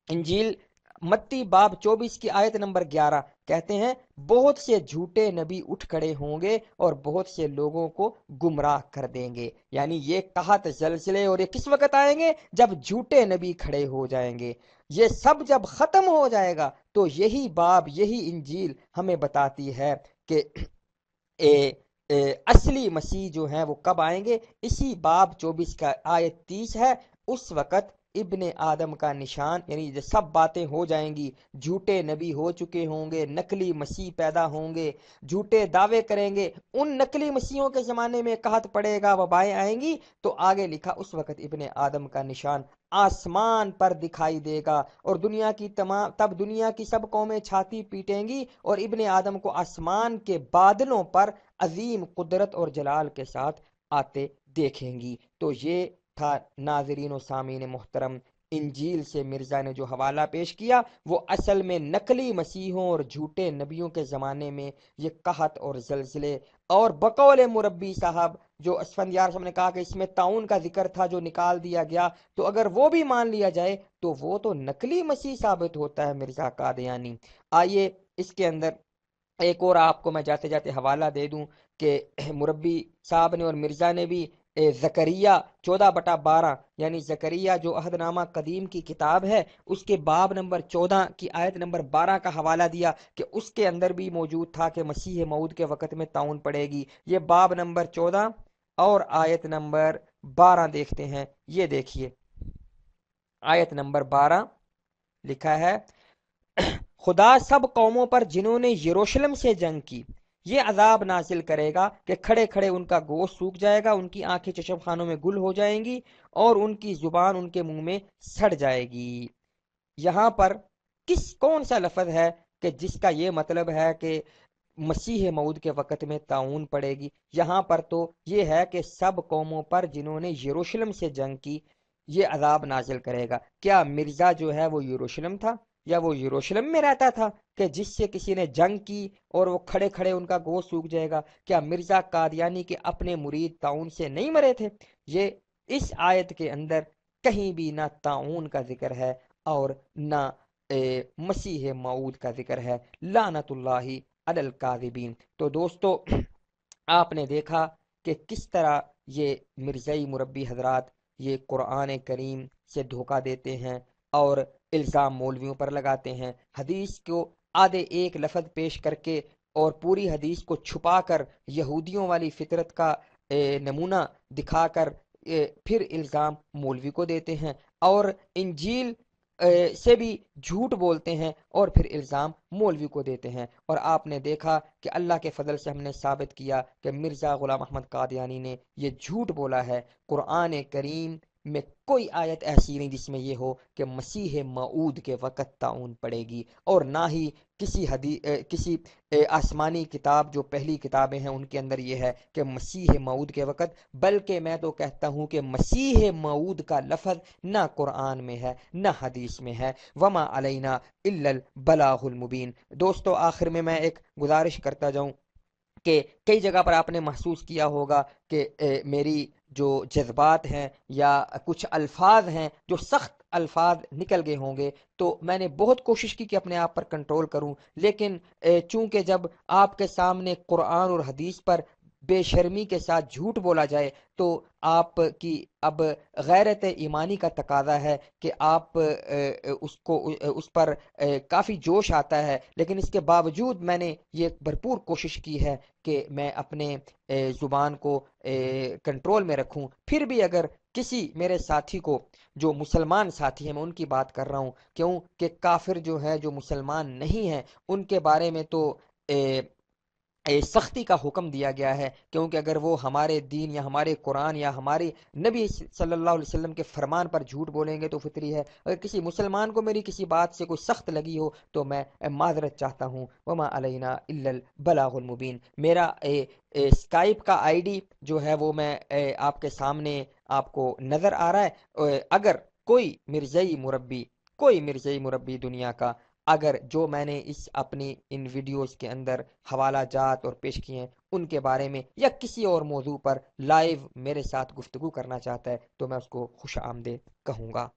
انجیل متی باب 24 کی آیت نمبر 11 کہتے ہیں بہت سے جھوٹے نبی اٹھ کھڑے ہوں گے اور بہت سے لوگوں کو گمراہ کر دیں گے۔ یعنی یہ قحط، زلزلے اور یہ کس وقت آئیں گے؟ جب جھوٹے نبی کھڑے ہو جائیں گے۔ یہ سب جب ختم ہو جائے گا تو یہی باب، یہی انجیل ہمیں بتاتی ہے کہ اے اے اصلی مسیح جو ہیں وہ کب آئیں گے۔ اسی باب 24 کا آیت 30 ہے، اس وقت ابن آدم کا نشان، یعنی یہ سب باتیں ہو جائیں گی، جھوٹے نبی ہو چکے ہوں گے، نقلی مسیح پیدا ہوں گے، جھوٹے دعوے کریں گے، ان نقلی مسیحوں کے زمانے میں قحط پڑے گا، وبائیں آئیں گی، تو آگے لکھا اس وقت ابن آدم کا نشان آسمان پر دکھائی دے گا، اور دنیا کی تب دنیا کی سب قومیں چھاتی پیٹیں گی اور ابن آدم کو آسمان کے بادلوں پر عظیم قدرت اور جلال کے ساتھ آتے دیکھیں گی۔ تو یہ تھا ناظرین و سامعین محترم، انجیل سے مرزا نے جو حوالہ پیش کیا وہ اصل میں نقلی مسیحوں اور جھوٹے نبیوں کے زمانے میں یہ قحط اور زلزلے، اور بقول مربی صاحب جو اسفندیار صاحب نے کہا کہ اس میں طاعون کا ذکر تھا جو نکال دیا گیا، تو اگر وہ بھی مان لیا جائے تو وہ تو نقلی مسیح ثابت ہوتا ہے مرزا قادیانی۔ آئیے اس کے اندر ایک اور آپ کو میں جاتے جاتے حوالہ دے دوں کہ مربی صاحب نے اور مرزا نے بھی زکریہ 14/12 یعنی زکریہ جو عہد نامہ قدیم کی کتاب ہے اس کے باب نمبر 14 کی آیت نمبر 12 کا حوالہ دیا کہ اس کے اندر بھی موجود تھا کہ مسیح موعود کے وقت میں طاعون پڑے گی۔ یہ باب نمبر 14 اور آیت نمبر 12 دیکھتے ہیں، یہ دیکھیے آیت نمبر 12 لکھا ہے، خدا سب قوموں پر جنہوں نے یروشلم سے جنگ کی یہ عذاب نازل کرے گا کہ کھڑے کھڑے ان کا گوشت سوکھ جائے گا، ان کی آنکھیں چشم خانوں میں گل ہو جائیں گی اور ان کی زبان ان کے منہ میں سڑ جائے گی۔ یہاں پر کون سا لفظ ہے کہ جس کا یہ مطلب ہے کہ مسیح موعود کے وقت میں طاعون پڑے گی؟ یہاں پر تو یہ ہے کہ سب قوموں پر جنہوں نے یروشلم سے جنگ کی یہ عذاب نازل کرے گا۔ کیا مرزا جو ہے وہ یروشلم تھا یا وہ یروشلم میں رہتا تھا کہ جس سے کسی نے جنگ کی اور وہ کھڑے کھڑے ان کا گوشت سوکھ جائے گا؟ کیا مرزا قادیانی کے اپنے مرید طاعون سے نہیں مرے تھے؟ یہ اس آیت کے اندر کہیں بھی نہ طاعون کا ذکر ہے اور نہ مسیح موعود کا ذکر ہے، لعنت اللہ علی الکاذبین۔ تو دوستو آپ نے دیکھا کہ کس طرح یہ مرزائی مربی حضرات یہ قرآن کریم سے دھوکہ دیتے ہیں اور الزام مولویوں پر لگاتے ہیں، حدیث کو آدھے ایک لفظ پیش کر کے اور پوری حدیث کو چھپا کر یہودیوں والی فطرت کا نمونہ دکھا کر پھر الزام مولوی کو دیتے ہیں، اور انجیل سے بھی جھوٹ بولتے ہیں اور پھر الزام مولوی کو دیتے ہیں۔ اور آپ نے دیکھا کہ اللہ کے فضل سے ہم نے ثابت کیا کہ مرزا غلام احمد قادیانی نے یہ جھوٹ بولا ہے۔ قرآن کریم میں کوئی آیت ایسی نہیں جس میں یہ ہو کہ مسیح موعود کے وقت طاعون پڑے گی، اور نہ ہی کسی آسمانی کتاب جو پہلی کتابیں ہیں ان کے اندر یہ ہے کہ مسیح موعود کے وقت، بلکہ میں تو کہتا ہوں کہ مسیح موعود کا لفظ نہ قرآن میں ہے نہ حدیث میں ہے۔ وما علینا الا البلاغ المبین۔ دوستو آخر میں ایک گزارش کرتا جاؤں کہ کئی جگہ پر آپ نے محسوس کیا ہوگا کہ میری جو جذبات ہیں یا کچھ الفاظ ہیں جو سخت الفاظ نکل گئے ہوں گے، تو میں نے بہت کوشش کی کہ اپنے آپ پر کنٹرول کروں، لیکن چونکہ جب آپ کے سامنے قرآن اور حدیث پر بے شرمی کے ساتھ جھوٹ بولا جائے تو آپ کی اب غیرت ایمانی کا تقاضا ہے کہ آپ اس پر کافی جوش آتا ہے، لیکن اس کے باوجود میں نے یہ بھرپور کوشش کی ہے کہ میں اپنے زبان کو کنٹرول میں رکھوں۔ پھر بھی اگر کسی میرے ساتھی کو جو مسلمان ساتھی ہیں، میں ان کی بات کر رہا ہوں، کیوں کہ کافر جو ہے جو مسلمان نہیں ہیں ان کے بارے میں تو سختی کا حکم دیا گیا ہے، کیونکہ اگر وہ ہمارے دین یا ہمارے قرآن یا ہمارے نبی صلی اللہ علیہ وسلم کے فرمان پر جھوٹ بولیں گے تو فطری ہے۔ اگر کسی مسلمان کو میری کسی بات سے کوئی سخت لگی ہو تو میں معذرت چاہتا ہوں۔ وما علینا الا البلاغ المبین۔ میرا اسکائپ کا آئی ڈی جو ہے وہ میں آپ کے سامنے آپ کو نظر آ رہا ہے؟ اگر کوئی مرزئی مربی دنیا کا، اگر جو میں نے اپنی ان ویڈیوز کے اندر حوالہ جات اور پیش کیے ہیں ان کے بارے میں یا کسی اور موضوع پر لائیو میرے ساتھ گفتگو کرنا چاہتا ہے تو میں اس کو خوش آمدید کہوں گا۔